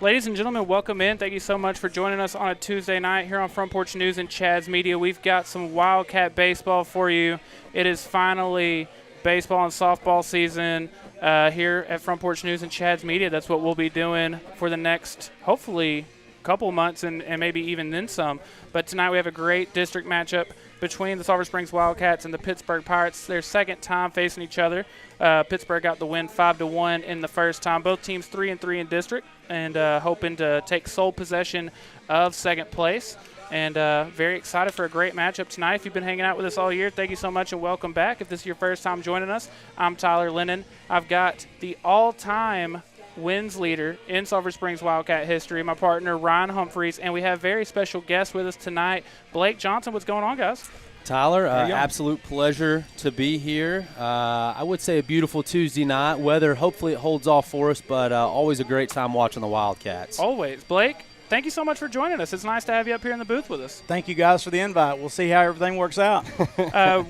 Ladies and gentlemen, welcome in. Thank you so much for joining us on a Tuesday night here on Front Porch News and Chad's Media. We've got some Wildcat baseball for you. It is finally baseball and softball season here at Front Porch News and Chad's Media. That's what we'll be doing for the next, hopefully, couple months and maybe even then some. But tonight we have a great district matchup between the Sulphur Springs Wildcats and the Pittsburg Pirates. Their second time facing each other. Pittsburg got the win 5-1 in the first time. Both teams 3-3 in district and hoping to take sole possession of second place. And very excited for a great matchup tonight. If you've been hanging out with us all year, thank you so much and welcome back. If this is your first time joining us, I'm Tyler Lennon. I've got the all-time wins leader in Sulphur Springs Wildcat history, my partner Ryan Humphries, and we have a very special guest with us tonight, Blake Johnson. What's going on, guys? Tyler, absolute pleasure to be here. I would say a beautiful Tuesday night. Weather, hopefully it holds off for us, but always a great time watching the Wildcats. Always. Blake, thank you so much for joining us. It's nice to have you up here in the booth with us. Thank you guys for the invite. We'll see how everything works out.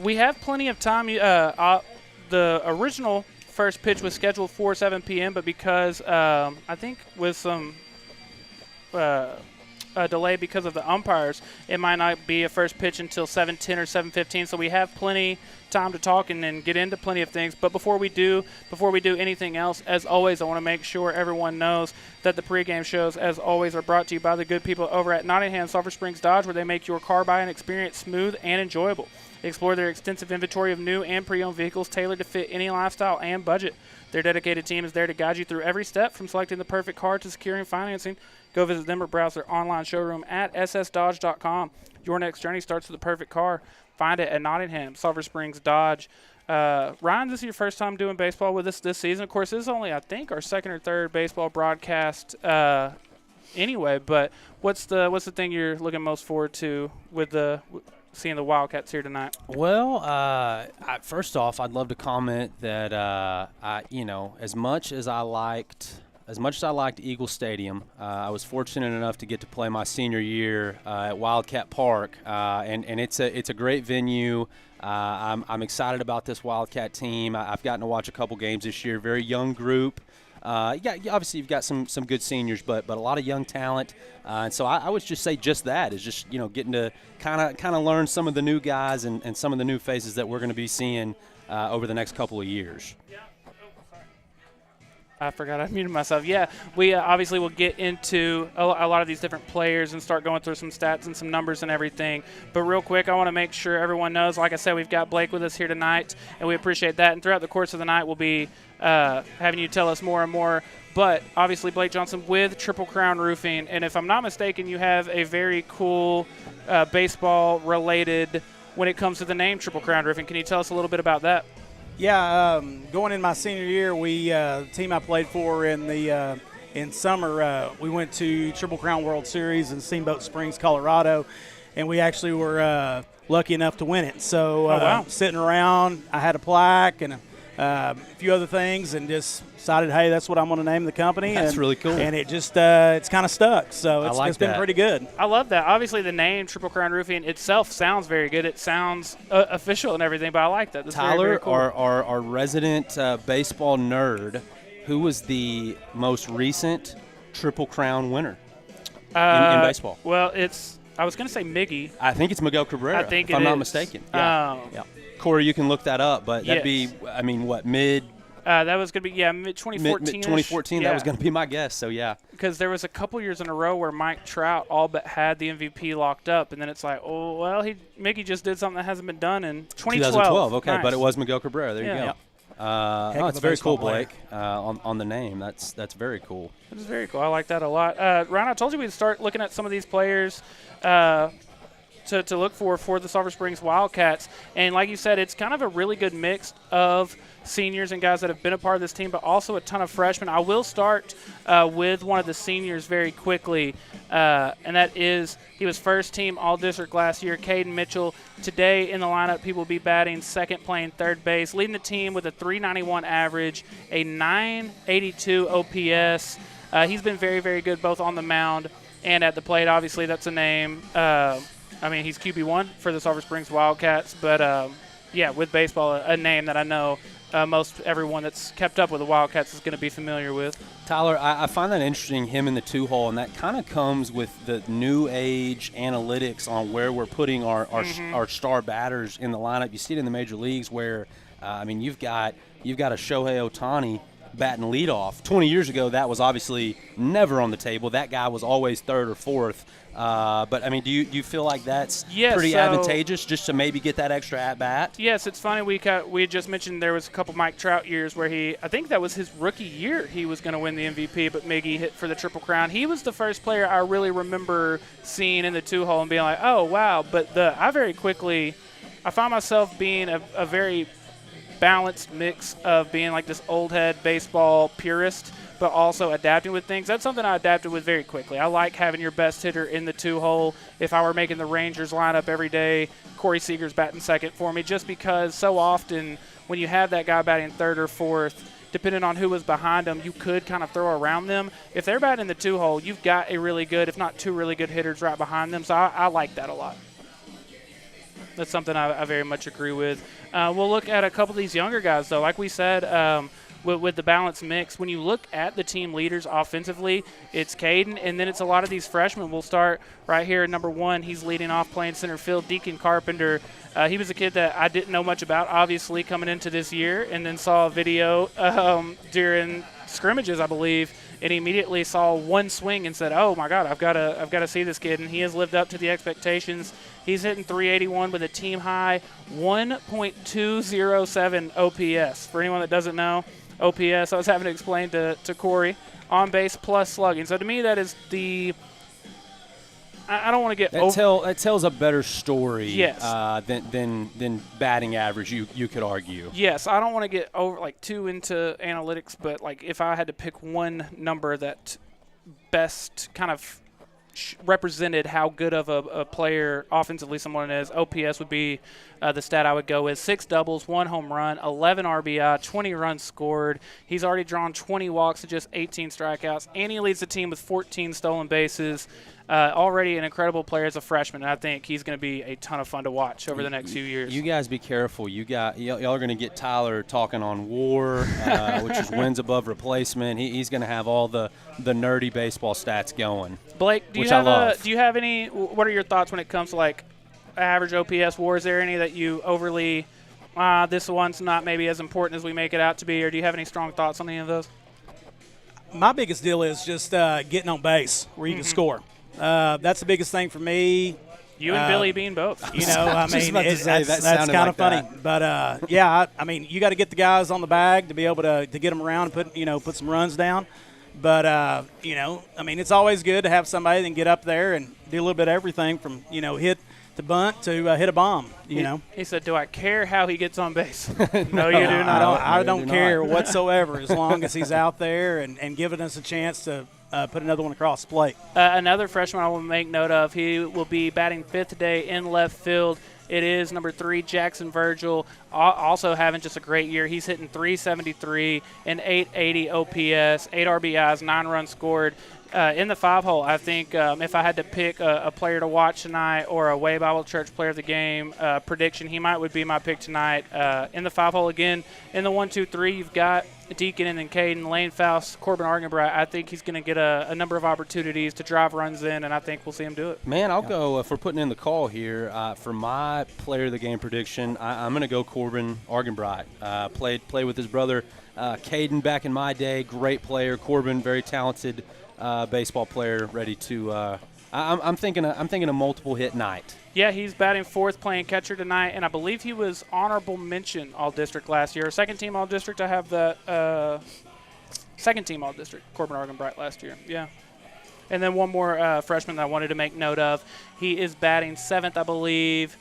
We have plenty of time. The original first pitch was scheduled for 7 p.m., but because I think with some delay because of the umpires, it might not be a first pitch until 7:10 or 7:15. So we have plenty time to talk and get into plenty of things. But before we do anything else, as always, I want to make sure everyone knows that the pregame shows, as always, are brought to you by the good people over at Nottingham Sulphur Springs Dodge, where they make your car buying experience smooth and enjoyable. Explore their extensive inventory of new and pre-owned vehicles tailored to fit any lifestyle and budget. Their dedicated team is there to guide you through every step, from selecting the perfect car to securing financing. Go visit them or browse their online showroom at ssdodge.com. Your next journey starts with the perfect car. Find it at Nottingham Sulphur Springs Dodge. Ryan, this is your first time doing baseball with us this season. Of course, this is only, I think, our second or third baseball broadcast anyway. But what's the thing you're looking most forward to with seeing the Wildcats here tonight? Well, first off, I'd love to comment that as much as I liked Eagle Stadium, I was fortunate enough to get to play my senior year at Wildcat Park, and it's a great venue. I'm excited about this Wildcat team. I've gotten to watch a couple games this year. Very young group. Obviously you've got some good seniors, but a lot of young talent, and so I would just say just that is just getting to kind of learn some of the new guys and some of the new faces that we're going to be seeing over the next couple of years. I forgot I muted myself. Yeah, we obviously will get into a lot of these different players and start going through some stats and some numbers and everything. But real quick, I want to make sure everyone knows, like I said, we've got Blake with us here tonight, and we appreciate that. And throughout the course of the night, we'll be having you tell us more and more. But obviously, Blake Johnson with Triple Crown Roofing. And if I'm not mistaken, you have a very cool baseball-related when it comes to the name Triple Crown Roofing. Can you tell us a little bit about that? Yeah, going in my senior year, the team I played for in summer, we went to Triple Crown World Series in Steamboat Springs, Colorado, and we actually were lucky enough to win it. So sitting around, I had a plaque and a few other things, and just decided, hey, that's what I'm going to name the company. That's really cool. And it just it's kind of stuck. So it's been pretty good. I love that. Obviously, the name Triple Crown Roofing itself sounds very good. It sounds official and everything, but I like that. That's Tyler, very, very cool. our resident baseball nerd, who was the most recent Triple Crown winner in baseball? Well, I was going to say Miggy. I think it's Miguel Cabrera, if I'm not mistaken. Yeah. Corey, you can look that up, but that'd yes. be, mid That was going to be, mid-2014. Mid-2014, that was going to be my guess, so yeah. Because there was a couple years in a row where Mike Trout all but had the MVP locked up, and then it's like, oh, well, Mickey just did something that hasn't been done in 2012. Okay, nice. But it was Miguel Cabrera. There you go. It's very cool, Blake, on the name. That's very cool. It is very cool. I like that a lot. Ryan, I told you we'd start looking at some of these players to look for the Sulphur Springs Wildcats. And like you said, it's kind of a really good mix of seniors and guys that have been a part of this team, but also a ton of freshmen. I will start with one of the seniors very quickly, and that is he was first team All-District last year, Caden Mitchell. Today in the lineup, he will be batting second, playing third base, leading the team with a .391 average, a .982 OPS. He's been very, very good both on the mound and at the plate. Obviously, that's a name. He's QB1 for the Sulphur Springs Wildcats, but with baseball, a name that I know most everyone that's kept up with the Wildcats is going to be familiar with. Tyler, I find that interesting, him in the 2-hole, and that kind of comes with the new age analytics on where we're putting our star batters in the lineup. You see it in the major leagues where, you've got a Shohei Ohtani batting leadoff. 20 years ago, that was obviously never on the table. That guy was always third or fourth. But do you feel like that's pretty advantageous just to maybe get that extra at bat? Yes, it's funny. We had just mentioned there was a couple Mike Trout years where I think that was his rookie year. He was going to win the MVP, but Miggy hit for the Triple Crown. He was the first player I really remember seeing in the 2-hole and being like, oh wow. But I found myself being a very balanced mix of being like this old head baseball purist, but also adapting with things. That's something I adapted with very quickly. I like having your best hitter in the 2-hole. If I were making the Rangers lineup every day, Corey Seager's batting second for me, just because so often when you have that guy batting third or fourth, depending on who was behind them, you could kind of throw around them. If they're batting in the 2-hole, you've got a really good, if not two really good hitters right behind them. So I like that a lot. That's something I very much agree with. We'll look at a couple of these younger guys, though. Like we said, with the balanced mix, when you look at the team leaders offensively, it's Caden, and then it's a lot of these freshmen. We'll start right here at number 1. He's leading off playing center field, Deacon Carpenter. He was a kid that I didn't know much about, obviously, coming into this year, and then saw a video during scrimmages, I believe, and he immediately saw one swing and said, oh, my God, I've got to see this kid, and he has lived up to the expectations. He's hitting 381 with a team high 1.207 OPS. For anyone that doesn't know, OPS, I was having to explain to Corey, on base plus slugging. So to me, that is I don't want to get that tells a better story. Yes. Than batting average. You could argue. Yes, I don't want to get too into analytics, but if I had to pick one number that best kind of represented how good of a player offensively someone is, OPS would be the stat I would go with. 6 doubles, 1 home run, 11 RBI, 20 runs scored. He's already drawn 20 walks to just 18 strikeouts, and he leads the team with 14 stolen bases. Already an incredible player as a freshman, and I think he's going to be a ton of fun to watch over the next few years. You guys be careful. Y'all are going to get Tyler talking on WAR, which is wins above replacement. He's going to have all the nerdy baseball stats going. Blake, do you have any? What are your thoughts when it comes to average OPS WAR? Is there any that you overly this one's not maybe as important as we make it out to be, or do you have any strong thoughts on any of those? My biggest deal is just getting on base where you can score. That's the biggest thing for me. You and Billy being both. That's kind of funny. But, you got to get the guys on the bag to be able to get them around and put some runs down. But, it's always good to have somebody that can get up there and do a little bit of everything from, hit to bunt to hit a bomb, He said, do I care how he gets on base? No, you do not. I don't care whatsoever as long as he's out there and giving us a chance to put another one across the plate. Another freshman I will make note of, he will be batting 5th today in left field. It is number 3, Jackson Virgil, also having just a great year. He's hitting 373 and 880 OPS, 8 RBIs, 9 runs scored. In the 5-hole, I think if I had to pick a player to watch tonight or a Way Bible Church player of the game prediction, he would be my pick tonight. In the 5-hole again, in the 1, 2, 3, you've got Deacon and then Caden, Lane Faust, Corbin Argenbright. I think he's going to get a number of opportunities to drive runs in, and I think we'll see him do it. Man, I'll go, if we're putting in the call here, for my player of the game prediction, I'm going to go Corbin Argenbright. Played with his brother Caden back in my day. Great player. Corbin, very talented baseball player, ready to I'm thinking a multiple hit night. Yeah, he's batting 4th, playing catcher tonight, and I believe he was honorable mention All-District last year. Second team All-District, I have the second team All-District, Corbin Argenbright last year. Yeah. And then one more freshman that I wanted to make note of. He is batting 7th, I believe,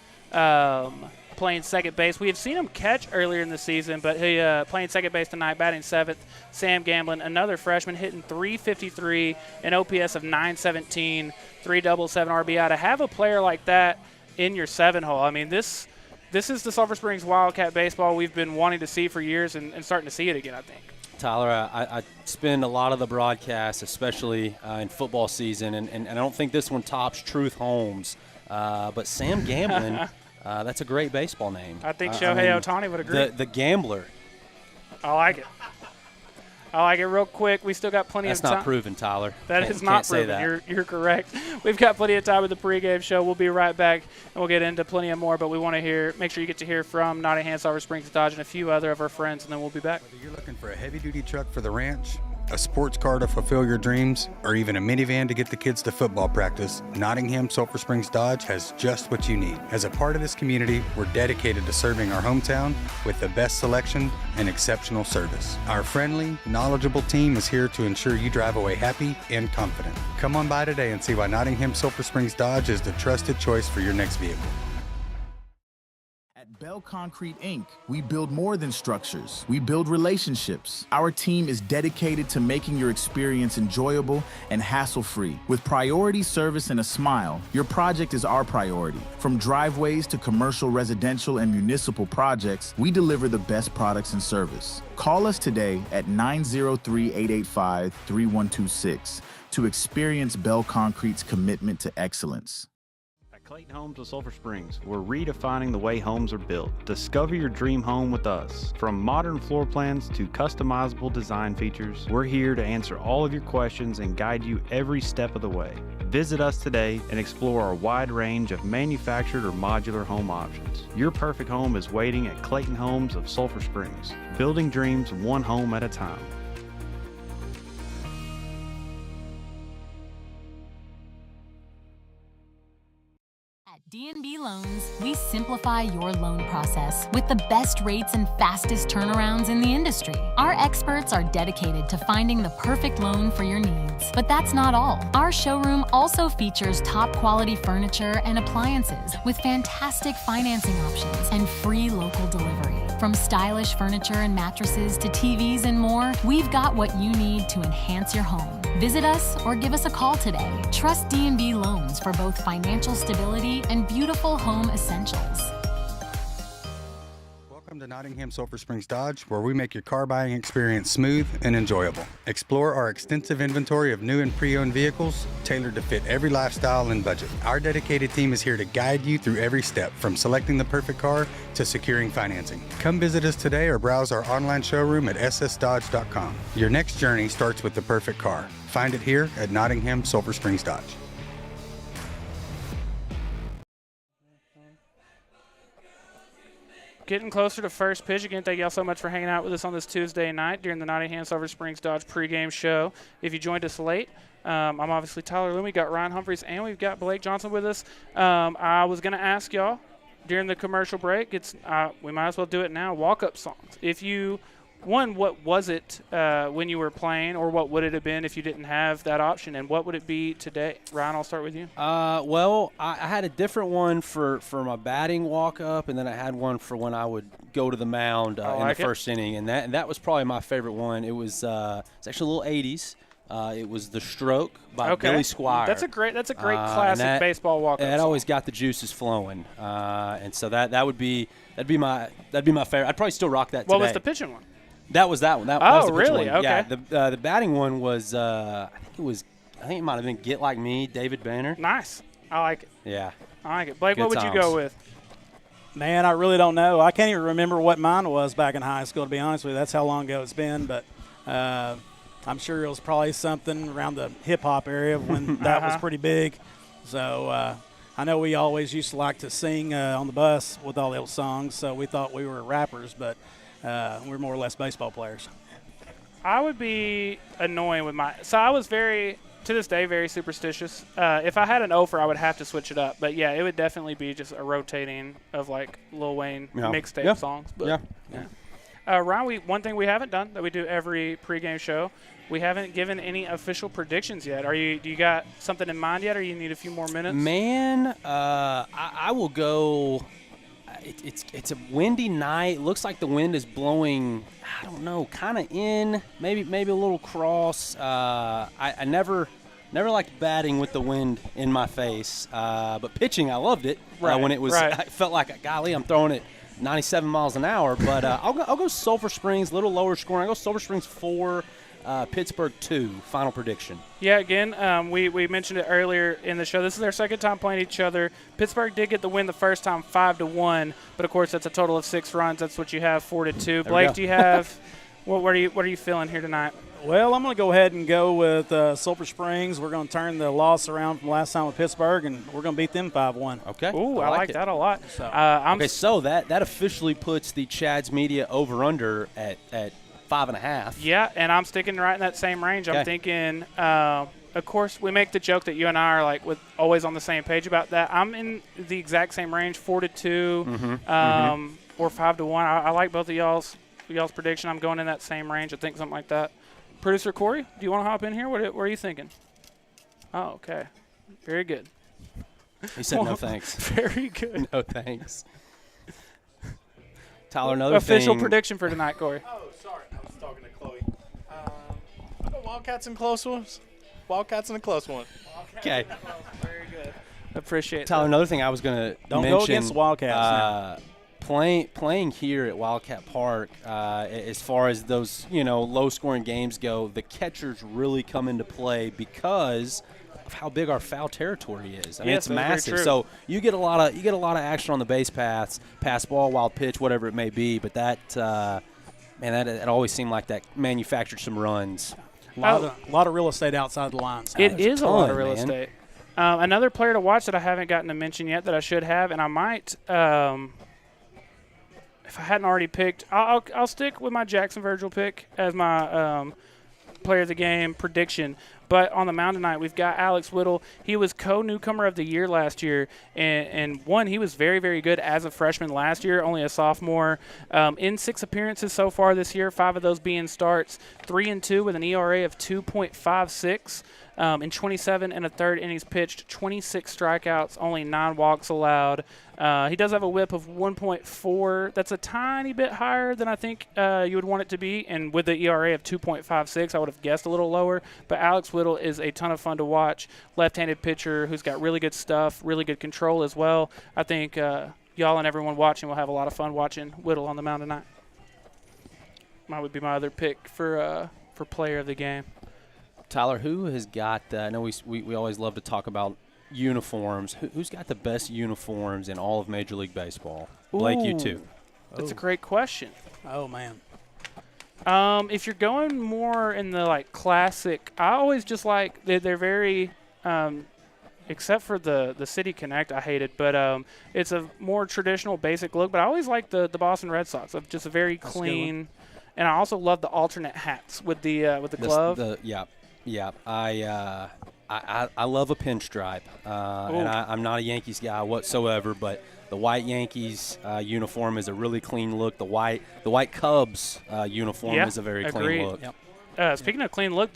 playing second base. We have seen him catch earlier in the season, but he playing second base tonight, batting 7th. Sam Gamblin, another freshman, hitting 353, an OPS of 917, 3 doubles, 7 RBI. To have a player like that in your 7-hole, this is the Sulphur Springs Wildcat baseball we've been wanting to see for years and starting to see it again, I think. Tyler, I spend a lot of the broadcasts, especially in football season, and I don't think this one tops Truth Holmes, but Sam Gamblin, that's a great baseball name. I think Shohei Ohtani would agree. The Gambler. I like it. I like it. Real quick, we still got plenty of time. That's not proven, Tyler. That is not proven. You're correct. We've got plenty of time with the pregame show. We'll be right back, and we'll get into plenty of more. But we want to make sure you get to hear from Nottingham, Sulphur Springs, Dodge, and a few other of our friends, and then we'll be back. Whether you're looking for a heavy-duty truck for the ranch, a sports car to fulfill your dreams, or even a minivan to get the kids to football practice, Nottingham Sulphur Springs Dodge has just what you need. As a part of this community, we're dedicated to serving our hometown with the best selection and exceptional service. Our friendly, knowledgeable team is here to ensure you drive away happy and confident. Come on by today and see why Nottingham Sulphur Springs Dodge is the trusted choice for your next vehicle. At Bell Concrete Inc., we build more than structures. We build relationships. Our team is dedicated to making your experience enjoyable and hassle-free. With priority service and a smile, your project is our priority. From driveways to commercial, residential, and municipal projects, we deliver the best products and service. Call us today at 903-885-3126 to experience Bell Concrete's commitment to excellence. Clayton Homes of Sulphur Springs. We're redefining the way homes are built. Discover your dream home with us. From modern floor plans to customizable design features, we're here to answer all of your questions and guide you every step of the way. Visit us today and explore our wide range of manufactured or modular home options. Your perfect home is waiting at Clayton Homes of Sulphur Springs. Building dreams one home at a time. D&B Loans, we simplify your loan process with the best rates and fastest turnarounds in the industry. Our experts are dedicated to finding the perfect loan for your needs. But that's not all. Our showroom also features top quality furniture and appliances with fantastic financing options and free local delivery. From stylish furniture and mattresses to TVs and more, we've got what you need to enhance your home. Visit us or give us a call today. Trust D&B Loans for both financial stability and beautiful home essentials. Welcome to Nottingham Sulphur Springs Dodge, where we make your car buying experience smooth and enjoyable. Explore our extensive inventory of new and pre-owned vehicles tailored to fit every lifestyle and budget. Our dedicated team is here to guide you through every step, from selecting the perfect car to securing financing. Come visit us today or browse our online showroom at ssdodge.com. Your next journey starts with the perfect car. Find it here at Nottingham Sulphur Springs Dodge. Getting closer to first pitch. Again, thank y'all so much for hanging out with us on this Tuesday night during the Nottingham Sulphur Springs Dodge pregame show. If you joined us late, I'm obviously Tyler Lennon. We got Ryan Humphries and we've got Blake Johnson with us. I was going to ask y'all during the commercial break, we might as well do it now, walk-up songs. If you one, what was it when you were playing, or what would it have been if you didn't have that option, and what would it be today? Ryan, I'll start with you. Well, I had a different one for my batting walk-up, and then I had one for when I would go to the mound in the first inning, and that was probably my favorite one. It was it's actually a little 80s. It was The Stroke by Billy Squier. That's a great classic baseball walk-up That song. always got the juices flowing, and so that'd be my favorite. I'd probably still rock that today. What was the pitching one? That was that one. That was the really? one. Okay. Yeah, the batting one was I think it might have been Get Like Me, David Banner. Nice. I like it. Yeah. I like it. Blake, Good what would times. you go with? Man, I really don't know. I can't even remember what mine was back in high school, to be honest with you. That's how long ago it's been. But I'm sure it was probably something around the hip-hop area when that was pretty big. So I know we always used to like to sing on the bus with all those songs, so we thought we were rappers, but we're more or less baseball players. I would be annoying with so I was to this day, very superstitious. If I had an offer, I would have to switch it up. But, yeah, it would definitely be just a rotating of, like, Lil Wayne mixtape songs. But, yeah. Ryan, one thing we haven't done that we do every pregame show, we haven't given any official predictions yet. Do you got something in mind yet, or you need a few more minutes? Man, I will go. It's a windy night. Looks like the wind is blowing, I don't know, kind of in, maybe a little cross. I never liked batting with the wind in my face, but pitching, I loved it. When it was, I felt like, golly, I'm throwing it 97 miles an hour. But I'll go Sulphur Springs, a little lower scoring. I'll go Sulphur Springs 4, Pittsburg 2, final prediction. Yeah, again, we mentioned it earlier in the show. This is their second time playing each other. Pittsburgh did get the win the first time 5-1, but of course that's a total of 6 runs. That's what you have, 4-2. Blake, do you have What are you feeling here tonight? Well, I'm going to go ahead and go with Sulphur Springs. We're going to turn the loss around from last time with Pittsburg, and we're going to beat them 5-1. Okay. Ooh, I like that a lot. So, so that officially puts the Chad's Media over-under at 5.5. Yeah, and I'm sticking right in that same range. I'm thinking, of course, we make the joke that you and I are always on the same page about that. I'm in the exact same range, 4-2, or 5-1. I like both of y'all's prediction. I'm going in that same range. I think something like that. Producer Corey, do you want to hop in here? What are you thinking? Oh, okay. Very good. He said no thanks. Very good. No thanks. Tyler, another official thing. prediction for tonight, Corey. Oh, sorry. I was talking to Chloe. I'll go Wildcats and close ones. Wildcats in a close one. Okay. Very good. Appreciate Tyler, that. another thing I was going to mention. Don't go against the Wildcats now. Playing here at Wildcat Park, as far as those low-scoring games go, the catchers really come into play because of how big our foul territory is. I mean, it's massive. So you get a lot of action on the base paths, pass ball, wild pitch, whatever it may be. But that always seemed like that manufactured some runs. A lot of real estate outside the lines. It is a lot of real estate. Another player to watch that I haven't gotten to mention yet that I should have, and I might. If I hadn't already picked, I'll stick with my Jackson Virgil pick as my player of the game prediction. But on the mound tonight, we've got Alex Whittle. He was co-newcomer of the year last year, and he was very, very good as a freshman last year, only a sophomore. In 6 appearances so far this year, 5 of those being starts, 3-2 with an ERA of 2.56. In 27 and a third innings pitched, 26 strikeouts, only 9 walks allowed. He does have a whip of 1.4. That's a tiny bit higher than I think you would want it to be. And with the ERA of 2.56, I would have guessed a little lower. But Alex Whittle is a ton of fun to watch. Left-handed pitcher who's got really good stuff, really good control as well. I think y'all and everyone watching will have a lot of fun watching Whittle on the mound tonight. Mine would be my other pick for player of the game. Tyler, who has got I know we always love to talk about uniforms. Who's got the best uniforms in all of Major League Baseball? Blake, you too. That's a great question. Oh, man. If you're going more in the classic, I always just like they're very except for the City Connect, I hate it, but it's a more traditional basic look. But I always like the Boston Red Sox. Of just a very clean, and I also love the alternate hats with the glove. Yeah, I love a pinstripe, and I'm not a Yankees guy whatsoever, but the white Yankees uniform is a really clean look. The white Cubs uniform is a very clean look. Yep. Speaking of clean look,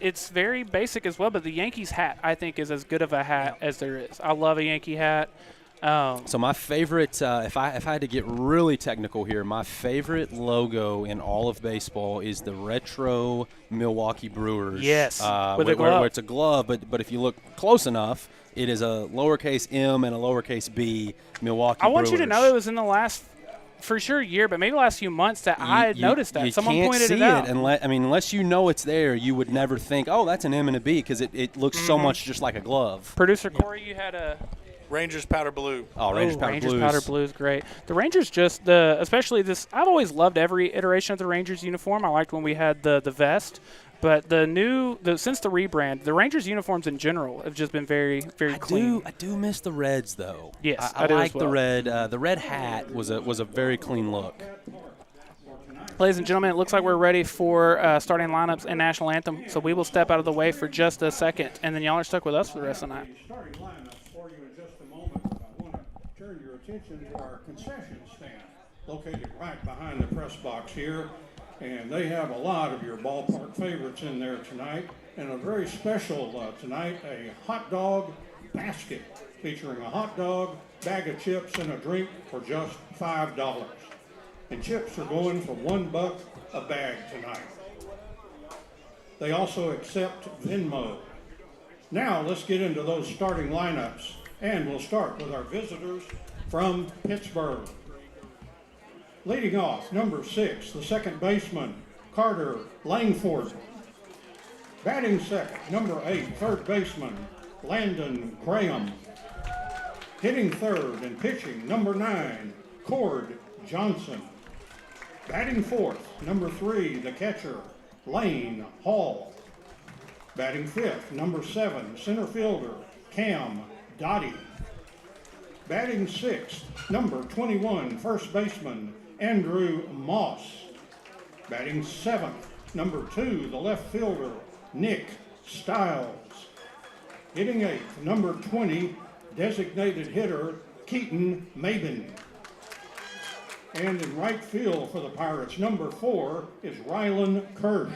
it's very basic as well, but the Yankees hat, I think, is as good of a hat as there is. I love a Yankee hat. So my favorite, if I had to get really technical here, my favorite logo in all of baseball is the retro Milwaukee Brewers. Yes, with a glove. Where it's a glove, but if you look close enough, it is a lowercase M and a lowercase B Milwaukee Brewers. I want you to know it was in the last, for sure, year, but maybe the last few months that I had noticed that. Someone pointed it out. Unless you know it's there, you would never think, oh, that's an M and a B, because it looks so much just like a glove. Producer Corey, you had a... Rangers powder blue. Oh, Rangers powder blue is great. The Rangers especially this. I've always loved every iteration of the Rangers uniform. I liked when we had the vest, but since the rebrand, the Rangers uniforms in general have just been very, very clean. I do miss the Reds though. Yes, I do like as well. the red. The red hat was a very clean look. Ladies and gentlemen, it looks like we're ready for starting lineups and national anthem. So we will step out of the way for just a second, and then y'all are stuck with us for the rest of the night. Attention to our concession stand located right behind the press box here, and they have a lot of your ballpark favorites in there tonight, and a very special tonight, a hot dog basket featuring a hot dog, bag of chips, and a drink for just $5. And chips are going for $1 a bag tonight. They also accept Venmo. Now let's get into those starting lineups, and we'll start with our visitors from Pittsburgh. Leading off, number 6, the second baseman, Carter Langford. Batting second, number 8, third baseman, Landon Graham. Hitting third and pitching, number 9, Cord Johnson. Batting fourth, number 3, the catcher, Lane Hall. Batting fifth, number 7, center fielder, Cam Dottie. Batting sixth, number 21, first baseman, Andrew Moss. Batting seventh, number 2, the left fielder, Nick Stiles. Hitting eighth, number 20, designated hitter, Keaton Mabin. And in right field for the Pirates, number 4 is Rylan Kirsch.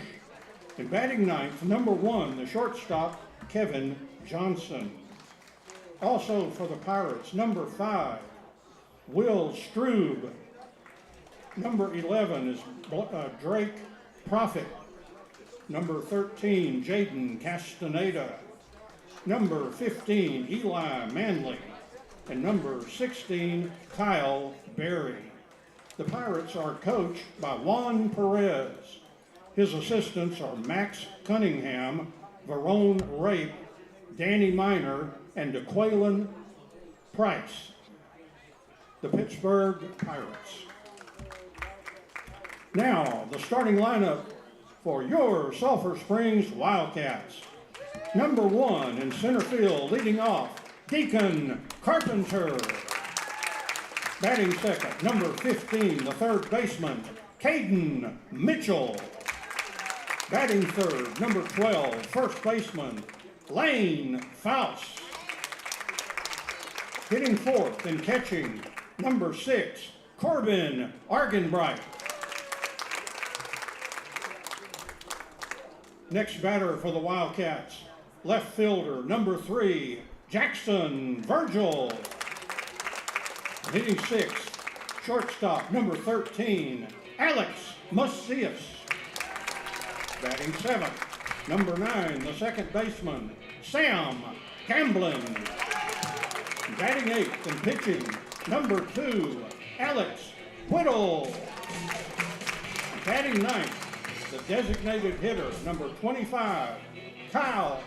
And batting ninth, number 1, the shortstop, Kevin Johnson. Also for the Pirates, number 5, Will Strube. Number 11 is Drake Profit. Number 13, Jaden Castaneda. Number 15, Eli Manley. And number 16, Kyle Berry. The Pirates are coached by Juan Perez. His assistants are Max Cunningham, Verone Rape, Danny Miner, and DeQuaylen Price. The Pittsburg Pirates. Now, the starting lineup for your Sulphur Springs Wildcats. Number 1 in center field, leading off, Deacon Carpenter. Batting second, number 15, the third baseman, Caden Mitchell. Batting third, number 12, first baseman, Lane Faust. Hitting fourth and catching, number 6, Corbin Argenbright. Next batter for the Wildcats, left fielder, number 3, Jackson Virgil. Hitting sixth, shortstop, number 13, Alex Macias. Batting seventh, number 9, the second baseman, Sam Gamblin. Batting eighth and pitching, number 2, Alex Whittle. Batting ninth, the designated hitter, number 25, Ty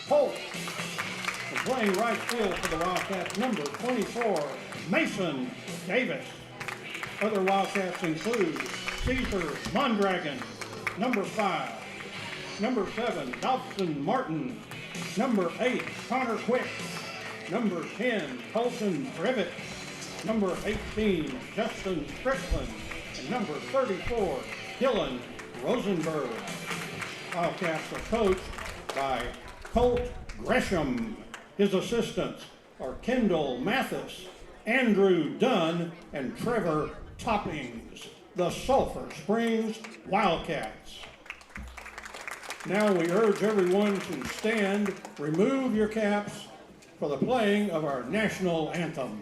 Holt. And playing right field for the Wildcats, number 24, Mason Davis. Other Wildcats include Caesar Mondragon, number 5, number 7, Dobson Martin, number 8, Connor Quick, number 10, Colton Privet, number 18, Justin Strickland, and number 34, Dylan Rosenberg. Wildcats are coached by Colt Gresham. His assistants are Kendall Mathis, Andrew Dunn, and Trevor Toppings, the Sulphur Springs Wildcats. Now we urge everyone to stand, remove your caps for the playing of our national anthem.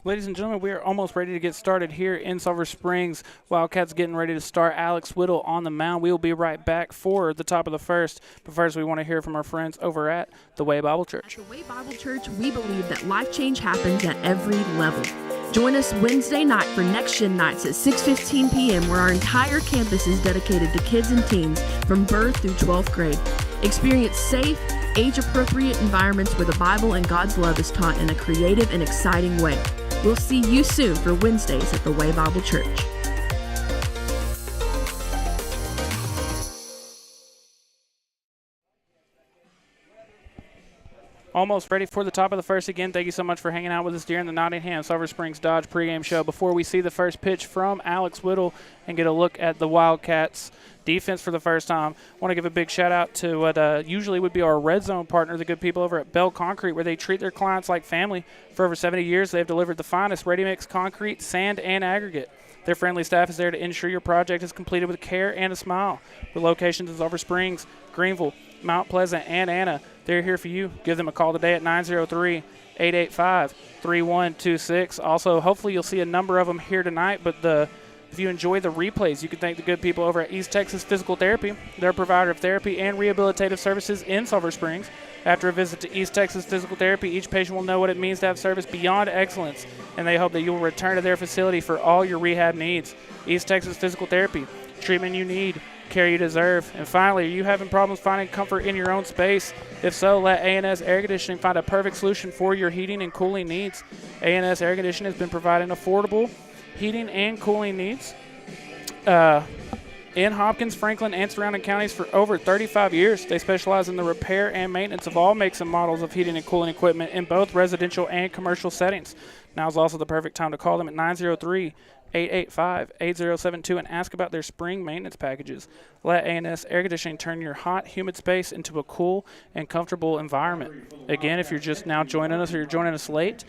Ladies and gentlemen, we are almost ready to get started here in Sulphur Springs. Wildcats getting ready to start. Alex Whittle on the mound. We will be right back for the top of the first. But first, we want to hear from our friends over at The Way Bible Church. At The Way Bible Church, we believe that life change happens at every level. Join us Wednesday night for Next Gen Nights at 6:15 p.m. where our entire campus is dedicated to kids and teens from birth through 12th grade. Experience safe, age-appropriate environments where the Bible and God's love is taught in a creative and exciting way. We'll see you soon for Wednesdays at the Way Bible Church. Almost ready for the top of the first again. Thank you so much for hanging out with us during the Nottingham Sulphur Springs Dodge pregame show. Before we see the first pitch from Alex Whittle and get a look at the Wildcats defense for the first time, I want to give a big shout out to what usually would be our red zone partner, the good people over at Bell Concrete, where they treat their clients like family. For over 70 years, they've delivered the finest ready-mix concrete, sand, and aggregate. Their friendly staff is there to ensure your project is completed with care and a smile. With locations in Sulphur Springs, Greenville, Mount Pleasant, and Anna, they're here for you. Give them a call today at 903-885-3126. Also, hopefully you'll see a number of them here tonight, but if you enjoy the replays, you can thank the good people over at East Texas Physical Therapy. They're a provider of therapy and rehabilitative services in Sulphur Springs. After a visit to East Texas Physical Therapy, each patient will know what it means to have service beyond excellence, and they hope that you will return to their facility for all your rehab needs. East Texas Physical Therapy, treatment you need, care you deserve. And finally, are you having problems finding comfort in your own space? If so, let A&S Air Conditioning find a perfect solution for your heating and cooling needs. A&S Air Conditioning has been providing affordable heating and cooling needs in Hopkins, Franklin, and surrounding counties for over 35 years. They specialize in the repair and maintenance of all makes and models of heating and cooling equipment in both residential and commercial settings. Now is also the perfect time to call them at 903-885-8072 and ask about their spring maintenance packages. Let A&S Air Conditioning turn your hot, humid space into a cool and comfortable environment. Again, if you're just now joining us or you're joining us late,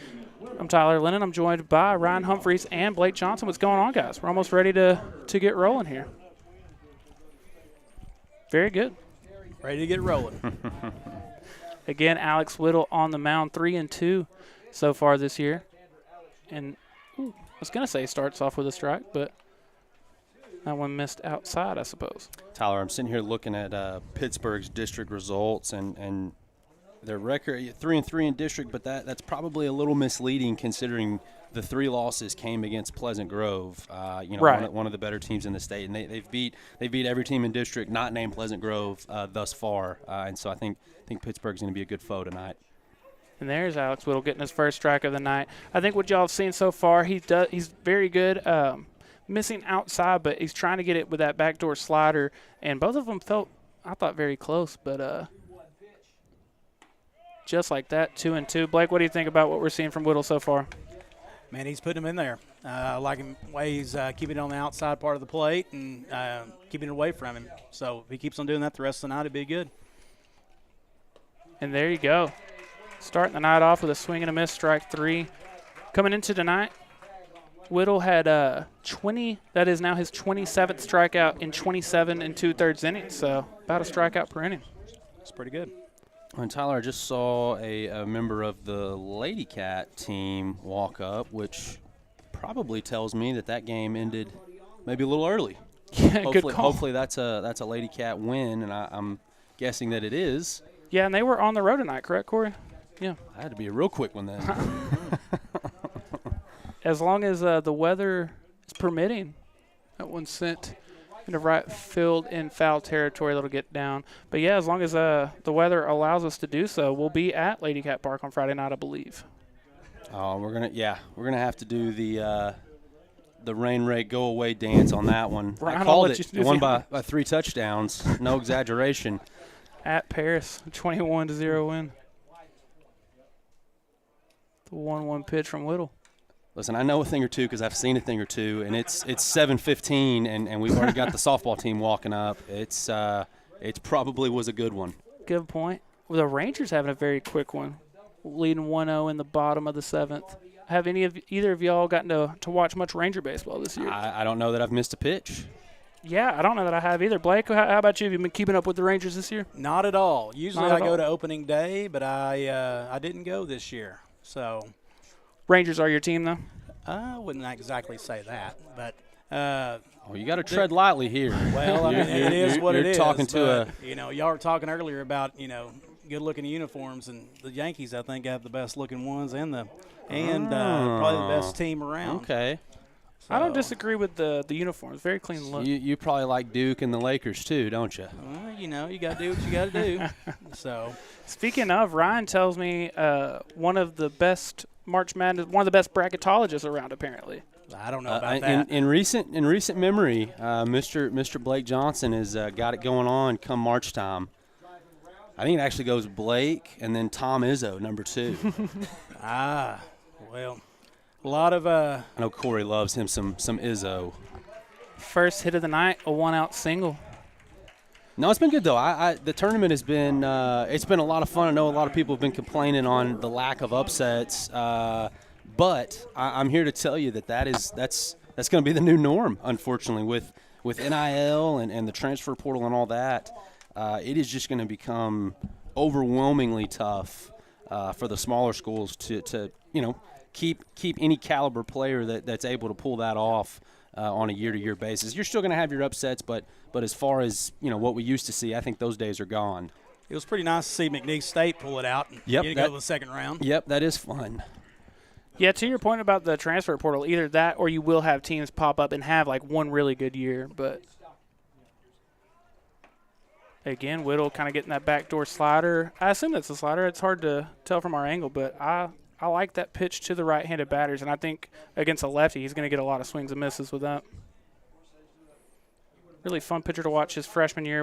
I'm Tyler Lennon. I'm joined by Ryan Humphries and Blake Johnson. What's going on, guys? We're almost ready to get rolling here. Very good. Ready to get rolling. Again, Alex Whittle on the mound, 3-2 so far this year. And I was going to say starts off with a strike, but that one missed outside, I suppose. Tyler, I'm sitting here looking at Pittsburgh's district results and their record, 3-3 in district, but that's probably a little misleading considering the 3 losses came against Pleasant Grove, right. one of the better teams in the state, and they've beat every team in district not named Pleasant Grove thus far, and so I think Pittsburgh's going to be a good foe tonight. And there's Alex Whittle getting his first strike of the night. I think what y'all have seen so far, he's very good, missing outside, but he's trying to get it with that backdoor slider, and both of them felt, I thought, very close, but just like that, 2-2. Blake, what do you think about what we're seeing from Whittle so far? Man, he's putting him in there. I like him the way he's keeping it on the outside part of the plate and keeping it away from him. So if he keeps on doing that the rest of the night, it'd be good. And there you go. Starting the night off with a swing and a miss, strike 3. Coming into tonight, Whittle had 20. That is now his 27th strikeout in 27 2/3 innings. So about a strikeout per inning. It's pretty good. And Tyler, I just saw a member of the Lady Cat team walk up, which probably tells me that game ended maybe a little early. Yeah, good call. Hopefully that's a Lady Cat win, and I'm guessing that it is. Yeah, and they were on the road tonight, correct, Corey? Yeah. I had to be a real quick one then. As long as the weather is permitting, that one's sent into right field in foul territory. That'll get down. But, yeah, as long as the weather allows us to do so, we'll be at Lady Cat Park on Friday night, I believe. Oh, we're gonna have to do the rain rate go away dance on that one. Ryan, I called it. Won by 3 touchdowns. No exaggeration. At Paris, 21-0 win. The 1-1 pitch from Whittle. Listen, I know a thing or two because I've seen a thing or two, and it's 7:15, and we've already got the softball team walking up. It probably was a good one. Good point. Well, the Rangers having a very quick one, leading 1-0 in the bottom of the 7th. Have either of y'all gotten to watch much Ranger baseball this year? I don't know that I've missed a pitch. Yeah, I don't know that I have either. Blake, how about you? Have you been keeping up with the Rangers this year? Not at all. Usually I go to opening day, but I didn't go this year. So, Rangers are your team, though? I wouldn't exactly say that, but you got to tread lightly here. Well, I mean, it is what it is. You're talking to y'all were talking earlier about good-looking uniforms, and the Yankees, I think, have the best-looking ones and the and probably the best team around. Okay. I don't disagree with the uniforms. Very clean look. You probably like Duke and the Lakers too, don't you? Well, you got to do what you got to do. So, speaking of, Ryan tells me one of the best March Madness, one of the best bracketologists around, apparently. I don't know about that. In recent memory, Mr. Blake Johnson has got it going on come March time. I think it actually goes Blake and then Tom Izzo, number 2. Well, a lot of I know Corey loves him some Izzo. First hit of the night, a 1-out single. No, it's been good though. The tournament has been it's been a lot of fun. I know a lot of people have been complaining on the lack of upsets, but I'm here to tell you that's going to be the new norm. Unfortunately, with NIL and the transfer portal and all that, it is just going to become overwhelmingly tough for the smaller schools to keep any caliber player that's able to pull that off on a year-to-year basis. You're still going to have your upsets, but as far as what we used to see, I think those days are gone. It was pretty nice to see McNeese State pull it out and go to the second round. Yep, that is fun. Yeah, to your point about the transfer portal, either that or you will have teams pop up and have like one really good year. But again, Whittle kind of getting that backdoor slider. I assume that's a slider. It's hard to tell from our angle, but I like that pitch to the right-handed batters, and I think against a lefty, he's going to get a lot of swings and misses with that. Really fun pitcher to watch his freshman year.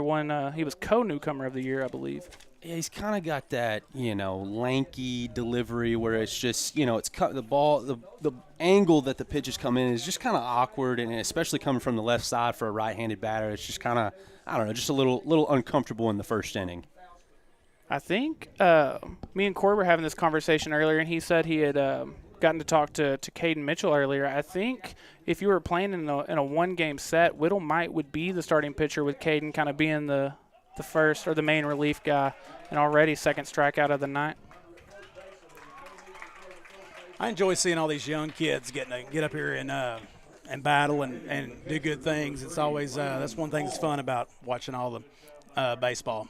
He was co-newcomer of the year, I believe. Yeah, he's kind of got that, lanky delivery where it's just, it's the ball, the angle that the pitches come in is just kind of awkward, and especially coming from the left side for a right-handed batter, it's just kind of, I don't know, just a little uncomfortable in the first inning. I think me and Corey were having this conversation earlier, and he said he had gotten to talk to Caden Mitchell earlier. I think if you were playing in a one-game set, Whittle would be the starting pitcher with Caden kind of being the first or the main relief guy, and already second strikeout of the night. I enjoy seeing all these young kids get up here and battle and do good things. It's always that's one thing that's fun about watching all the baseball.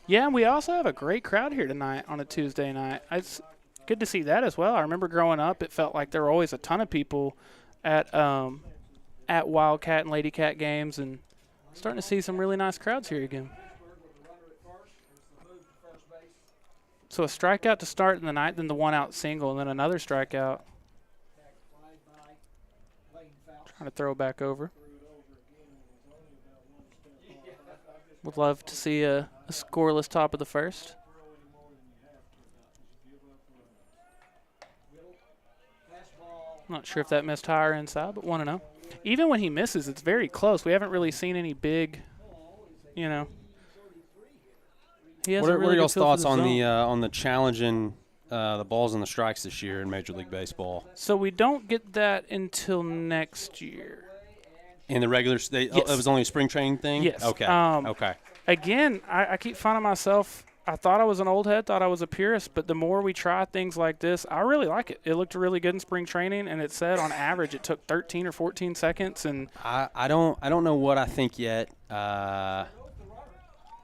Yeah, and we also have a great crowd here tonight on a Tuesday night. It's good to see that as well. I remember growing up, it felt like there were always a ton of people at Wildcat and Lady Cat games, and starting to see some really nice crowds here again. So a strikeout to start in the night, then the 1-out single, and then another strikeout. Trying to throw back over. Would love to see a scoreless top of the first. Not sure if that missed high or inside, but 1-0. Even when he misses, it's very close. We haven't really seen any big, He has what are y'all's thoughts on the challenging the balls and the strikes this year in Major League Baseball? So we don't get that until next year. In the regular state, yes. It was only a spring training thing? Yes. Okay. Okay. Again, I keep finding myself, I thought I was an old head, thought I was a purist, but the more we try things like this, I really like it. It looked really good in spring training, and it said on average it took 13 or 14 seconds. And I don't know what I think yet.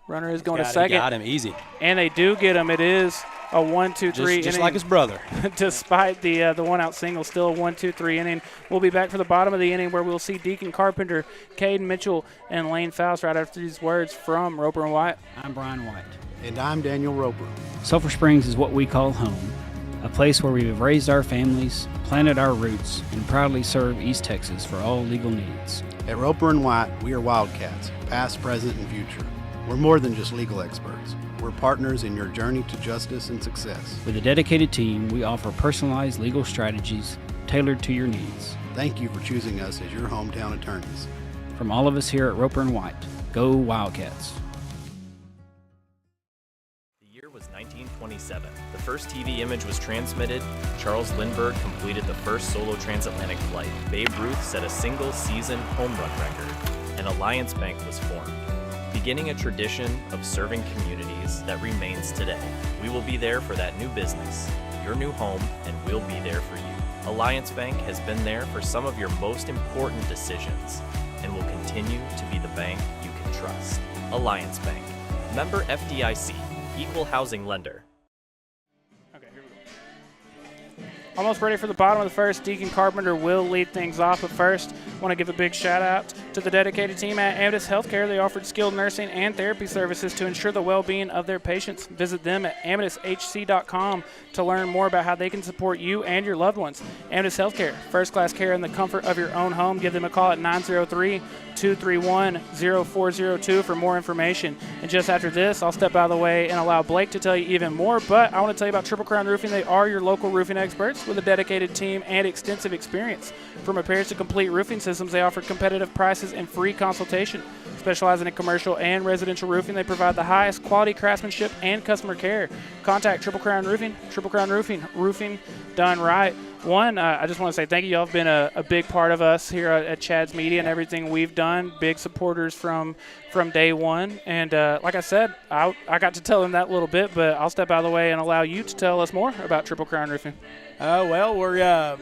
Runner is going to second. Got him easy. And they do get him. It is a 1-2-3 inning. Just like his brother. Despite the 1-out single, still a 1-2-3 inning. We'll be back for the bottom of the inning where we'll see Deacon Carpenter, Caden Mitchell, and Lane Faust right after these words from Roper and White. I'm Brian White. And I'm Daniel Roper. Sulphur Springs is what we call home, a place where we have raised our families, planted our roots, and proudly serve East Texas for all legal needs. At Roper and White, we are Wildcats, past, present, and future. We're more than just legal experts. We're partners in your journey to justice and success. With a dedicated team, we offer personalized legal strategies tailored to your needs. Thank you for choosing us as your hometown attorneys. From all of us here at Roper and White, go Wildcats. The year was 1927. The first TV image was transmitted. Charles Lindbergh completed the first solo transatlantic flight. Babe Ruth set a single-season home run record, and Alliance Bank was formed, beginning a tradition of serving communities that remains today. We will be there for that new business, your new home, and we'll be there for you. Alliance Bank has been there for some of your most important decisions and will continue to be the bank you can trust. Alliance Bank. Member FDIC. Equal housing lender. Okay, here we go. almost ready for the bottom of the first. Deacon Carpenter will lead things off, but first, want to give a big shout-out to the dedicated team at Amethyst Healthcare. They offered skilled nursing and therapy services to ensure the well-being of their patients. Visit them at amethysthc.com to learn more about how they can support you and your loved ones. Amethyst Healthcare, first-class care in the comfort of your own home. Give them a call at 903-231-0402 for more information. And just after this, I'll step out of the way and allow Blake to tell you even more, but I want to tell you about Triple Crown Roofing. They are your local roofing experts with a dedicated team and extensive experience. From repairs to complete roofing systems, they offer competitive prices and free consultation. Specializing in commercial and residential roofing, they provide the highest quality craftsmanship and customer care. Contact Triple Crown Roofing. Triple Crown Roofing, roofing done right. I just want to say thank you. Y'all have been a big part of us here at Chad's Media and everything we've done. Big supporters from day one. And like I said, I got to tell him that a little bit, but I'll step out of the way and allow you to tell us more about Triple Crown Roofing. Well, we're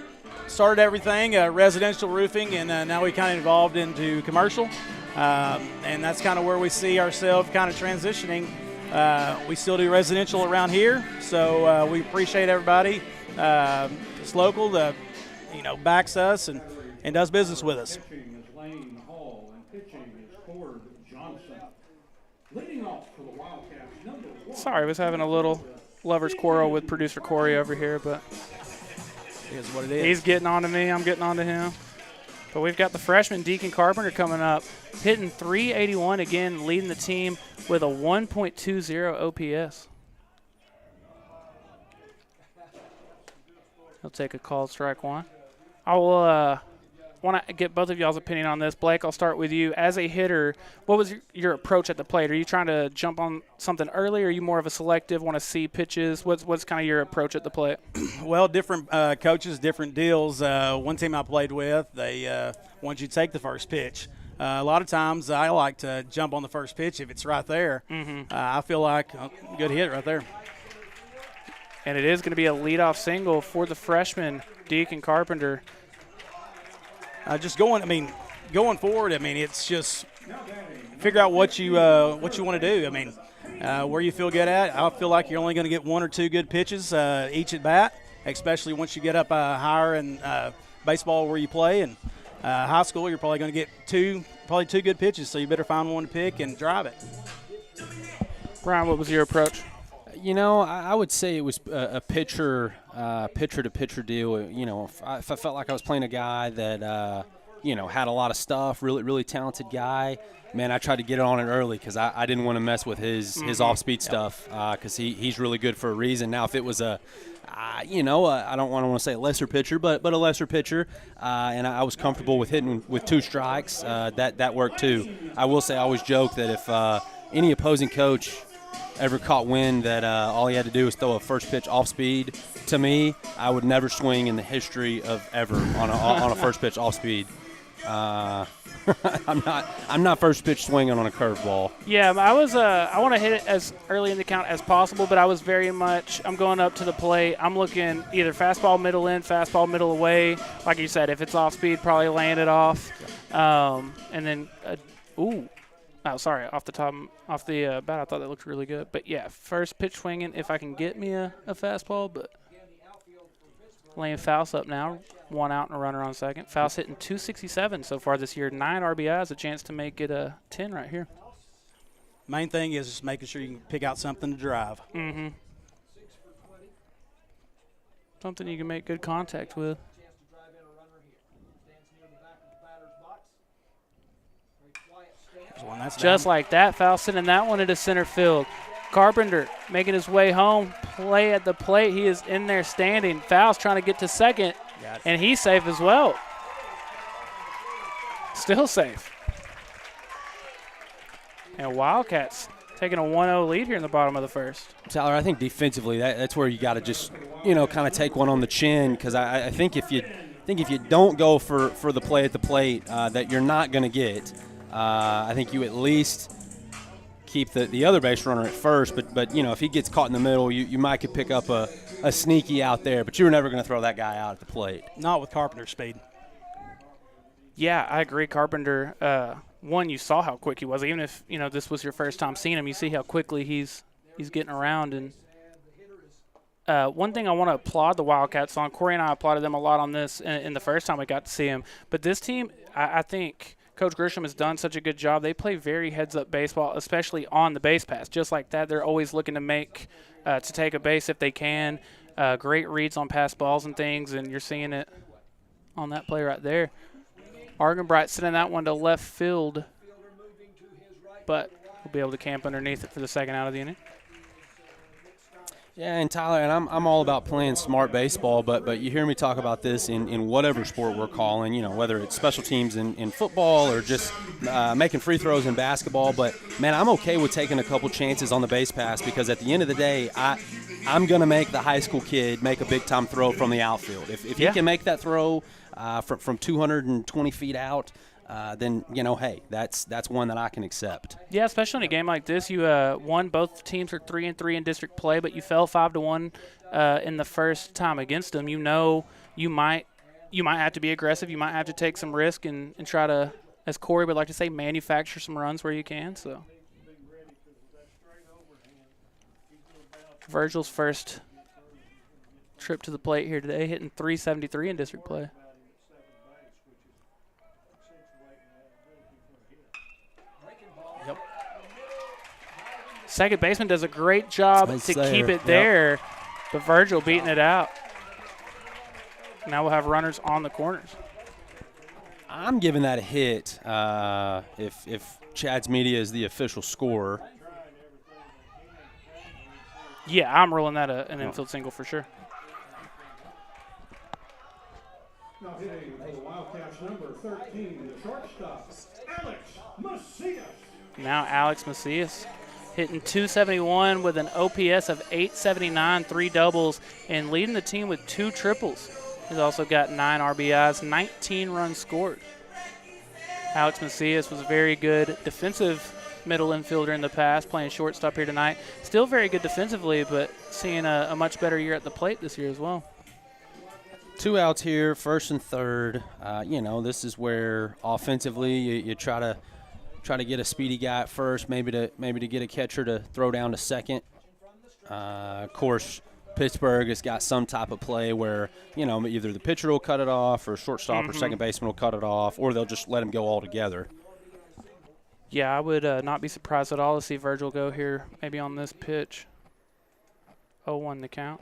started everything residential roofing, and now we kind of evolved into commercial. And that's kind of where we see ourselves kind of transitioning. We still do residential around here, so we appreciate everybody. It's local that backs us and does business with us. Sorry, I was having a little lover's quarrel with producer Corey over here, but it is what it is. He's getting on to me, I'm getting on to him. But we've got the freshman Deacon Carpenter coming up, hitting .381 again, leading the team with a 1.20 OPS. He'll take a called strike one. I will want to get both of y'all's opinion on this. Blake, I'll start with you. As a hitter, what was your approach at the plate? Are you trying to jump on something early, or are you more of a selective, want to see pitches? What's kind of your approach at the plate? Well, different coaches, different deals. One team I played with, they wanted you to take the first pitch. A lot of times I like to jump on the first pitch if it's right there. I feel like a good hit right there. And it is going to be a leadoff single for the freshman, Deacon Carpenter. Going forward, it's just figure out what you want to do. Where you feel good at. I feel like you're only going to get one or two good pitches each at bat, especially once you get up higher in baseball where you play. And high school, you're probably going to get two good pitches, so you better find one to pick and drive it. Brian, what was your approach? I would say it was a pitcher-to-pitcher deal. If I felt like I was playing a guy that, had a lot of stuff, really, really talented guy, man, I tried to get it on it early because I didn't want to mess with his off-speed stuff because he's really good for a reason. Now, if it was I don't want to say a lesser pitcher, but a lesser pitcher, and I was comfortable with hitting with two strikes, that worked too. I will say I always joke that if any opposing coach ever caught wind that all he had to do was throw a first pitch off speed to me, I would never swing in the history of ever on a first pitch off speed. I'm not first pitch swinging on a curveball. Yeah, I want to hit it as early in the count as possible, but I was I'm going up to the plate. I'm looking either fastball middle in, fastball middle away. Like you said, if it's off speed, probably laying it off. And then, off the bat, I thought that looked really good. But, yeah, first pitch swinging if I can get me a fastball. But laying Faust up now, one out and a runner on second. Faust hitting .267 so far this year, 9 RBIs, a chance to make it a 10 right here. Main thing is just making sure you can pick out something to drive. Something you can make good contact with. Just like that, foul sending that one into center field. Carpenter making his way home, play at the plate. He is in there standing. Foul's trying to get to second, and he's safe as well. Still safe. And Wildcats taking a 1-0 lead here in the bottom of the first. Tyler, I think defensively that's where you got to just kind of take one on the chin, because I think if you don't go for the play at the plate that you're not going to get. I think you at least keep the other base runner at first, but if he gets caught in the middle, you might could pick up a sneaky out there, but you were never going to throw that guy out at the plate. Not with Carpenter's speed. Yeah, I agree. Carpenter, you saw how quick he was. Even if this was your first time seeing him, you see how quickly he's getting around, and one thing I want to applaud the Wildcats on, Corey and I applauded them a lot on this in the first time we got to see them, but this team, I think Coach Grisham has done such a good job. They play very heads-up baseball, especially on the base pass. Just like that, they're always looking to take a base if they can. Great reads on pass balls and things, and you're seeing it on that play right there. Argenbright sending that one to left field, but we'll be able to camp underneath it for the second out of the inning. Yeah, and Tyler, and I'm all about playing smart baseball, but you hear me talk about this in whatever sport we're calling, whether it's special teams in football or just making free throws in basketball. But, man, I'm okay with taking a couple chances on the base pass because at the end of the day, I'm going to make the high school kid make a big-time throw from the outfield. If he can make that throw from 220 feet out, then, hey, that's one that I can accept. Yeah, especially in a game like this. You won. Both teams are 3-3 in district play, but you fell 5-1 in the first time against them. You might have to be aggressive. You might have to take some risk and try to, as Corey would like to say, manufacture some runs where you can. So Virgil's first trip to the plate here today, hitting .373 in district play. Second baseman does a great job to keep it there, but Virgil beating it out. Now we'll have runners on the corners. I'm giving that a hit if Chad's Media is the official scorer. Yeah, I'm ruling that an infield single for sure. Now hitting for the Wildcats, number 13, the shortstop, Alex Macias. Now Alex Macias hitting .271 with an OPS of .879, 3 doubles, and leading the team with 2 triples. He's also got 9 RBIs, 19 runs scored. Alex Macias was a very good defensive middle infielder in the past, playing shortstop here tonight. Still very good defensively, but seeing a much better year at the plate this year as well. 2 outs here, first and third. This is where offensively you try to get a speedy guy at first, maybe to get a catcher to throw down to second. Of course, Pittsburg has got some type of play where, either the pitcher will cut it off or shortstop or second baseman will cut it off, or they'll just let him go altogether. Yeah, I would not be surprised at all to see Virgil go here maybe on this pitch. 0-1 the count.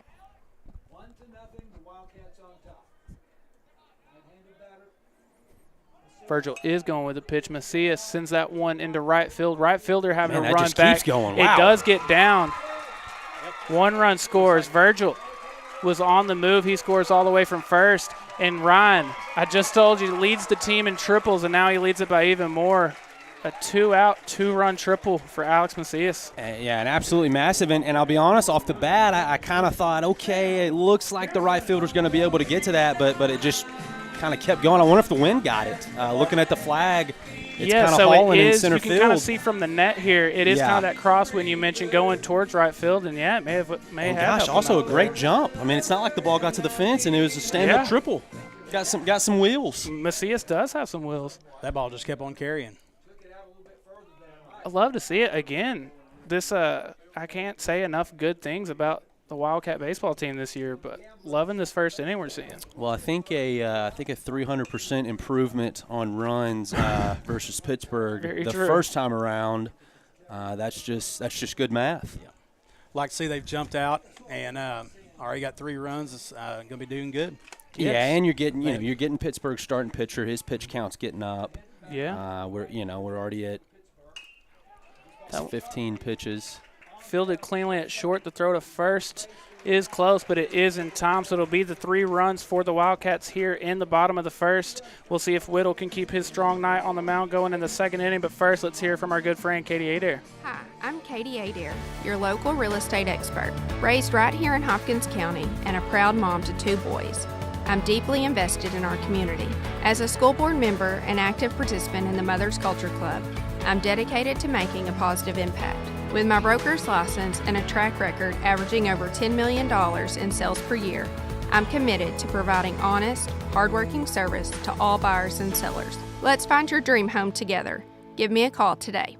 Virgil is going with the pitch. Macias sends that one into right field. Right fielder having to run just back. Keeps going. Wow. It does get down. 1 run scores. Virgil was on the move. He scores all the way from first. And Ryan, I just told you, leads the team in triples, and now he leads it by even more. A 2-out, 2-run triple for Alex Macias. Yeah, and absolutely massive. And I'll be honest, off the bat, I kind of thought, okay, it looks like the right fielder's going to be able to get to that, but it just kind of kept going. I wonder if the wind got it. Looking at the flag, it's kind of hauling in center field. You can kind of see from the net here, it is kind of that crosswind you mentioned going towards right field, and yeah, it may have. Gosh, also a great jump. I mean, it's not like the ball got to the fence and it was a stand-up triple. Got some wheels. Macias does have some wheels. That ball just kept on carrying. I love to see it again. This I can't say enough good things about the Wildcat baseball team this year, but loving this first inning we're seeing. Well, I think a 300% improvement on runs versus Pittsburgh the first time around. That's just good math. Yeah. Like to see they've jumped out and already got 3 runs. It's going to be doing good. Yeah, and you're getting Pittsburgh's starting pitcher. His pitch count's getting up. Yeah. We're already at 15 pitches. Fielded cleanly at short. The throw to first is close, but it is in time, so it'll be the 3 runs for the Wildcats here in the bottom of the first. We'll see if Whittle can keep his strong night on the mound going in the second inning, but first let's hear from our good friend Katie Adair. Hi, I'm Katie Adair, your local real estate expert, raised right here in Hopkins County and a proud mom to 2 boys. I'm deeply invested in our community. As a school board member and active participant in the Mothers Culture Club, I'm dedicated to making a positive impact. With my broker's license and a track record averaging over $10 million in sales per year, I'm committed to providing honest, hardworking service to all buyers and sellers. Let's find your dream home together. Give me a call today.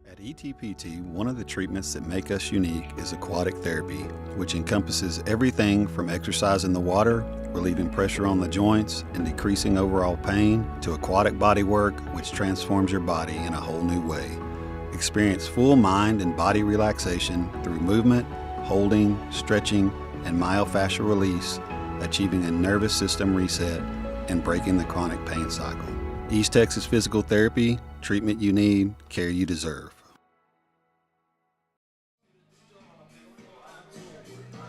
At At ETPT, one of the treatments that make us unique is aquatic therapy, which encompasses everything from exercise in the water, relieving pressure on the joints, and decreasing overall pain, to aquatic body work, which transforms your body in a whole new way. Experience full mind and body relaxation through movement, holding, stretching, and myofascial release, achieving a nervous system reset and breaking the chronic pain cycle. East Texas Physical Therapy, treatment you need, care you deserve.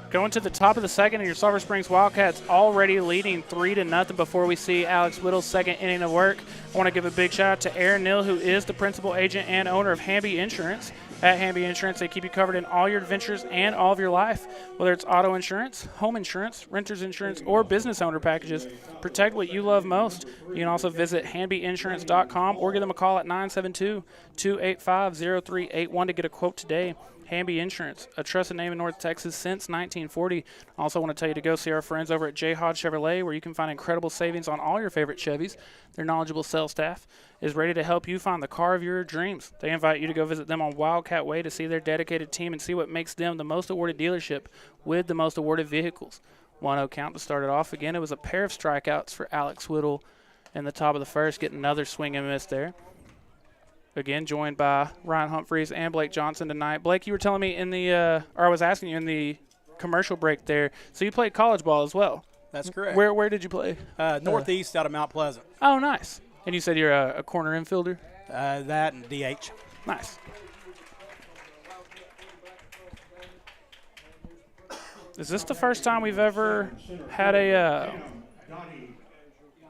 Going to the top of the second, and your Sulphur Springs Wildcats already leading 3-0 before we see Alex Whittle's second inning of work. I want to give a big shout out to Aaron Neal, who is the principal agent and owner of Hamby Insurance. At Hamby Insurance, they keep you covered in all your adventures and all of your life. Whether it's auto insurance, home insurance, renter's insurance, or business owner packages, protect what you love most. You can also visit hanbyinsurance.com or give them a call at 972-285-0381 to get a quote today. Hamby Insurance, a trusted name in North Texas since 1940. I also want to tell you to go see our friends over at J. Hodge Chevrolet, where you can find incredible savings on all your favorite Chevys. Their knowledgeable sales staff is ready to help you find the car of your dreams. They invite you to go visit them on Wildcat Way to see their dedicated team and see what makes them the most awarded dealership with the most awarded vehicles. 1-0 count to start it off. Again, it was a pair of strikeouts for Alex Whittle in the top of the first, getting another swing and miss there. Again, joined by Ryan Humphries and Blake Johnson tonight. Blake, you were telling me in the or I was asking you in the commercial break there, so you played college ball as well. That's correct. Where did you play? Northeast out of Mount Pleasant. Oh, nice. And you said you're a corner infielder? That and DH. Nice. Is this the first time we've ever had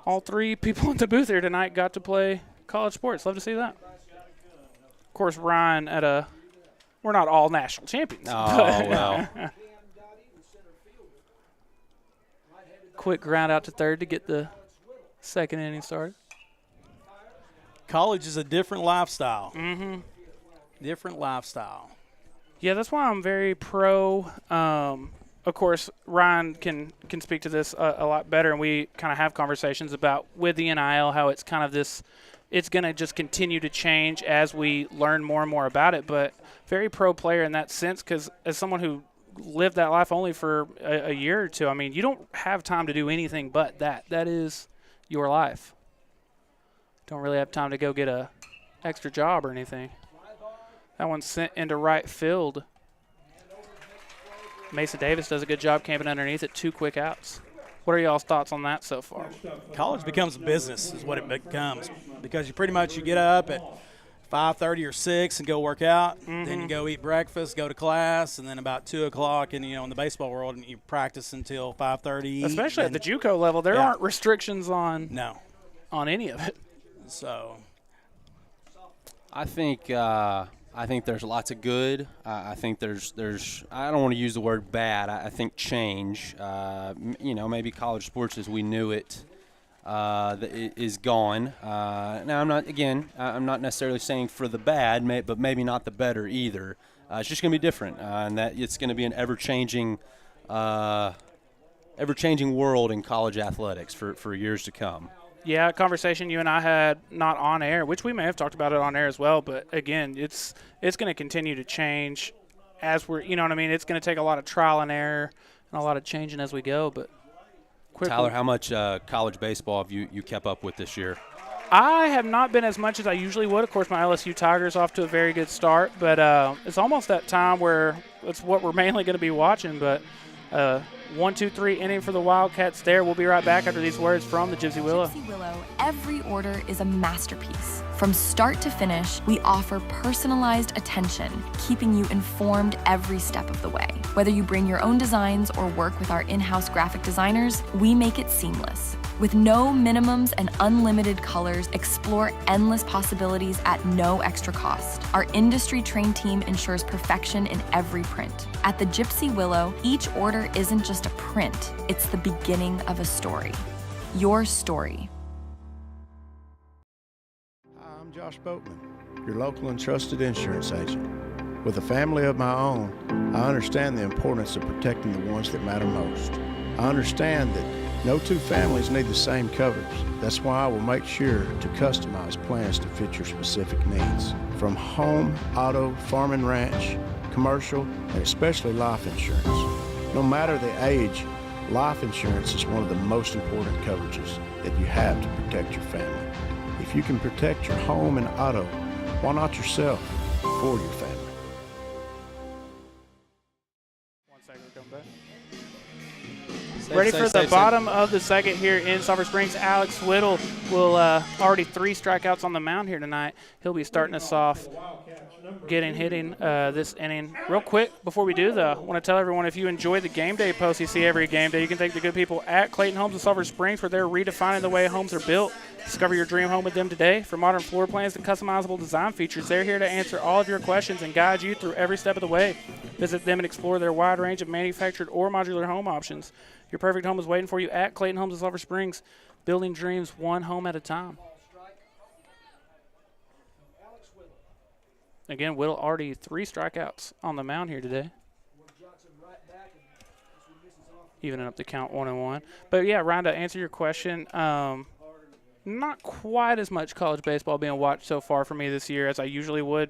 all three people in the booth here tonight got to play college sports? Love to see that. Of course, Ryan we're not all national champions. Oh, well. Quick ground out to third to get the second inning started. College is a different lifestyle. Mm-hmm. Different lifestyle. Yeah, that's why I'm very pro. Of course, Ryan can speak to this a lot better, and we kind of have conversations about with the NIL how it's kind of this – it's going to just continue to change as we learn more and more about it, but very pro player in that sense, because as someone who lived that life only for a year or two, I mean, you don't have time to do anything but that. That is your life. Don't really have time to go get a extra job or anything. That one's sent into right field. Mason Davis does a good job camping underneath it. 2 quick outs. What are y'all's thoughts on that so far? College becomes a business is what it becomes, because you pretty much you get up at 5:30 or 6 and go work out. Mm-hmm. Then you go eat breakfast, go to class, and then about 2 o'clock and in the baseball world, and you practice until 5:30. Especially at the JUCO level, there aren't restrictions on any of it. So I think there's lots of good. I think there's I don't want to use the word bad. I think change. Maybe college sports as we knew it is gone. Now I'm not necessarily saying for the bad, but maybe not the better either. It's just going to be different, and that it's going to be an ever-changing world in college athletics for years to come. Yeah, a conversation you and I had not on air, which we may have talked about it on air as well, but again, it's going to continue to change as we're, it's going to take a lot of trial and error and a lot of changing as we go, but quickly. Tyler, how much college baseball have you kept up with this year? I have not been as much as I usually would. Of course, my LSU Tigers off to a very good start, but it's almost that time where it's what we're mainly going to be watching, but 1, 2, 3 inning for the Wildcats there. We'll be right back after these words from the Gypsy Willow. Gypsy Willow, every order is a masterpiece. From start to finish, we offer personalized attention, keeping you informed every step of the way. Whether you bring your own designs or work with our in-house graphic designers, we make it seamless. With no minimums and unlimited colors, explore endless possibilities at no extra cost. Our industry-trained team ensures perfection in every print. At the Gypsy Willow, each order isn't just a print, it's the beginning of a story. Your story. Hi, I'm Josh Boatman, your local and trusted insurance agent. With a family of my own, I understand the importance of protecting the ones that matter most. I understand that no two families need the same coverage. That's why I will make sure to customize plans to fit your specific needs. from home, auto, farm and ranch, commercial, and especially life insurance. No matter the age, life insurance is one of the most important coverages that you have to protect your family. If you can protect your home and auto, why not yourself or your family? 1 second, come back. Ready for the bottom of the second here in Sulphur Springs. Alex Whittle will already 3 strikeouts on the mound here tonight. He'll be starting us off hitting this inning. Real quick, before we do, though, I want to tell everyone, if you enjoy the game day posts you see every game day, you can thank the good people at Clayton Homes of Sulphur Springs, where they're redefining the way homes are built. Discover your dream home with them today. For modern floor plans and customizable design features, they're here to answer all of your questions and guide you through every step of the way. Visit them and explore their wide range of manufactured or modular home options. Your perfect home is waiting for you at Clayton Homes of Sulphur Springs, building dreams one home at a time. Again, Whittle already 3 strikeouts on the mound here today. Evening up the count 1-1. But, yeah, Ryan, to answer your question, not quite as much college baseball being watched so far for me this year as I usually would,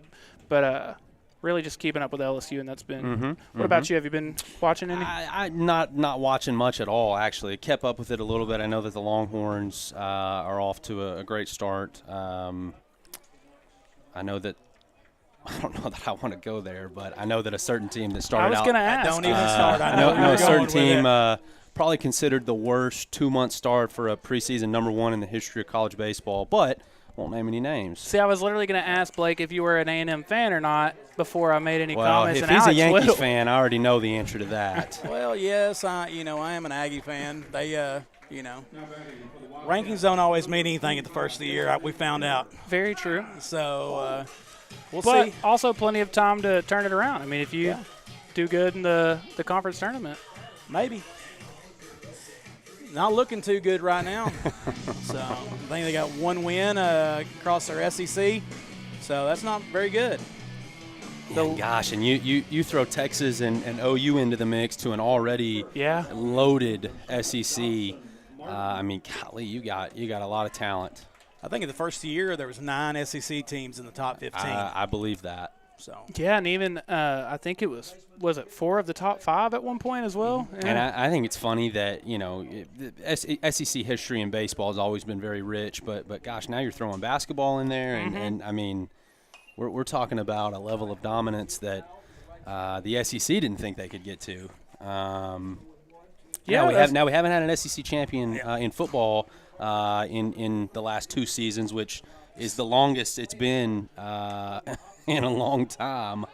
but really just keeping up with LSU, and that's been What about you? Have you been watching any? I not watching much at all, actually. Kept up with it a little bit. I know that the Longhorns are off to a great start. I know that I don't know that I want to go there, but I know that a certain team that started out. I was going to ask. Don't even start. I know a certain team probably considered the worst 2-month start for a preseason #1 in the history of college baseball, but won't name any names. See, I was literally going to ask Blake if you were an A&M fan or not before I made any comments. If and he's Alex a Yankees Whittle. fan, I already know the answer to that. Well, yes, I am an Aggie fan. They, rankings don't always mean anything at the first of the year. We found out. Very true. So we'll but see. Also plenty of time to turn it around. I mean, if you do good in the conference tournament. Maybe. Not looking too good right now. So I think they got 1 win across their SEC. So that's not very good. Yeah, gosh, and you throw Texas and OU into the mix to an already loaded SEC. I mean, golly, you got a lot of talent. I think in the first year there was 9 SEC teams in the top 15. I believe that. So yeah, and even I think it was it 4 of the top 5 at one point as well. Yeah. And I think it's funny that SEC history in baseball has always been very rich, but gosh, now you're throwing basketball in there, and I mean, we're talking about a level of dominance that the SEC didn't think they could get to. We haven't had an SEC champion in football in the last 2 seasons, which is the longest it's been in a long time.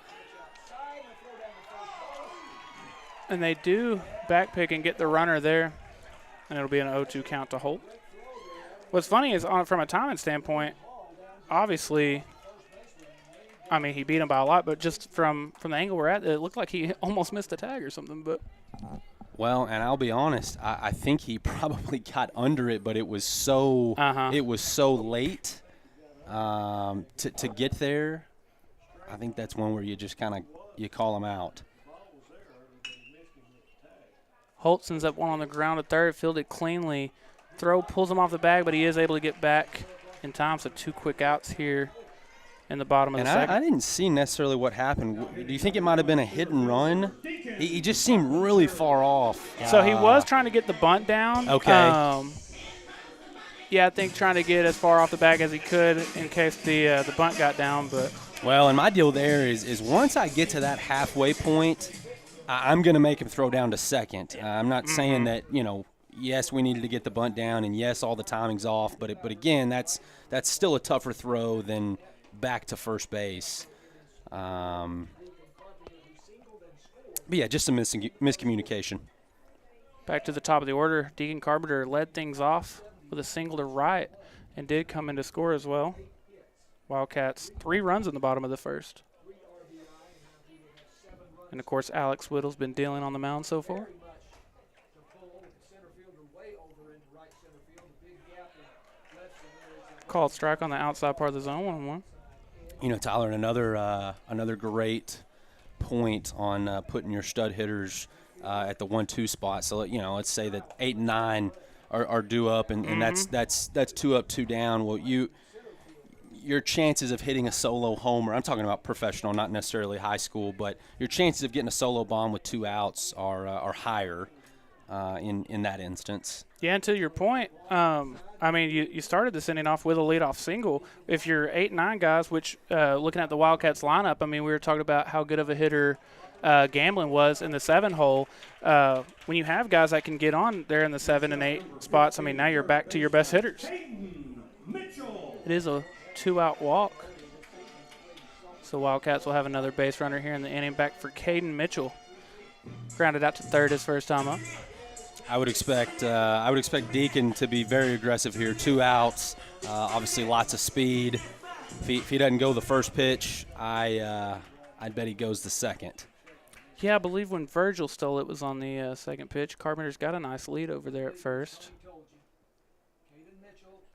And they do backpick and get the runner there, and it'll be an 0-2 count to Holt. What's funny is, from a timing standpoint, obviously, I mean, he beat him by a lot, but just from the angle we're at, it looked like he almost missed a tag or something. But well, and I'll be honest, I think he probably got under it, but it was so late to get there. I think that's one where you just kind of you call him out. Holt sends up one on the ground at third, fielded cleanly. Throw pulls him off the bag, but he is able to get back in time. So 2 quick outs here in the bottom of the second. I didn't see necessarily what happened. Do you think it might have been a hit and run? He just seemed really far off. So he was trying to get the bunt down. Okay. I think trying to get as far off the bag as he could in case the bunt got down. But well, and my deal there is once I get to that halfway point, I'm going to make him throw down to second. I'm not saying that, yes, we needed to get the bunt down, and yes, all the timing's off. But again, that's still a tougher throw than back to first base. But yeah, just some miscommunication. Back to the top of the order, Deacon Carpenter led things off with a single to right and did come in to score as well. Wildcats 3 runs in the bottom of the first. And, of course, Alex Whittle's been dealing on the mound so far. Called strike on the outside part of the zone, 1-1. Tyler, another great point on putting your stud hitters at the 1-2 spot. So, let's say that 8 and 9 are due up, and that's 2 up, 2 down. Well, your chances of hitting a solo homer, I'm talking about professional, not necessarily high school, but your chances of getting a solo bomb with 2 outs are higher in that instance. Yeah, and to your point, I mean, you started this inning off with a leadoff single. If you're 8-9 guys, which looking at the Wildcats lineup, I mean, we were talking about how good of a hitter Gamblin was in the 7-hole. When you have guys that can get on there in the 7 and 8 spots, I mean, now you're back to your best hitters. It is a 2-out walk. So Wildcats will have another base runner here in the inning, back for Caden Mitchell. Grounded out to third his first time up. I would expect Deacon to be very aggressive here. 2 outs, obviously lots of speed. If he doesn't go the first pitch, I'd bet he goes the second. Yeah, I believe when Virgil stole it was on the second pitch. Carpenter's got a nice lead over there at first.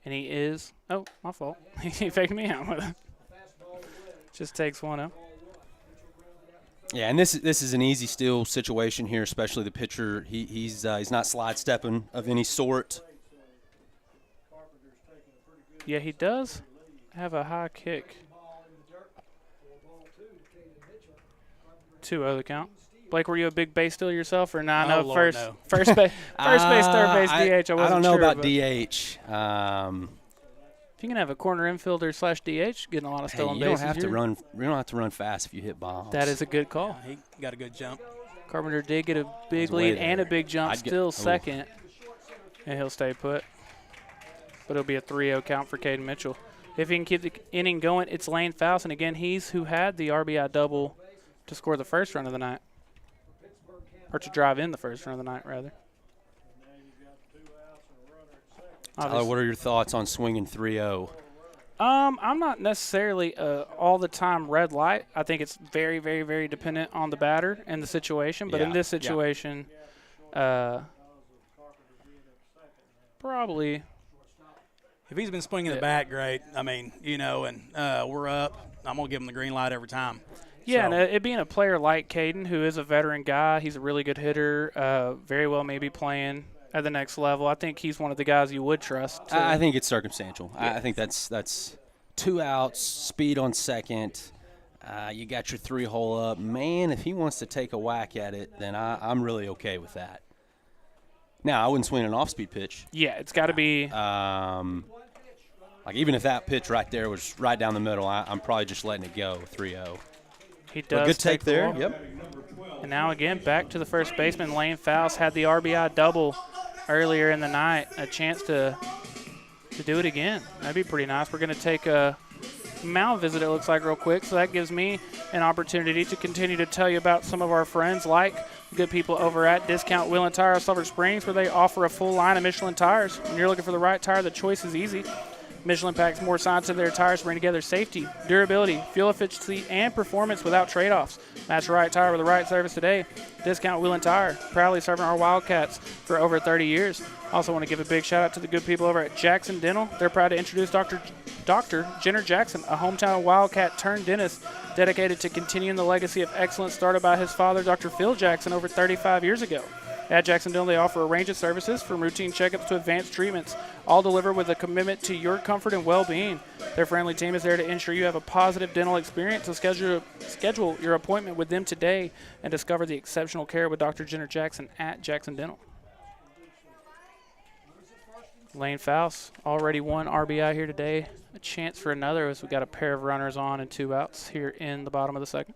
And he is – oh, my fault. He faked me out with it. Just takes one out. Yeah, and this is an easy steal situation here, especially the pitcher. He's not slide stepping of any sort. Yeah, he does have a high kick. 2-0 the count. Blake, were you a big base stealer yourself, or not? Oh, No, Lord, first no. First base, third base, DH. I wasn't I don't know sure, about but DH. if you can have a corner infielder / DH, getting a lot of stolen bases. You don't have to run fast if you hit bombs. That is a good call. He got a good jump. Carpenter did get a big lead and a big jump, still second, and he'll stay put. But it'll be a 3-0 count for Caden Mitchell. If he can keep the inning going, it's Lane Faust, and again, he's who had the RBI double to score the first run of the night, or to drive in the first run of the night, rather. Tyler, what are your thoughts on swinging 3-0? I'm not necessarily all the time red light. I think it's very, very, very dependent on the batter and the situation. But in this situation, probably. If he's been swinging the bat great, I mean, and we're up, I'm going to give him the green light every time. Yeah, so. and it being a player like Caden, who is a veteran guy, he's a really good hitter, very well maybe playing at the next level. I think he's one of the guys you would trust. I think it's circumstantial. Yeah. I think that's 2 outs, speed on second. You got your 3-hole up. Man, if he wants to take a whack at it, then I'm really okay with that. Now, I wouldn't swing an off-speed pitch. Yeah, it's got to be. Like even if that pitch right there was right down the middle, I'm probably just letting it go 3-0. He does. Good take there. The yep. And now again back to the first baseman. Lane Faust had the RBI double earlier in the night. A chance to do it again. That'd be pretty nice. We're going to take a mound visit, it looks like, real quick. So that gives me an opportunity to continue to tell you about some of our friends, like good people over at Discount Wheel and Tire of Sulphur Springs, where they offer a full line of Michelin tires. When you're looking for the right tire, the choice is easy. Michelin packs more science into their tires to bring together safety, durability, fuel efficiency, and performance without trade-offs. Match the right tire with the right service today. Discount Wheel and Tire, proudly serving our Wildcats for over 30 years. Also want to give a big shout-out to the good people over at Jackson Dental. They're proud to introduce Dr. Jenner Jackson, a hometown Wildcat turned dentist dedicated to continuing the legacy of excellence started by his father, Dr. Phil Jackson, over 35 years ago. At Jackson Dental, they offer a range of services from routine checkups to advanced treatments, all delivered with a commitment to your comfort and well-being. Their friendly team is there to ensure you have a positive dental experience. So schedule your appointment with them today and discover the exceptional care with Dr. Jenner Jackson at Jackson Dental. Lane Faust already won RBI here today. A chance for another as we got a pair of runners on and 2 outs here in the bottom of the second.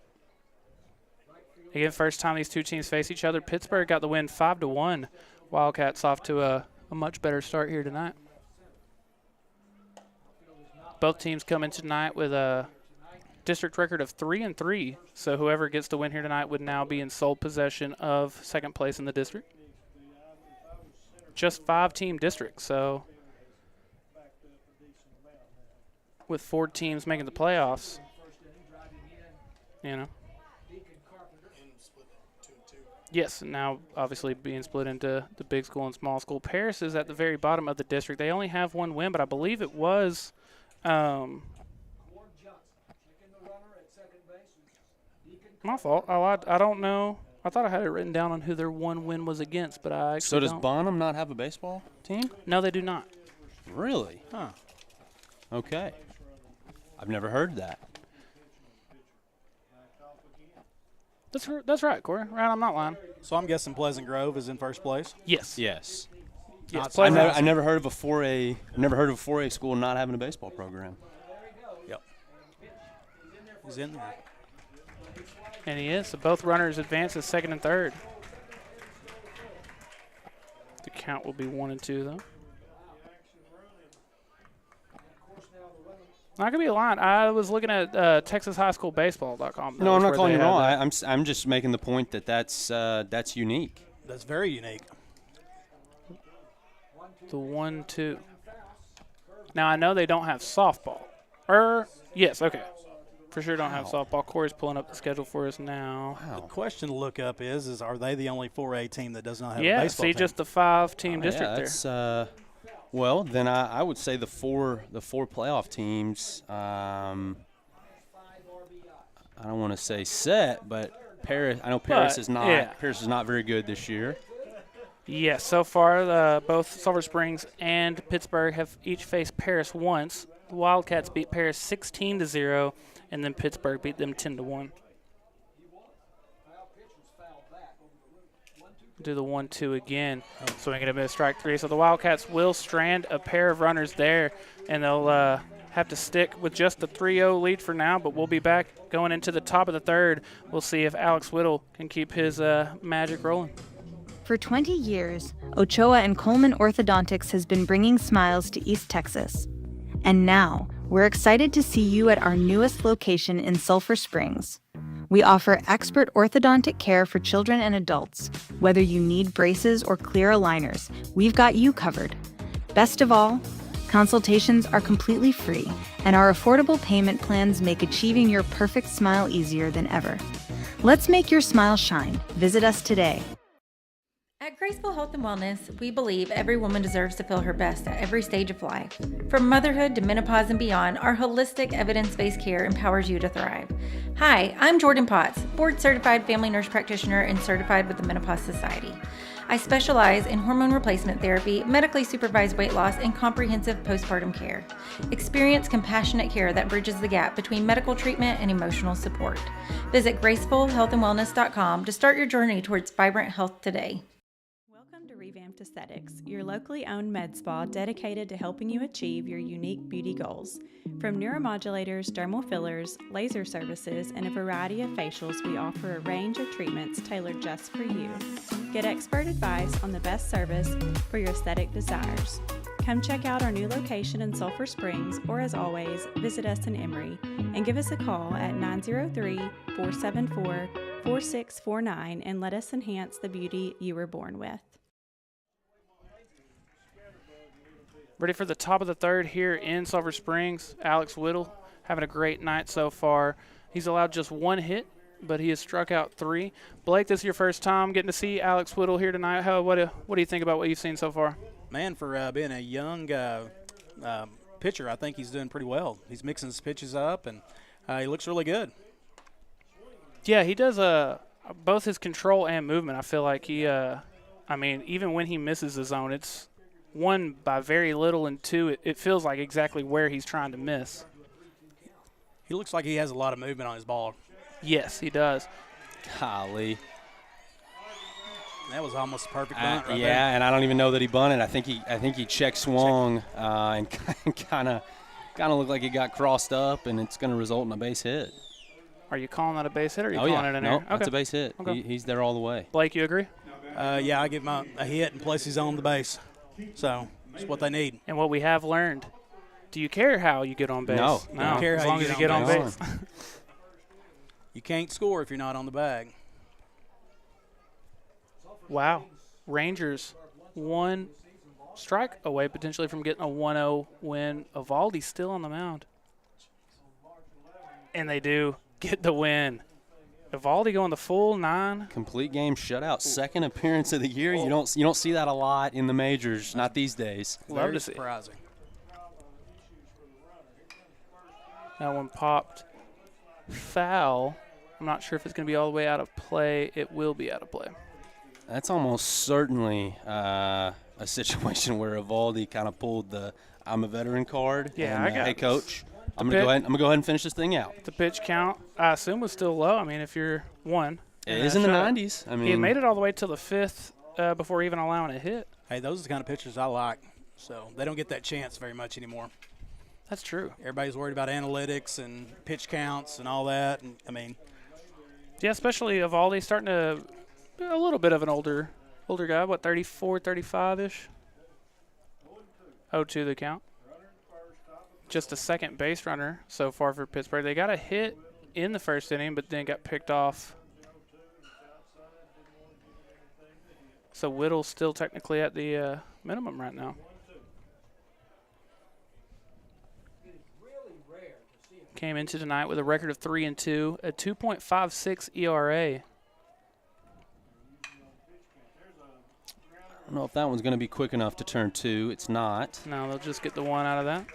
Again, first time these two teams face each other. Pittsburg got the win 5-1. Wildcats off to a much better start here tonight. Both teams come in tonight with a district record of 3-3. So whoever gets the win here tonight would now be in sole possession of second place in the district. Just 5-team district, so with 4 teams making the playoffs, Yes, now obviously being split into the big school and small school. Paris is at the very bottom of the district. They only have 1 win, but I believe it was my fault. I don't know. I thought I had it written down on who their 1 win was against, but I actually So does don't. Bonham not have a baseball team? No, they do not. Really? Huh. Okay. I've never heard that. That's right, Corey. Right, I'm not lying. So I'm guessing Pleasant Grove is in first place. Yes. Yes. Yes. I never heard of a 4A school not having a baseball program. Yep. He's in there. And he is. So both runners advance as second and third. The count will be 1 and 2, though. Not gonna be a line. I was looking at TexasHighSchoolBaseball.com. No, I'm not calling you wrong. I'm just making the point that that's unique. That's very unique. The 1-2. Now I know they don't have softball. Yes, okay. For sure don't have softball. Corey's pulling up the schedule for us now. The question to look up is are they the only 4A team that does not have a Yeah, baseball see, team? just the 5-team district there. Well, then I would say the four playoff teams. I don't want to say set, but Paris. I know Paris is not. Yeah. Paris is not very good this year. Yes, so far both Sulphur Springs and Pittsburg have each faced Paris once. The Wildcats beat Paris 16-0, and then Pittsburgh beat them 10-1. Do the 1-2 again. Swing and a miss, strike 3. So the Wildcats will strand a pair of runners there, and they'll have to stick with just the 3-0 lead for now, but we'll be back going into the top of the third. We'll see if Alex Whittle can keep his magic rolling. For 20 years, Ochoa and Coleman Orthodontics has been bringing smiles to East Texas. And now, we're excited to see you at our newest location in Sulphur Springs. We offer expert orthodontic care for children and adults. Whether you need braces or clear aligners, we've got you covered. Best of all, consultations are completely free, and our affordable payment plans make achieving your perfect smile easier than ever. Let's make your smile shine. Visit us today. At Graceful Health and Wellness, we believe every woman deserves to feel her best at every stage of life. From motherhood to menopause and beyond, our holistic, evidence-based care empowers you to thrive. Hi, I'm Jordan Potts, board-certified family nurse practitioner and certified with the Menopause Society. I specialize in hormone replacement therapy, medically supervised weight loss, and comprehensive postpartum care. Experience compassionate care that bridges the gap between medical treatment and emotional support. Visit gracefulhealthandwellness.com to start your journey towards vibrant health today. Revamped Aesthetics, your locally owned med spa dedicated to helping you achieve your unique beauty goals. From neuromodulators, dermal fillers, laser services, and a variety of facials, we offer a range of treatments tailored just for you. Get expert advice on the best service for your aesthetic desires. Come check out our new location in Sulphur Springs, or as always, visit us in Emory and give us a call at 903-474-4649 and let us enhance the beauty you were born with. Ready for the top of the third here in Sulphur Springs. Alex Whittle having a great night so far. He's allowed just 1 hit, but he has struck out 3. Blake, this is your first time getting to see Alex Whittle here tonight. What do you think about what you've seen so far? Man, for being a young pitcher, I think he's doing pretty well. He's mixing his pitches up, and he looks really good. Yeah, he does both his control and movement. I feel like he, even when he misses the zone, it's 1 by very little, and 2, it feels like exactly where he's trying to miss. He looks like he has a lot of movement on his ball. Yes, he does. Golly. That was almost a perfect bunt right there. Yeah, and I don't even know that he bunted. I think he check swung and kind of looked like it got crossed up, and it's going to result in a base hit. Are you calling that a base hit, or are you calling it an error? No, that's a base hit. Okay. He's there all the way. Blake, you agree? Yeah, I give him a hit and place his on the base. So that's what they need. And what we have learned, do you care how you get on base? No. Don't care as how long you as you get get on base. You can't score if you're not on the bag. Wow. Rangers 1 strike away potentially from getting a 1-0 win. Evaldi's still on the mound. And they do get the win. Evaldi going the full 9. Complete game shutout. Second appearance of the year. You don't see that a lot in the majors, not these days. Love to see. Surprising. That one popped foul. I'm not sure if it's going to be all the way out of play. It will be out of play. That's almost certainly a situation where Evaldi kind of pulled the "I'm a veteran" card. Yeah, and, I got hey, coach, I'm gonna go ahead and finish this thing out. The pitch count, I assume, was still low. I mean, if you're one. It is in the 90s. I mean, he had made it all the way till the 5th before even allowing a hit. Hey, those are the kind of pitchers I like. So they don't get that chance very much anymore. That's true. Everybody's worried about analytics and pitch counts and all that. And I mean, yeah, especially Evaldi starting to a little bit of an older guy. What, 34, 35-ish? 0-2 the count. Just a second base runner so far for Pittsburgh. They got a hit in the first inning, but then got picked off. So Whittle's still technically at the minimum right now. Came into tonight with a record of 3-2, a 2.56 ERA. I don't know if that one's going to be quick enough to turn 2. It's not. No, they'll just get the 1 out of that.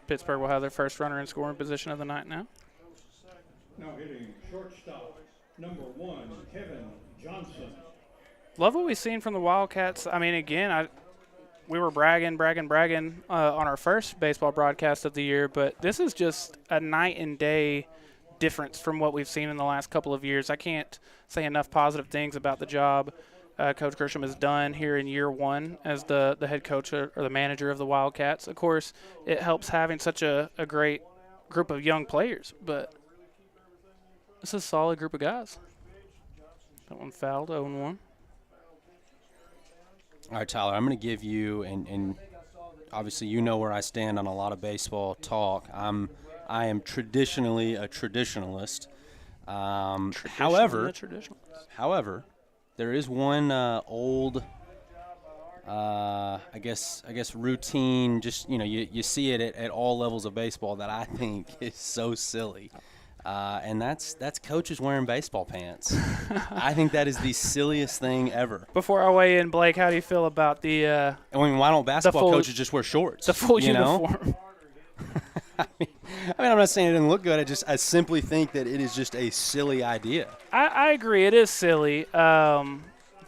Pittsburgh will have their first runner in scoring position of the night now. Now hitting shortstop, number 1, Kevin Johnson. Love what we've seen from the Wildcats. I mean, again, we were bragging on our first baseball broadcast of the year, but this is just a night and day difference from what we've seen in the last couple of years. I can't say enough positive things about the job Coach Grisham has done here in year 1 as the head coach or the manager of the Wildcats. Of course, it helps having such a great group of young players, but this is a solid group of guys. That one fouled, 0-1. All right, Tyler, I'm going to give you, and obviously you know where I stand on a lot of baseball talk. I am traditionally a traditionalist. However, there is one old, I guess routine. Just you see it at all levels of baseball that I think is so silly. And that's coaches wearing baseball pants. I think that is the silliest thing ever. Before I weigh in, Blake, how do you feel about the I mean, why don't basketball coaches just wear shorts? The full uniform. I mean, I'm not saying it didn't look good. I simply think that it is just a silly idea. I agree. It is silly. But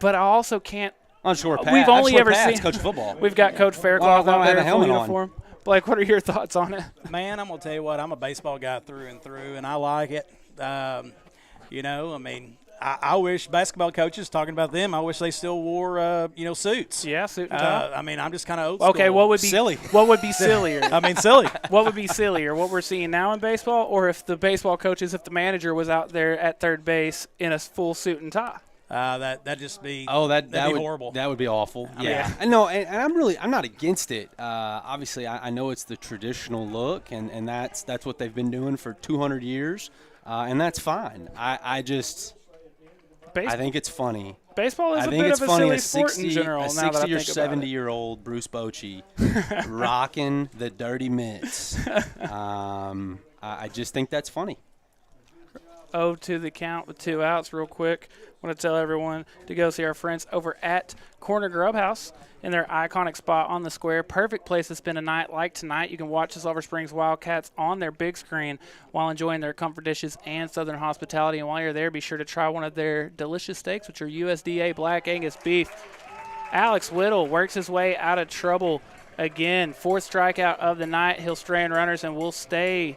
I also can't. Unsure Pat. We've only ever seen coach football. We've got Coach Faircloth out there in full uniform. On. Blake, what are your thoughts on it? Man, I'm going to tell you what, I'm a baseball guy through and through, and I like it. I mean, I wish basketball coaches, talking about them, I wish they still wore, suits. Yeah, suit and tie. I mean, I'm just kind of old school. Okay, what would be silly? What would be sillier? I mean, silly. What would be sillier, what we're seeing now in baseball, or if the baseball coaches, if the manager was out there at third base in a full suit and tie? That'd just be that'd be horrible. That would be awful. Yeah. No, and I'm not against it. Obviously, I know it's the traditional look, and that's what they've been doing for 200 years, and that's fine. I think it's funny. Baseball is a bit of a silly sport in general. A 60 or 70-year-old Bruce Bochy rocking the dirty mitts. I just think that's funny. 0-2 the count with 2 outs. Real quick, I want to tell everyone to go see our friends over at Corner Grub House in their iconic spot on the square. Perfect place to spend a night like tonight. You can watch the Sulphur Springs Wildcats on their big screen while enjoying their comfort dishes and Southern hospitality. And while you're there, be sure to try one of their delicious steaks, which are USDA Black Angus beef. Alex Whittle works his way out of trouble again. 4th strikeout of the night. He'll stray in runners and will stay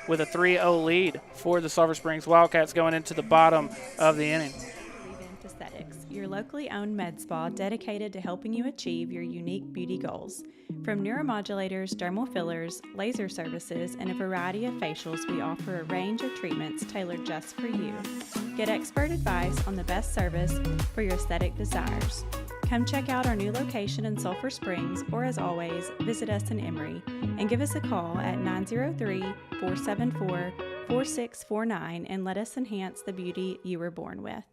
with a 3-0 lead for the Sulphur Springs Wildcats going into the bottom of the inning. Revamp Aesthetics, your locally owned med spa dedicated to helping you achieve your unique beauty goals. From neuromodulators, dermal fillers, laser services, and a variety of facials, we offer a range of treatments tailored just for you. Get expert advice on the best service for your aesthetic desires. Come check out our new location in Sulphur Springs, or as always, visit us in Emory and give us a call at 903-474-4649 and let us enhance the beauty you were born with.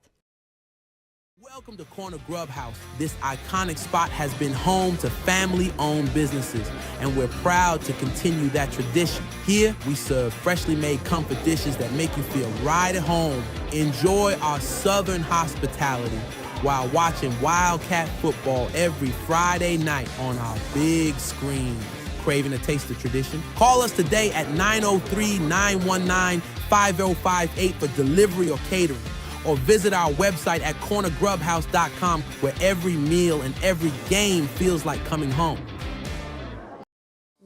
Welcome to Corner Grub House. This iconic spot has been home to family-owned businesses, and we're proud to continue that tradition. Here, we serve freshly made comfort dishes that make you feel right at home. Enjoy our Southern hospitality while watching Wildcat football every Friday night on our big screen. Craving a taste of tradition? Call us today at 903-919-5058 for delivery or catering, or visit our website at cornergrubhouse.com, where every meal and every game feels like coming home.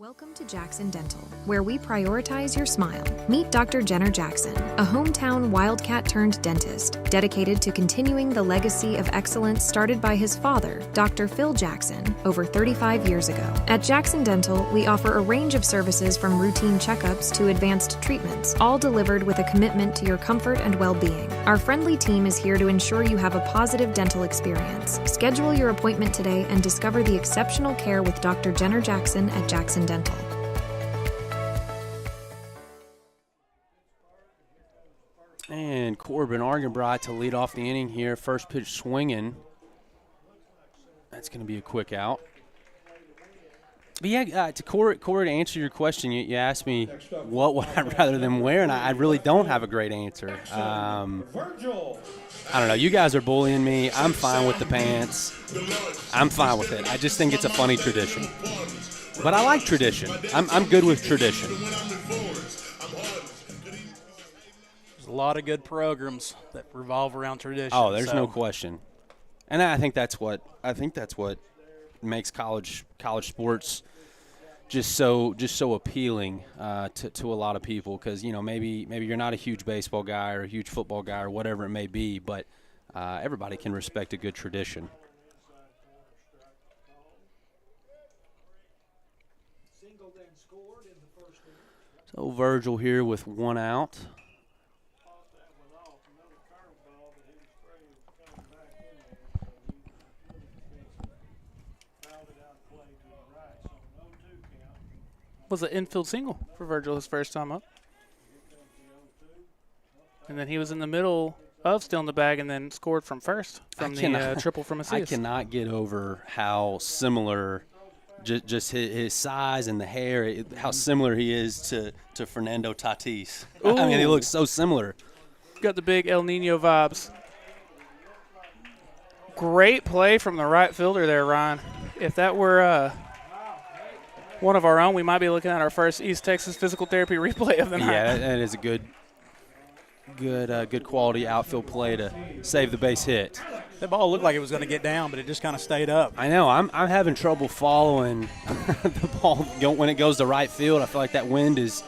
Welcome to Jackson Dental, where we prioritize your smile. Meet Dr. Jenner Jackson, a hometown Wildcat turned dentist, dedicated to continuing the legacy of excellence started by his father, Dr. Phil Jackson, over 35 years ago. At Jackson Dental, we offer a range of services from routine checkups to advanced treatments, all delivered with a commitment to your comfort and well-being. Our friendly team is here to ensure you have a positive dental experience. Schedule your appointment today and discover the exceptional care with Dr. Jenner Jackson at Jackson Dental. And Corbin Argenbright to lead off the inning here. First pitch swinging. That's going to be a quick out. But yeah, to Corey, to answer your question, you asked me what would I rather them wear, and I really don't have a great answer. I don't know. You guys are bullying me. I'm fine with the pants. I'm fine with it. I just think it's a funny tradition. But I like tradition. I'm good with tradition. There's a lot of good programs that revolve around tradition. Oh, there's no question. And I think that's what makes college sports just so appealing to a lot of people, because maybe you're not a huge baseball guy or a huge football guy or whatever it may be, but everybody can respect a good tradition. So Virgil here with one out. Was an infield single for Virgil his first time up. And then he was in the middle of still in the bag and then scored from first from the triple from Macias. I cannot get over how similar just his size and the hair, how similar he is to Fernando Tatis. Ooh. I mean, he looks so similar. Got the big El Nino vibes. Great play from the right fielder there, Ryan. If that were one of our own, we might be looking at our first East Texas physical therapy replay of the night. Yeah, that is a good quality outfield play to save the base hit. That ball looked like it was going to get down, but it just kind of stayed up. I know. I'm having trouble following the ball when it goes to right field. I feel like that wind is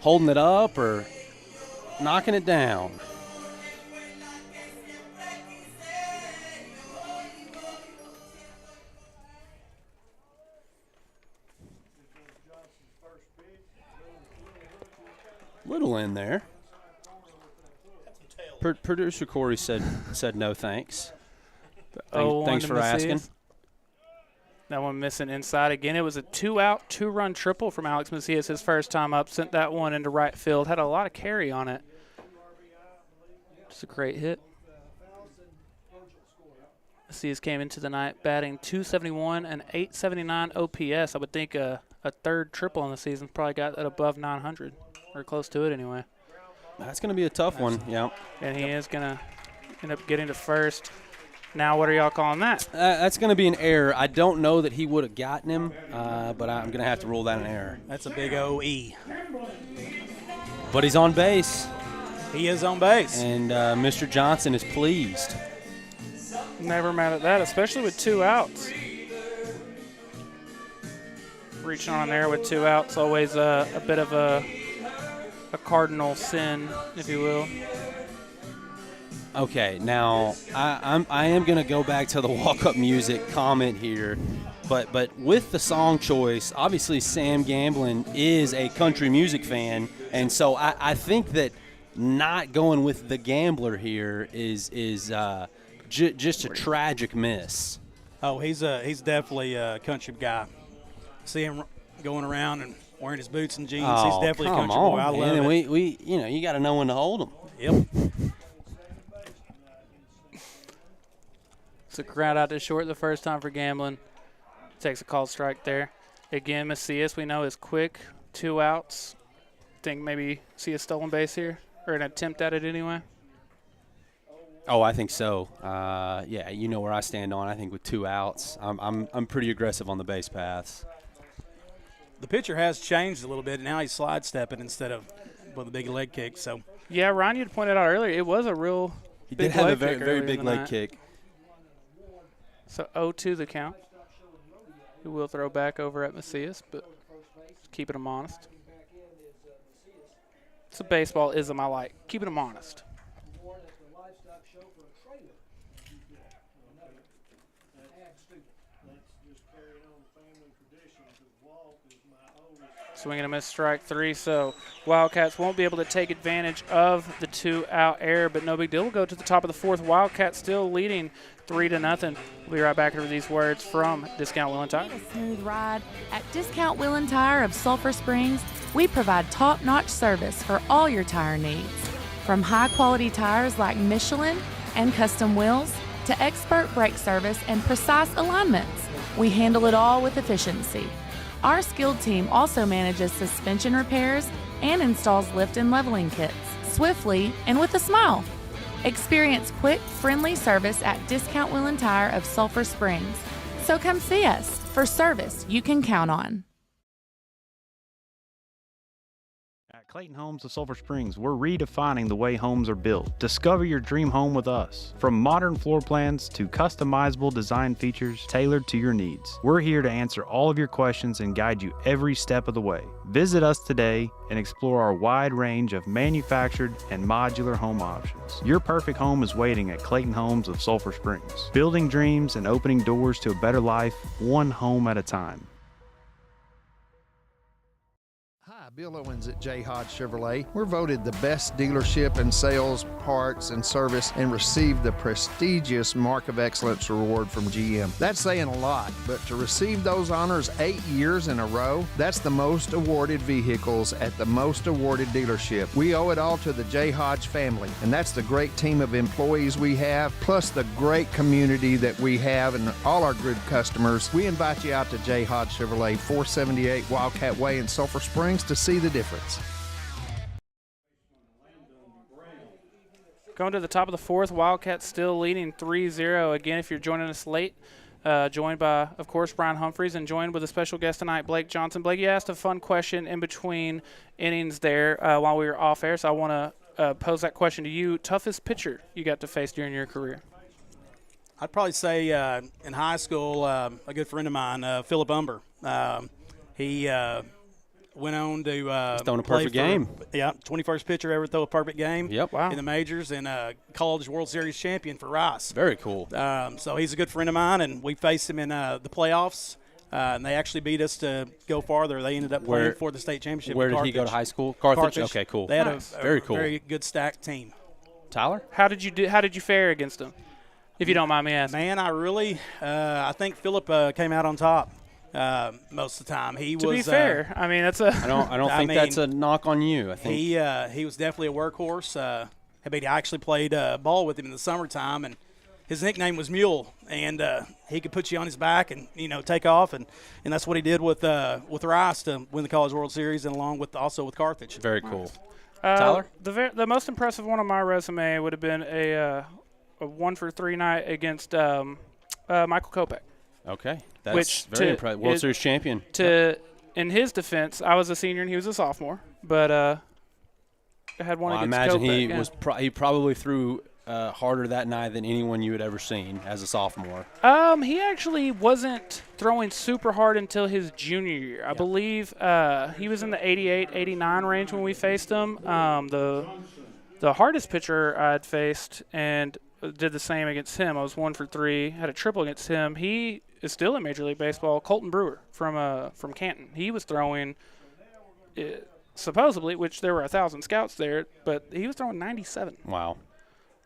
holding it up or knocking it down. Little in there. Producer Corey said no thanks. Thanks for asking. That one missing inside again. It was a 2-out, 2-run triple from Alex Macias his first time up. Sent that one into right field. Had a lot of carry on it. Just a great hit. Macias came into the night batting .271 and .879 OPS. I would think a third triple in the season probably got that above 900 or close to it anyway. That's going to be a tough one, yeah. And he is going to end up getting to first. Now what are y'all calling that? That's going to be an error. I don't know that he would have gotten him, but I'm going to have to rule that an error. That's a big OE. But he's on base. He is on base. And Mr. Johnson is pleased. Never mad at that, especially with 2 outs. Reaching on there with 2 outs, always a bit of a cardinal sin, if you will. Okay, now I am going to go back to the walk-up music comment here, but with the song choice, obviously Sam Gamblin is a country music fan, and so I think that not going with The Gambler here is just a tragic miss. Oh, he's definitely a country guy. See him going around and wearing his boots and jeans. Oh, he's definitely a country boy. I love it. We you got to know when to hold him. Yep. So ground out to short the first time for Gamblin. Takes a called strike there. Again, Macias we know is quick. 2 outs. Think maybe see a stolen base here or an attempt at it anyway. Oh, I think so. Yeah, you know where I stand on. I think with 2 outs, I'm pretty aggressive on the base paths. The pitcher has changed a little bit. Now he's slide stepping instead of with a big leg kick. So yeah, Ryan, you'd pointed out earlier it was a real he big did have leg a very, kick very earlier big in the leg night. kick. So 0-2 the count. He will throw back over at Macias, but Keeping them honest. It's a baseball-ism I like. Keeping them honest. Swing and a miss, strike 3. So Wildcats won't be able to take advantage of the 2-out error, but no big deal. We'll go to the top of the 4th. Wildcats still leading 3-0. We'll be right back after these words from Discount Wheel and Tire. A smooth ride at Discount Wheel and Tire of Sulphur Springs. We provide top-notch service for all your tire needs, from high-quality tires like Michelin and custom wheels to expert brake service and precise alignments. We handle it all with efficiency. Our skilled team also manages suspension repairs and installs lift and leveling kits swiftly and with a smile. Experience quick, friendly service at Discount Wheel and Tire of Sulphur Springs. So come see us for service you can count on. At Clayton Homes of Sulphur Springs, we're redefining the way homes are built. Discover your dream home with us. From modern floor plans to customizable design features tailored to your needs, we're here to answer all of your questions and guide you every step of the way. Visit us today and explore our wide range of manufactured and modular home options. Your perfect home is waiting at Clayton Homes of Sulphur Springs. Building dreams and opening doors to a better life, one home at a time. Bill Owens at J. Hodge Chevrolet. We're voted the best dealership in sales, parts, and service and received the prestigious Mark of Excellence award from GM. That's saying a lot, but to receive those honors 8 years in a row, that's the most awarded vehicles at the most awarded dealership. We owe it all to the J. Hodge family, and that's the great team of employees we have, plus the great community that we have and all our good customers. We invite you out to J. Hodge Chevrolet, 478 Wildcat Way in Sulphur Springs to see the difference. Going to the top of the 4th, Wildcats still leading 3-0. Again, if you're joining us late, joined by, of course, Brian Humphries, and joined with a special guest tonight, Blake Johnson. Blake, you asked a fun question in between innings there while we were off air, so I want to pose that question to you. Toughest pitcher you got to face during your career? I'd probably say in high school, a good friend of mine, Philip Umber. He went on to throwing a perfect game. Yeah, 21st pitcher ever throw a perfect game. Yep, wow. In the majors, and college World Series champion for Rice. Very cool. So he's a good friend of mine, and we faced him in the playoffs, and they actually beat us to go farther. They ended up playing for the state championship. Where did he go to high school? Carthage. Okay, cool. They had nice. a very cool, very good stacked team. Tyler, how did you fare against him, if you don't mind me asking? Man, I think Philip came out on top. Most of the time, to be fair, I mean that's a. I don't think that's a knock on you. I think he was definitely a workhorse. I actually played ball with him in the summertime, and his nickname was Mule. And he could put you on his back and take off, and that's what he did with Rice to win the College World Series, and along with also with Carthage. Very cool. Tyler, the most impressive one on my resume would have been a 1-for-3 night against Michael Kopech. Okay, that's very impressive. World Series champion. In his defense, I was a senior and he was a sophomore, but I had one against I imagine Kopech, he probably threw harder that night than anyone you had ever seen as a sophomore. He actually wasn't throwing super hard until his junior year. I believe he was in the 88, 89 range when we faced him. The hardest pitcher I'd faced and did the same against him. I was 1-for-3, had a triple against him. He is still in Major League Baseball. Colton Brewer from Canton. He was throwing supposedly, which there were 1,000 scouts there, but he was throwing 97. Wow.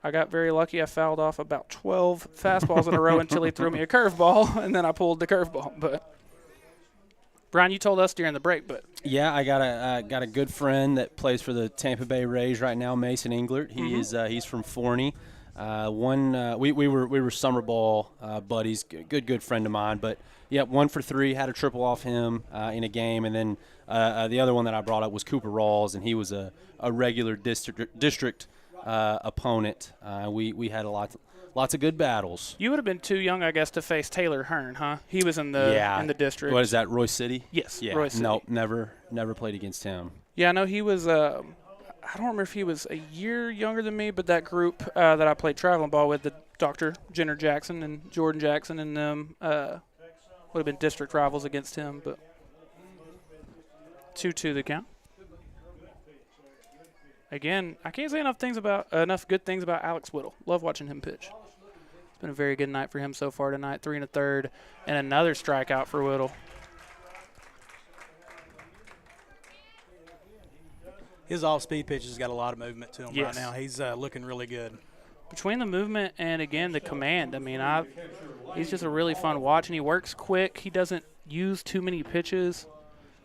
I got very lucky. I fouled off about 12 fastballs in a row until he threw me a curveball, and then I pulled the curveball. But Brian, you told us during the break, but yeah, I got a good friend that plays for the Tampa Bay Rays right now, Mason Englert. He's from Forney. We were summer ball buddies, good friend of mine. But yeah, 1-for-3, had a triple off him in a game, and then the other one that I brought up was Cooper Rawls, and he was a regular district opponent. We had lots of good battles. You would have been too young, I guess, to face Taylor Hearn, huh? He was in the district. What is that, Roy City? Yes, yeah. Roy City. No, never played against him. Yeah, no, he was. I don't remember if he was a year younger than me, but that group that I played traveling ball with, the Dr. Jenner Jackson and Jordan Jackson and them, would have been district rivals against him. But 2-2 the count. Again, I can't say enough good things about Alex Whittle. Love watching him pitch. It's been a very good night for him so far tonight. 3 1/3, and another strikeout for Whittle. His off-speed pitch has got a lot of movement to him Yes. right now. He's looking really good. Between the movement and, again, the command, I mean, he's just a really fun watch, and he works quick. He doesn't use too many pitches.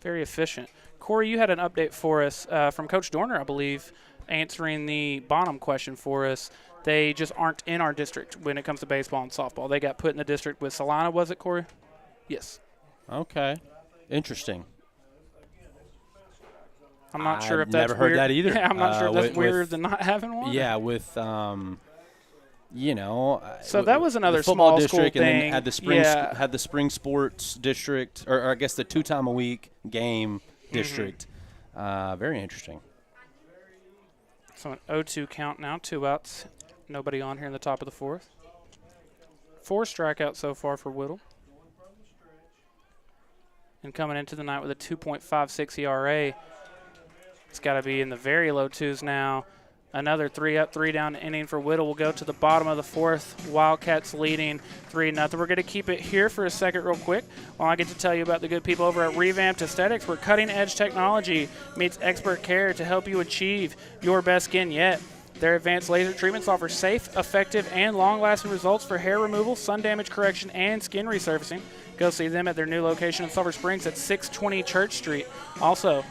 Very efficient. Corey, you had an update for us from Coach Dorner, I believe, answering the Bonham question for us. They just aren't in our district when it comes to baseball and softball. They got put in the district with Salina, was it, Corey? Yes. Okay. Interesting. I'm not sure if that's never heard weird. that either. Yeah, I'm not sure if that's weirder than not having one. Yeah, with So that was another the football small district, school and thing. then had the spring Yeah. had the spring sports district, or I guess the 2-time-a-week game district. Very interesting. So an 0-2 count now, 2 outs. Nobody on here in the top of the 4th. 4 strikeouts so far for Whittle. And coming into the night with a 2.56 ERA. It's got to be in the very low 2s now. Another 3 up, 3 down inning for Whittle. We'll go to the bottom of the 4th. Wildcats leading 3-0. We're going to keep it here for a second real quick while I get to tell you about the good people over at Revamped Aesthetics, where cutting-edge technology meets expert care to help you achieve your best skin yet. Their advanced laser treatments offer safe, effective, and long-lasting results for hair removal, sun damage correction, and skin resurfacing. Go see them at their new location in Sulphur Springs at 620 Church Street. Also,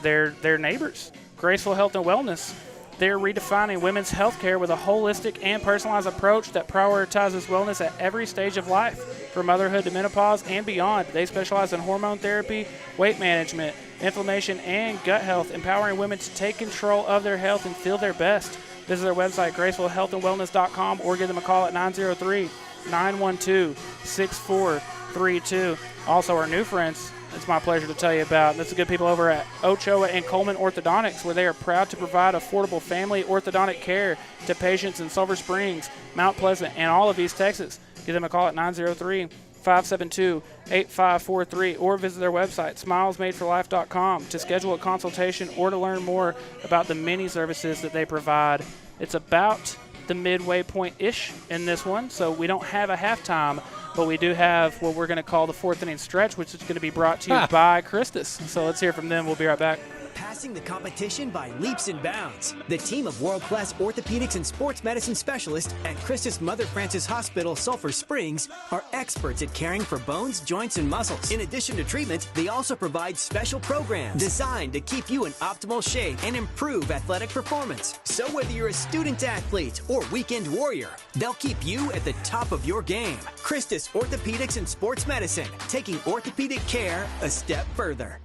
their neighbors, Graceful Health and Wellness. They're redefining women's health care with a holistic and personalized approach that prioritizes wellness at every stage of life, from motherhood to menopause and beyond. They specialize in hormone therapy, weight management, inflammation, and gut health, empowering women to take control of their health and feel their best. Visit their website, gracefulhealthandwellness.com, or give them a call at 903-912-6432. Also, our new friends, it's my pleasure to tell you about. That's the good people over at Ochoa and Coleman Orthodontics, where they are proud to provide affordable family orthodontic care to patients in Sulphur Springs, Mount Pleasant, and all of East Texas. Give them a call at 903-572-8543 or visit their website, smilesmadeforlife.com, to schedule a consultation or to learn more about the many services that they provide. It's about the midway point-ish in this one, so we don't have a halftime, but we do have what we're going to call the 4th inning stretch, which is going to be brought to you by Christus. So let's hear from them. We'll be right back. Passing the competition by leaps and bounds. The team of world-class orthopedics and sports medicine specialists at Christus Mother Frances Hospital, Sulphur Springs, are experts at caring for bones, joints, and muscles. In addition to treatment, they also provide special programs designed to keep you in optimal shape and improve athletic performance. So whether you're a student athlete or weekend warrior, they'll keep you at the top of your game. Christus Orthopedics and Sports Medicine, taking orthopedic care a step further.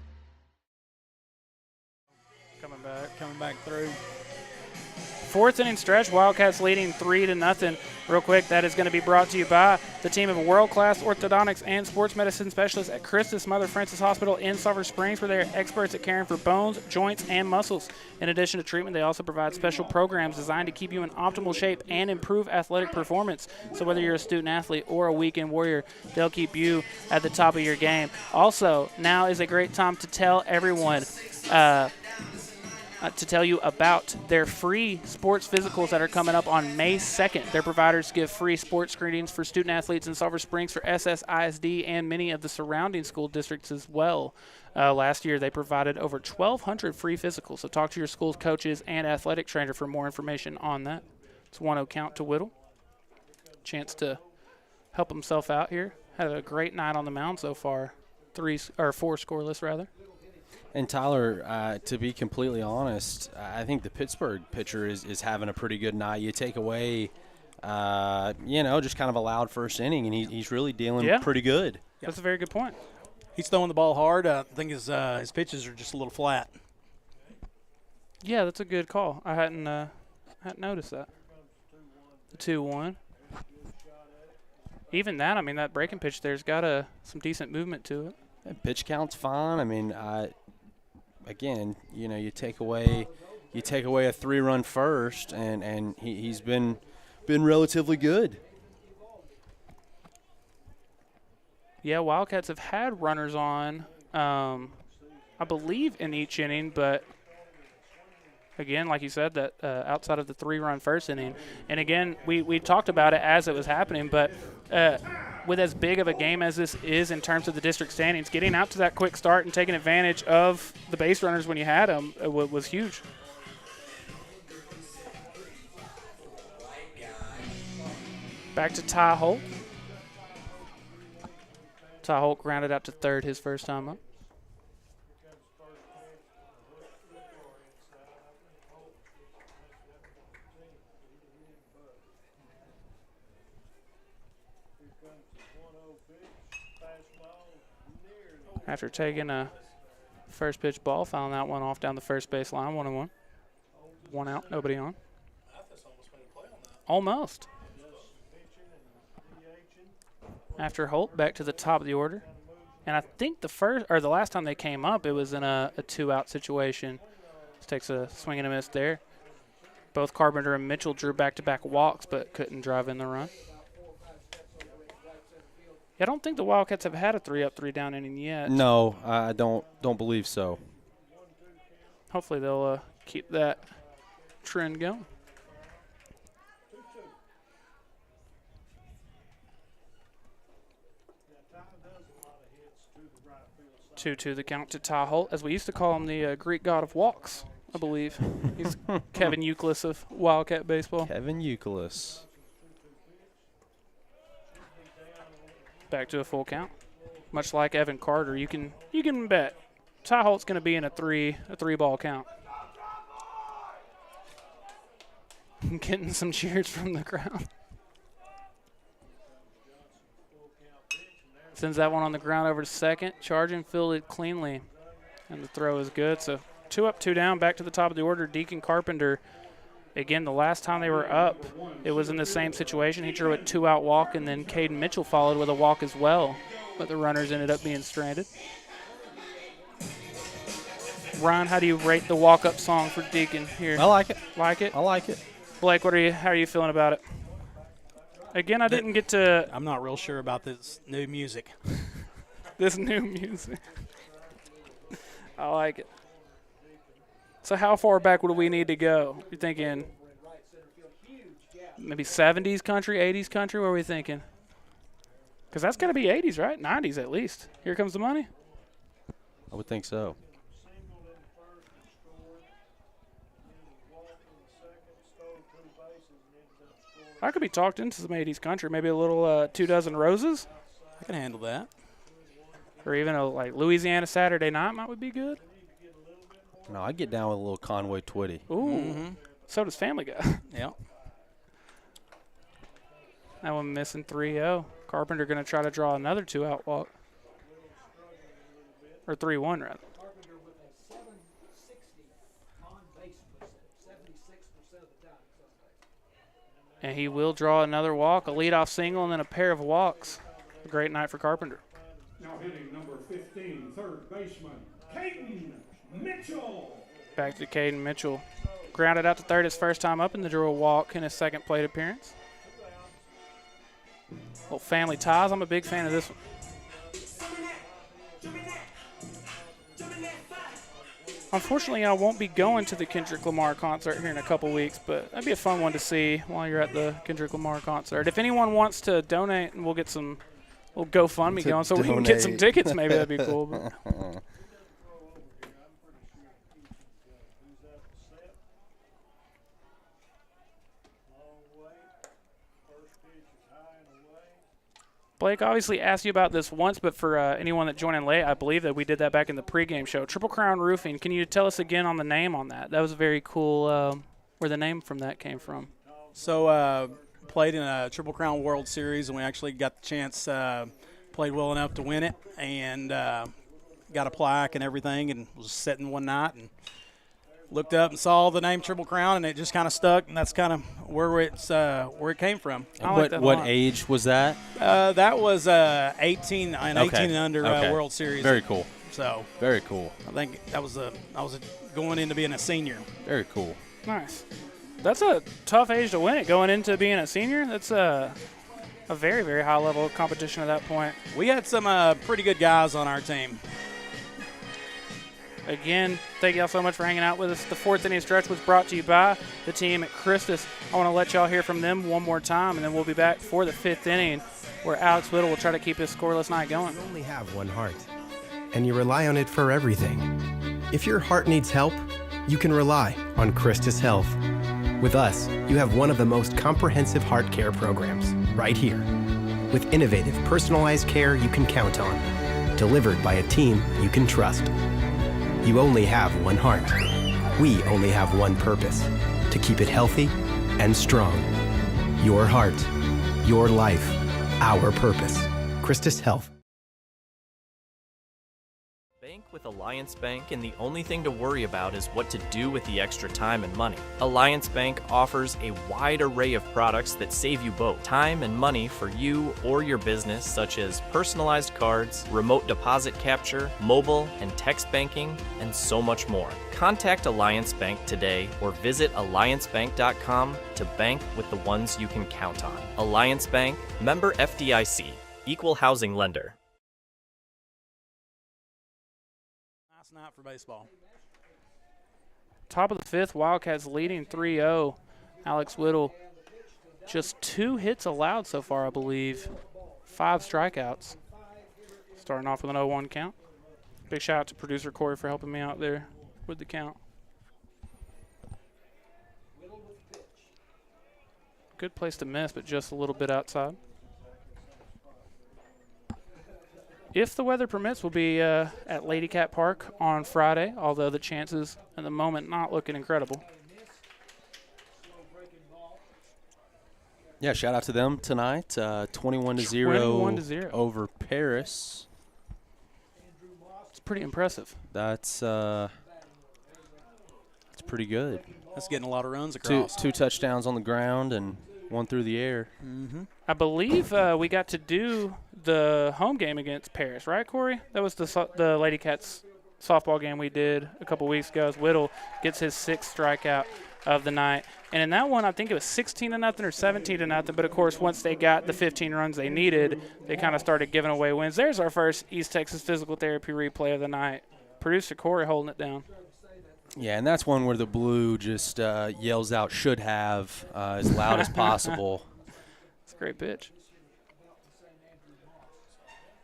Coming back through. 4th inning stretch, Wildcats leading 3-0. Real quick, that is going to be brought to you by the team of world-class orthodontics and sports medicine specialists at Christus Mother Frances Hospital in Sulphur Springs, where they are experts at caring for bones, joints, and muscles. In addition to treatment, they also provide special programs designed to keep you in optimal shape and improve athletic performance. So whether you're a student athlete or a weekend warrior, they'll keep you at the top of your game. Also, now is a great time to tell everyone to tell you about their free sports physicals that are coming up on May 2nd. Their providers give free sports screenings for student athletes in Sulphur Springs for SSISD and many of the surrounding school districts as well. Last year, they provided over 1,200 free physicals. So talk to your school's coaches and athletic trainer for more information on that. It's 1-0 count to Whittle. Chance to help himself out here. Had a great night on the mound so far. 4 scoreless, rather. And Tyler, to be completely honest, I think the Pittsburg pitcher is having a pretty good night. You take away, just kind of a loud first inning, and he's really dealing pretty good. That's a very good point. He's throwing the ball hard. I think his pitches are just a little flat. Yeah, that's a good call. I hadn't noticed that. The 2-1. Even that, I mean, that breaking pitch there's got some decent movement to it. And pitch count's fine. I mean, again, you take away a 3-run first, and he's been relatively good. Yeah, Wildcats have had runners on I believe, in each inning, but again, like you said, that outside of the 3-run first inning. And again, we talked about it as it was happening, but with as big of a game as this is in terms of the district standings, getting out to that quick start and taking advantage of the base runners when you had them was huge. Back to Ty Holt. Ty Holt grounded out to third his first time up. After taking a first pitch ball, fouling that one off down the first base line, 1-1. 1 out, nobody on. Almost. After Holt, back to the top of the order. And I think the last time they came up, it was in a 2-out situation. Just takes a swing and a miss there. Both Carpenter and Mitchell drew back-to-back walks, but couldn't drive in the run. I don't think the Wildcats have had a 3-up, 3-down inning yet. No, I don't believe so. Hopefully they'll keep that trend going. 2-2 the count to Ty Holt, as we used to call him, the Greek god of walks, I believe. He's Kevin Euclid of Wildcat baseball. Kevin Euclid. Back to a full count. Much like Evan Carter, you can bet Ty Holt's going to be in a three-ball count. Getting some cheers from the crowd. Sends that one on the ground over to second. Charging, fielded cleanly. And the throw is good. So 2 up, 2 down, back to the top of the order. Deacon Carpenter. Again, the last time they were up, it was in the same situation. He drew a 2-out walk, and then Caden Mitchell followed with a walk as well. But the runners ended up being stranded. Ryan, how do you rate the walk-up song for Deacon here? I like it. Like it? I like it. Blake, how are you feeling about it? Again, I didn't get to... I'm not real sure about this new music. This new music. I like it. So how far back would we need to go? You're thinking maybe 70s country, 80s country? What are we thinking? Because that's got to be 80s, right? 90s at least. Here Comes the Money? I would think so. I could be talked into some 80s country. Maybe a little 2 Dozen Roses. I can handle that. Or even like Louisiana Saturday Night would be good. No, I get down with a little Conway Twitty. Ooh. So does Family Guy. Yeah. That one missing 3-0. Carpenter going to try to draw another 2-out walk. Or 3-1, rather. And he will draw another walk, a leadoff single, and then a pair of walks. A great night for Carpenter. Now hitting number 15, third baseman, Caden Mitchell. Back to Caden Mitchell. Grounded out to third his first time up, and the drew a walk in his second plate appearance. Little family ties. I'm a big fan of this one. Unfortunately, I won't be going to the Kendrick Lamar concert here in a couple weeks, but that'd be a fun one to see while you're at the Kendrick Lamar concert. If anyone wants to donate, and we'll get some little GoFundMe going so we can get some tickets, maybe that'd be cool. But. Blake, obviously asked you about this once, but for anyone that joined in late, I believe that we did that back in the pregame show. Triple Crown Roofing, can you tell us again on the name on that? That was very cool, where the name from that came from. So played in a Triple Crown World Series, and we actually got the chance, played well enough to win it, and got a plaque and everything, and was sitting one night and looked up and saw the name Triple Crown, and it just kind of stuck, and that's kind of where it came from. What age was that? That was 18 and 18 and under World Series. Very cool. So very cool. I think that was I was going into being a senior. Very cool. Nice. That's a tough age to win it. Going into being a senior, that's a very, very high level of competition at that point. We had some pretty good guys on our team. Again, thank y'all so much for hanging out with us. The fourth inning stretch was brought to you by the team at Christus. I want to let y'all hear from them one more time, and then we'll be back for the fifth inning, where Alex Whittle will try to keep his scoreless night going. You only have one heart, and you rely on it for everything. If your heart needs help, you can rely on Christus Health. With us, you have one of the most comprehensive heart care programs right here, with innovative, personalized care you can count on, delivered by a team you can trust. You only have one heart. We only have one purpose, to keep it healthy and strong. Your heart, your life, our purpose. Christus Health. Bank with Alliance Bank, and the only thing to worry about is what to do with the extra time and money. Alliance Bank offers a wide array of products that save you both time and money for you or your business, such as personalized cards, remote deposit capture, mobile and text banking, and so much more. Contact Alliance Bank today or visit alliancebank.com to bank with the ones you can count on. Alliance Bank, member FDIC, equal housing lender. Night for baseball. Top of the fifth, Wildcats leading 3-0. Alex Whittle, just 2 hits allowed so far, I believe. 5 strikeouts. Starting off with an 0-1 count. Big shout out to producer Corey for helping me out there with the count. Good place to miss, but just a little bit outside. If the weather permits, we'll be at Lady Cat Park on Friday, although the chances at the moment not looking incredible. Yeah, shout out to them tonight. 21-0 over Paris. It's pretty impressive. That's pretty good. That's getting a lot of runs across. Two touchdowns on the ground and 1 through the air. Mm-hmm. I believe we got to do the home game against Paris, right, Corey? That was the Lady Cats softball game we did a couple weeks ago. As Whittle gets his 6th strikeout of the night. And in that one, I think it was 16-0 or 17-0. But, of course, once they got the 15 runs they needed, they kind of started giving away wins. There's our first East Texas physical therapy replay of the night. Producer Corey holding it down. Yeah, and that's one where the blue just yells out "should have" as loud as possible. It's a great pitch.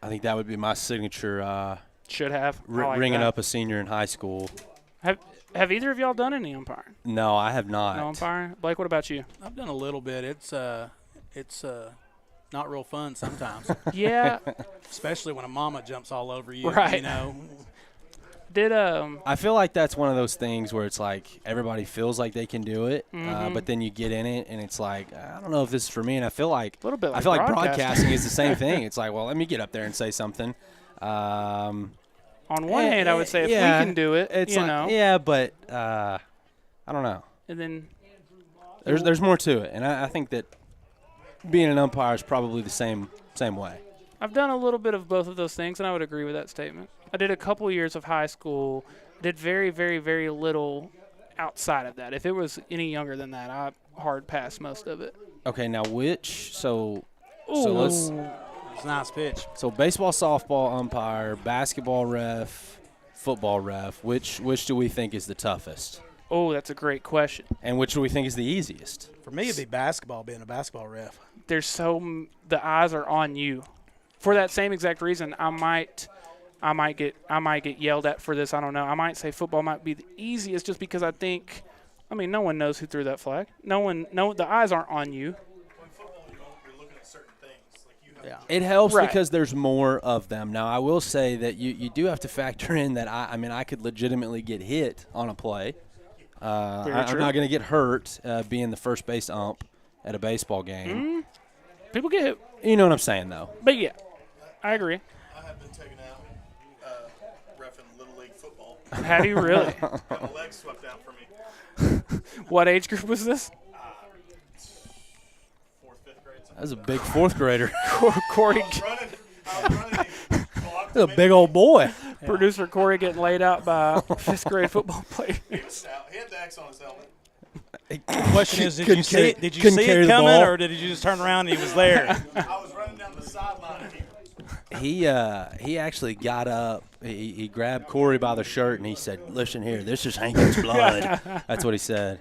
I think that would be my signature. Should have. Ringing up a senior in high school. Have either of y'all done any umpiring? No, I have not. No umpiring? Blake, what about you? I've done a little bit. It's not real fun sometimes. Yeah. Especially when a mama jumps all over you, right. You know. I feel like that's one of those things where it's like everybody feels like they can do it, but then you get in it and it's like, I don't know if this is for me. And I feel like broadcasting is the same thing. It's like, well, let me get up there and say something. On one hand, I would say if we can do it, it's know. Yeah, but I don't know. And then there's more to it, and I think that being an umpire is probably the same way. I've done a little bit of both of those things, and I would agree with that statement. I did a couple years of high school. Did very, very, very little outside of that. If it was any younger than that, I hard passed most of it. Okay, now so It's let's. a nice pitch. So baseball, softball umpire, basketball ref, football ref. Which do we think is the toughest? Oh, that's a great question. And which do we think is the easiest? For me, it'd be basketball, being a basketball ref. The eyes are on you. For that same exact reason, I might get yelled at for this. I don't know. I might say football might be the easiest just because I think, no one knows who threw that flag. The eyes aren't on you. Yeah. It helps because there's more of them. Now, I will say that you do have to factor in that I could legitimately get hit on a play. I'm not going to get hurt being the first base ump at a baseball game. People get hit. You know what I'm saying, though. But, yeah, I agree. I have been taken out reffing Little League football. Have you really? Got my legs swept out for me. What age group was this? 4th, 5th grade. That was a big 4th grader. Corey. I was running. That's a big old boy. Yeah. Producer Corey getting laid out by 5th grade football players. He had the X on his helmet. The question is, did you see it coming, or did you just turn around and he was there? I was running down the sideline. He actually got up. He grabbed Corey by the shirt and he said, "Listen here, this is Hankins' blood." That's what he said.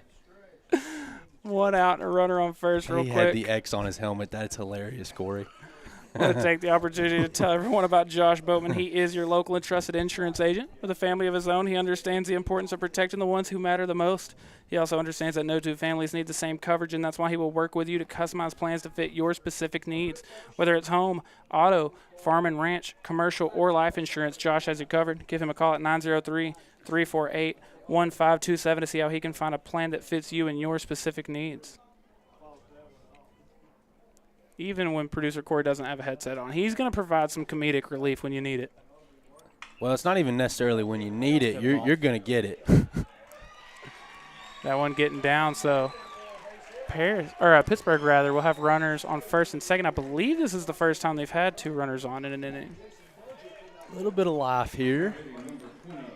One out and a runner on first real he quick. Had the X on his helmet. That's hilarious, Corey. I want to take the opportunity to tell everyone about Josh Boatman. He is your local and trusted insurance agent. With a family of his own, he understands the importance of protecting the ones who matter the most. He also understands that no two families need the same coverage, and that's why he will work with you to customize plans to fit your specific needs. Whether it's home, auto, farm and ranch, commercial, or life insurance, Josh has you covered. Give him a call at 903-348-1527 to see how he can find a plan that fits you and your specific needs. Even when producer Corey doesn't have a headset on, he's going to provide some comedic relief when you need it. Well, it's not even necessarily when you need it. You're going to get it. That one getting down, so Pittsburgh will have runners on first and second. I believe this is the first time they've had two runners on in an inning. A little bit of life here.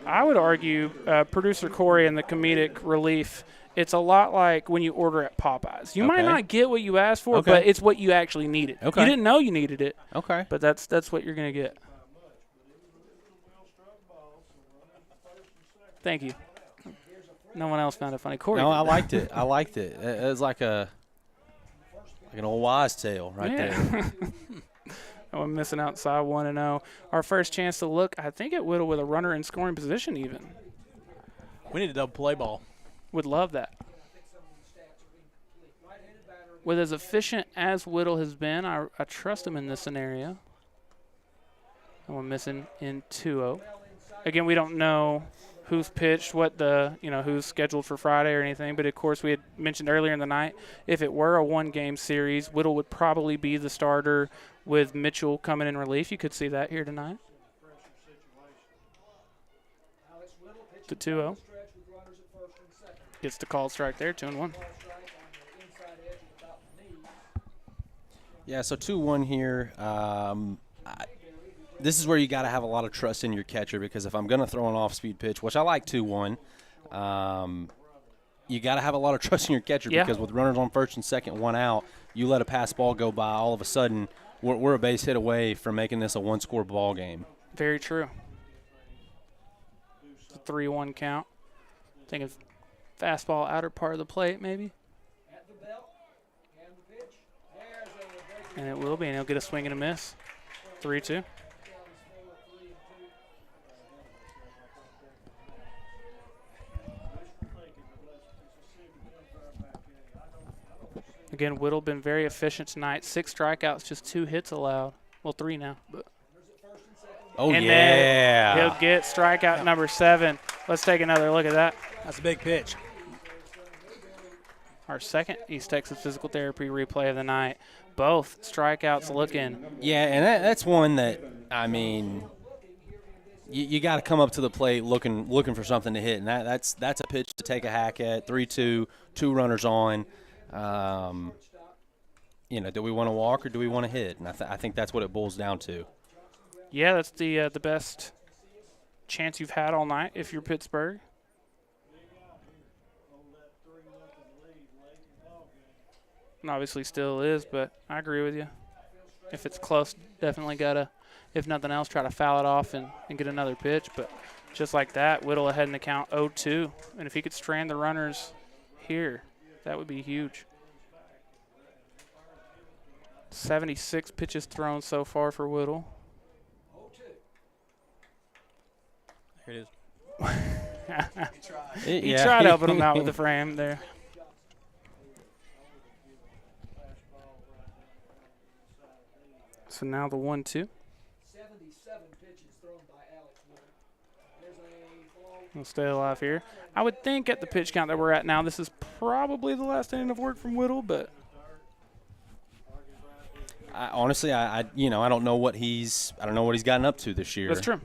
I would argue producer Corey and the comedic relief, it's a lot like when you order at Popeyes. You might not get what you asked for, but it's what you actually needed. Okay. You didn't know you needed it. Okay. But that's what you're going to get. Thank you. No one else found it funny. Corey. No, I liked it. I liked it. It was like an old wise tale there. No one missing outside 1-0. Our first chance to look, I think, at Whittle with a runner in scoring position even. We need a double play ball. Would love that. With as efficient as Whittle has been, I trust him in this scenario. And we're missing in 2-0. Again, we don't know who's pitched, who's scheduled for Friday or anything. But, of course, we had mentioned earlier in the night, if it were a one-game series, Whittle would probably be the starter with Mitchell coming in relief. You could see that here tonight. The 2-0. Gets the called strike there, 2-1. Yeah, so 2-1 here. This is where you got to have a lot of trust in your catcher, because if I'm going to throw an off-speed pitch, which I like 2-1, you got to have a lot of trust in your catcher because with runners on first and second, one out, you let a pass ball go by, all of a sudden we're a base hit away from making this a one-score ball game. Very true. It's a 3-1 count. Thinking fastball outer part of the plate maybe. And it will be, and he'll get a swing and a miss. 3-2. Again, Whittle been very efficient tonight. 6 strikeouts, just 2 hits allowed. Well, 3 now. But. Then he'll get strikeout number 7. Let's take another look at that. That's a big pitch. Our second East Texas Physical Therapy replay of the night. Both strikeouts looking. Yeah, and that's one that, I mean, you got to come up to the plate looking for something to hit, and that's a pitch to take a hack at. 3-2, 2 runners on. Do we want to walk or do we want to hit? And I think that's what it boils down to. Yeah, that's the best chance you've had all night if you're Pittsburgh. And obviously still is, but I agree with you. If it's close, definitely got to, if nothing else, try to foul it off and get another pitch. But just like that, Whittle ahead in the count 0-2. And if he could strand the runners here, that would be huge. 76 pitches thrown so far for Whittle. Here it is. He tried helping him out with the frame there. So now the 1-2. We'll stay alive here. I would think at the pitch count that we're at now, this is probably the last inning of work from Whittle, but honestly, I don't know what he's gotten up to this year. That's true.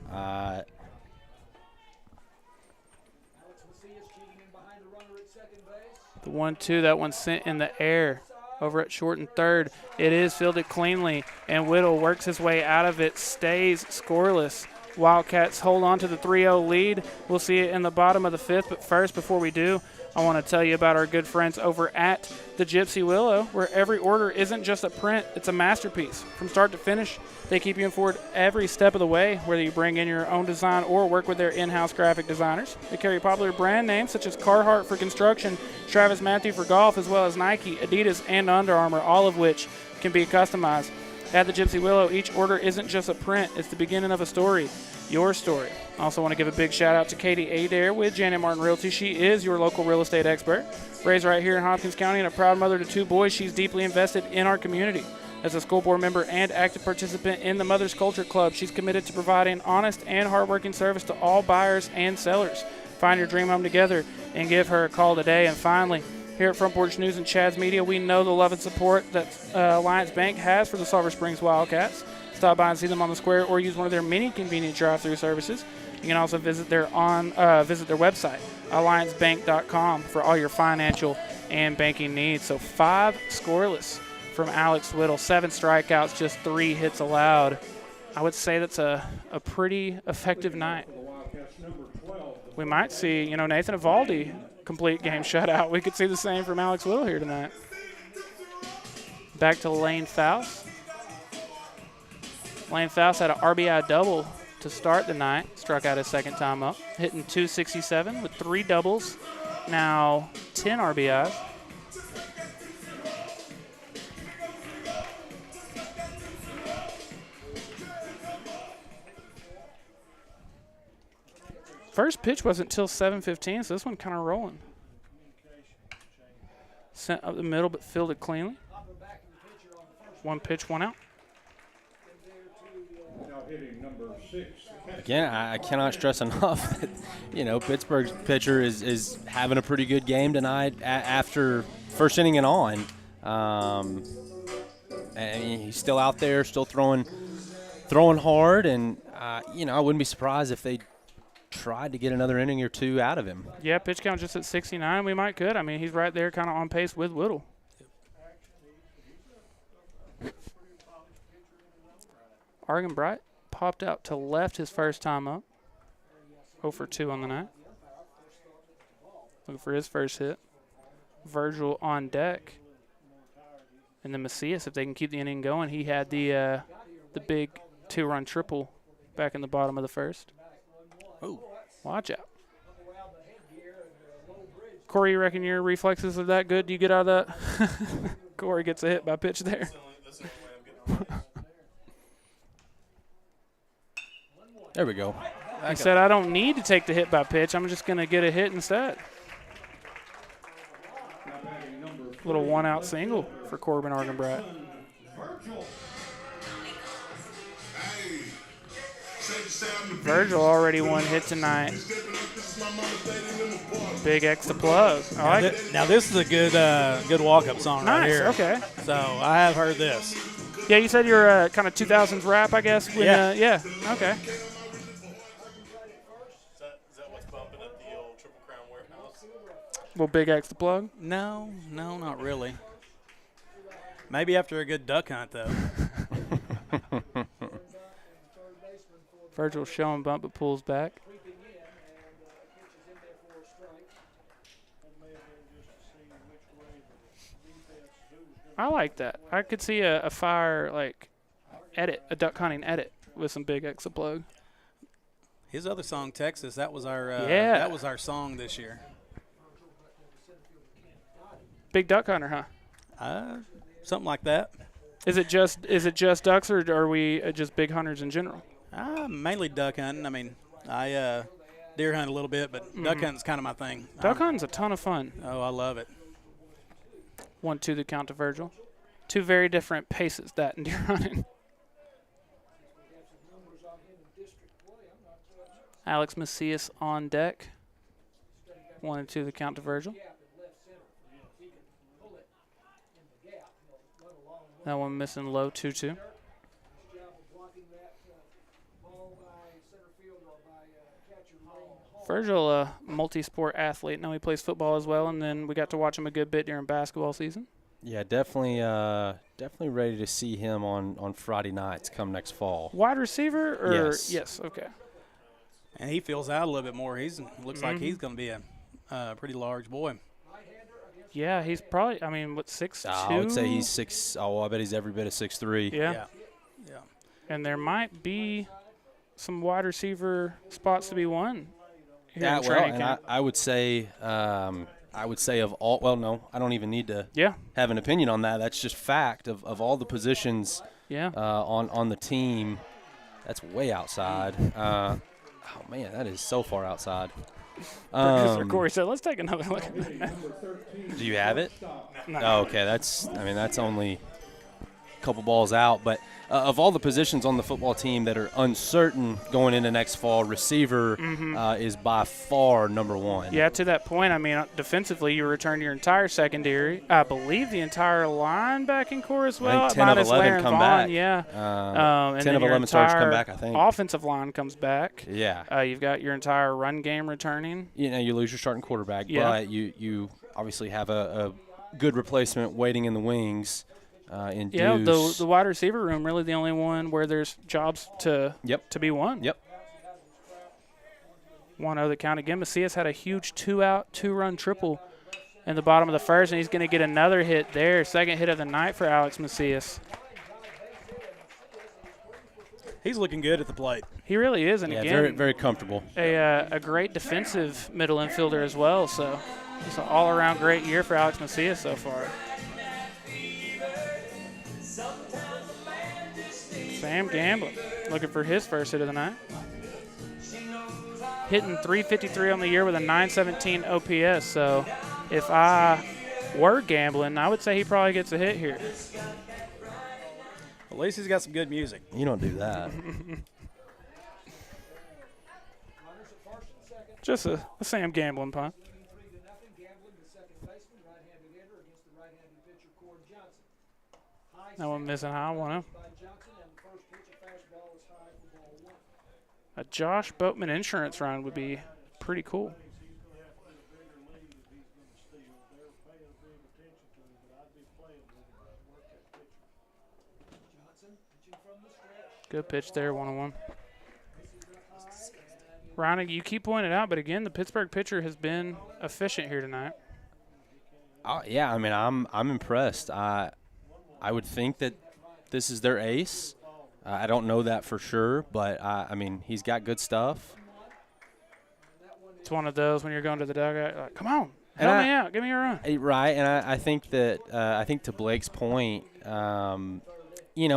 The 1-2, that one sent in the air over at short and third. It is fielded cleanly, and Whittle works his way out of it, stays scoreless. Wildcats hold on to the 3-0 lead. We'll see it in the bottom of the 5th, but first, before we do, I want to tell you about our good friends over at the Gypsy Willow, where every order isn't just a print, it's a masterpiece. From start to finish, they keep you informed every step of the way, whether you bring in your own design or work with their in-house graphic designers. They carry popular brand names such as Carhartt for construction, Travis Matthew for golf, as well as Nike, Adidas, and Under Armour, all of which can be customized. At the Gypsy Willow, each order isn't just a print, it's the beginning of a story, your story. I also want to give a big shout out to Katie Adair with Janet Martin Realty. She is your local real estate expert. Raised right here in Hopkins County and a proud mother to 2 boys, she's deeply invested in our community. As a school board member and active participant in the Mother's Culture Club, she's committed to providing honest and hardworking service to all buyers and sellers. Find your dream home together and give her a call today. And finally, here at Front Porch News and Chad's Media, we know the love and support that Alliance Bank has for the Sulphur Springs Wildcats. Stop by and see them on the square or use one of their many convenient drive-through services. You can also visit their website, alliancebank.com, for all your financial and banking needs. So 5 scoreless from Alex Whittle, 7 strikeouts, just 3 hits allowed. I would say that's a pretty effective night. We might see, Nathan Evaldi complete game shutout. We could see the same from Alex Whittle here tonight. Back to Lane Faust. Lane Faust had an RBI double to start the night. Struck out his second time up. Hitting .267 with 3 doubles. Now 10 RBIs. First pitch wasn't until 7:15, so this one kind of rolling. Sent up the middle, but fielded cleanly. 1 pitch, 1 out. Again, I cannot stress enough that, Pittsburgh's pitcher is having a pretty good game tonight after first inning and on. And he's still out there, still throwing hard, and, I wouldn't be surprised if they tried to get another inning or 2 out of him. Yeah, pitch count just at 69. We might could. I mean, he's right there kind of on pace with Whittle. Argenbright popped out to left his first time up. 0 for 2 on the night. Looking for his first hit. Virgil on deck. And then Macias, if they can keep the inning going, he had the big 2-run triple back in the bottom of the first. Oh, watch out. Corey, you reckon your reflexes are that good? Do you get out of that? Corey gets a hit by pitch there. There we go. He said, I don't need to take the hit by pitch. I'm just going to get a hit instead. Little 1-out single for Corbin Argenbright. Virgil already 1 hit tonight. Big X to plug. I like it. Now this is a good walk-up song right here. Nice, okay. So I have heard this. Yeah, you said you're kind of 2000s rap, I guess. When, yeah. Okay. Is that what's bumping at the old Triple Crown warehouse? Well, Big X to plug? No, not really. Maybe after a good duck hunt, though. Virgil showing bump, but pulls back. I like that. I could see a fire, edit, a duck hunting edit with some Big X to plug. His other song, Texas, that was our that was our song this year. Big duck hunter, huh? Something like that. Is it just ducks, or are we just big hunters in general? Mainly duck hunting. I mean, I deer hunt a little bit, but duck hunting's kind of my thing. Duck hunting's a ton of fun. Oh, I love it. 1-2 the count to Virgil. 2 very different paces, that and deer hunting. Alex Macias on deck. 1-2 the count to Virgil. That one missing low, 2-2. Virgil, a multi-sport athlete. Now he plays football as well, and then we got to watch him a good bit during basketball season. Yeah, definitely ready to see him on Friday nights come next fall. Wide receiver? Or yes. Okay. And he fills out a little bit more. Looks like he's going to be a Pretty large boy. Yeah, he's probably, I mean, what, 6'2"? I would say he's 6. Oh, I bet he's every bit of 6'3". Yeah. And there might be some wide receiver spots to be won here in training camp. I would say of all. Well, no, I don't even need to have an opinion on that. That's just fact of all the positions. On the team, that's way outside. Oh man, that is so far outside. Producer Corey said, "Let's take another look at that." Do you have it? No. Oh, okay, that's only a couple balls out. But of all the positions on the football team that are uncertain going into next fall, receiver is by far number one. Yeah, to that point, I mean, defensively, you return your entire secondary. I believe the entire linebacking core as well. I think 10 of 11 come back. Yeah. And 10 of 11 starters come back, I think. Offensive line comes back. Yeah. You've got your entire run game returning. You know, you lose your starting quarterback, but you obviously have a good replacement waiting in the wings. The wide receiver room really the only one where there's jobs to be won. Yep. 1-0 the count again. Macias had a huge 2-out, 2-run triple in the bottom of the first, and he's going to get another hit there. Second hit of the night for Alex Macias. He's looking good at the plate. He really is, and again, very, very comfortable. A great defensive middle infielder as well. So it's an all-around great year for Alex Macias so far. Sam Gamblin looking for his first hit of the night. Hitting .353 on the year with a .917 OPS. So if I were gambling, I would say he probably gets a hit here. At least he's got some good music. You don't do that. Just a Sam Gamblin punt. That one missing high, 1-0. A Josh Boatman insurance run would be pretty cool. Good pitch there, 1-1. Ryan, you keep pointing it out, but again, the Pittsburgh pitcher has been efficient here tonight. Yeah, I mean, I'm impressed. I would think that this is their ace. I don't know that for sure, but, I mean, he's got good stuff. It's one of those when you're going to the dugout, like, come on, help me out, give me a run. Right, and I think that I think to Blake's point, he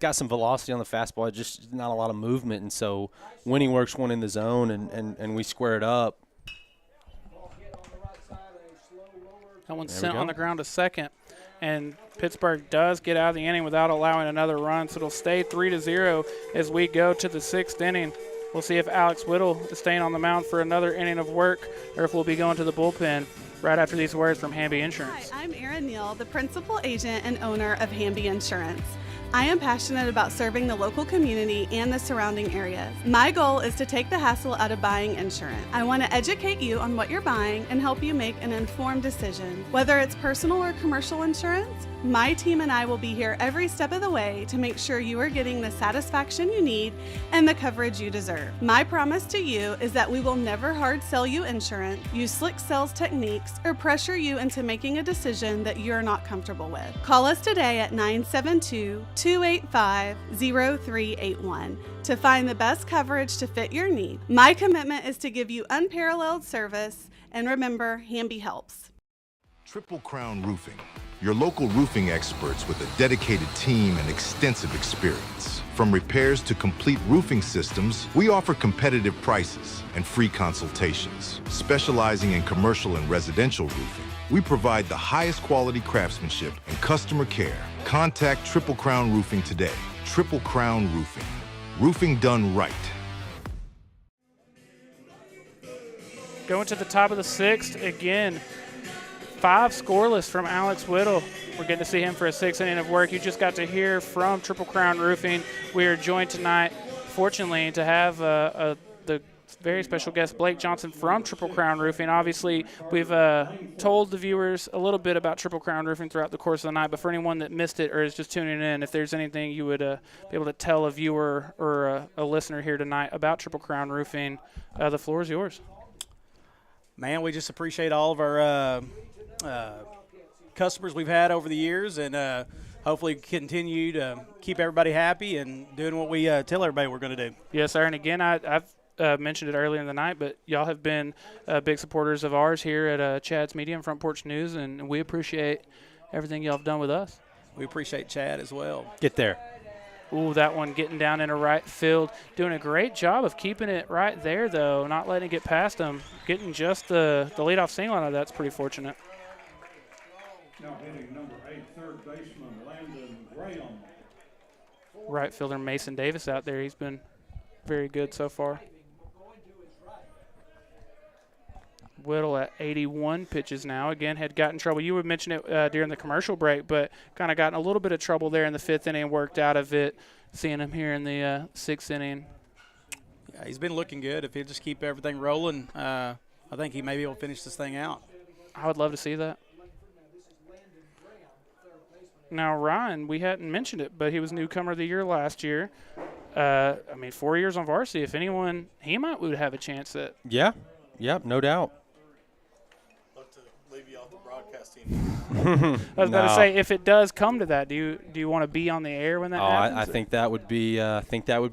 got some velocity on the fastball, just not a lot of movement, and so when he works one in the zone and we square it up. That one's sent on the ground to second. And Pittsburgh does get out of the inning without allowing another run, so it'll stay 3-0 as we go to the sixth inning. We'll see if Alex Whittle is staying on the mound for another inning of work or if we'll be going to the bullpen right after these words from Hamby Insurance. Hi, I'm Erin Neal, the principal agent and owner of Hamby Insurance. I am passionate about serving the local community and the surrounding areas. My goal is to take the hassle out of buying insurance. I want to educate you on what you're buying and help you make an informed decision. Whether it's personal or commercial insurance, my team and I will be here every step of the way to make sure you are getting the satisfaction you need and the coverage you deserve. My promise to you is that we will never hard sell you insurance, use slick sales techniques, or pressure you into making a decision that you're not comfortable with. Call us today at 972-285-0381 to find the best coverage to fit your need. My commitment is to give you unparalleled service, and remember, Hamby helps. Triple Crown Roofing, your local roofing experts with a dedicated team and extensive experience. From repairs to complete roofing systems, we offer competitive prices and free consultations. Specializing in commercial and residential roofing, we provide the highest quality craftsmanship and customer care. Contact Triple Crown Roofing today. Triple Crown Roofing. Roofing done right. Going to the top of the sixth again. 5 scoreless from Alex Whittle. We're getting to see him for a 6th inning of work. You just got to hear from Triple Crown Roofing. We are joined tonight, fortunately, to have the very special guest, Blake Johnson from Triple Crown Roofing. Obviously, we've told the viewers a little bit about Triple Crown Roofing throughout the course of the night, but for anyone that missed it or is just tuning in, if there's anything you would be able to tell a viewer or a listener here tonight about Triple Crown Roofing, the floor is yours. Man, we just appreciate all of our customers we've had over the years, and hopefully continue to keep everybody happy and doing what we tell everybody we're going to do. Yes, sir. And again, I've mentioned it earlier in the night, but y'all have been big supporters of ours here at Chad's Media and Front Porch News, and we appreciate everything y'all have done with us. We appreciate Chad as well. Get there. Ooh, that one getting down into right field. Doing a great job of keeping it right there, though, not letting it get past him. Getting just the leadoff single out of that's pretty fortunate. Now hitting number 8, third baseman Landon Graham. Right fielder Mason Davis out there. He's been very good so far. Whittle at 81 pitches now. Again, had gotten trouble. You would mention it during the commercial break, but kind of gotten a little bit of trouble there in the 5th inning, worked out of it. Seeing him here in the 6th inning. Yeah, he's been looking good. If he'll just keep everything rolling, I think he may be able to finish this thing out. I would love to see that. Now, Ryan, we hadn't mentioned it, but he was newcomer of the year last year. 4 years on varsity. If anyone, he would have a chance at. Yeah, no doubt. Leave you off the broadcast team. I was about to say, if it does come to that, do you want to be on the air when that happens? I think that would be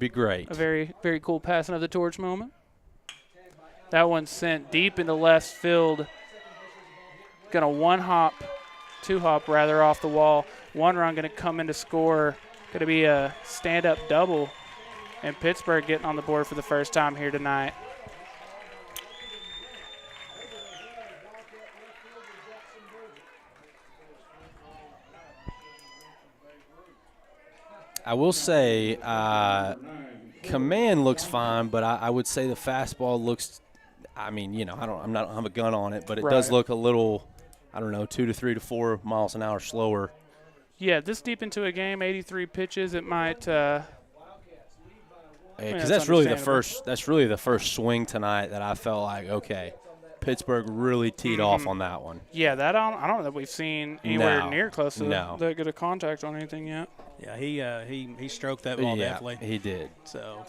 great. A very, very cool passing of the torch moment. That one sent deep into left field. Gonna two hop rather off the wall. One run gonna come in to score. Gonna be a stand-up double, and Pittsburg getting on the board for the first time here tonight. I will say command looks fine, but I would say the fastball looks – I don't have a gun on it, but it does look a little, 2 to 3 to 4 miles an hour slower. Yeah, this deep into a game, 83 pitches, it might because that's really the first swing tonight that I felt like, okay, Pittsburgh really teed off on that one. Yeah, I don't know that we've seen anywhere near close to that good a contact on anything yet. Yeah, he stroked that ball definitely. He did. So,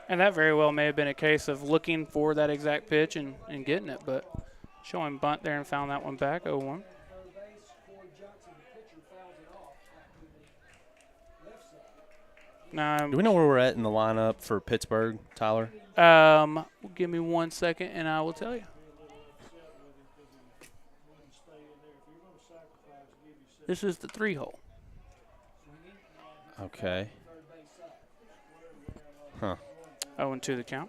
and that very well may have been a case of looking for that exact pitch and getting it, but showing bunt there and found that one back, 0-1. Now, do we know where we're at in the lineup for Pittsburgh, Tyler? Give me 1 second and I will tell you. This is the 3-hole. Okay. Huh. 0-2 the count.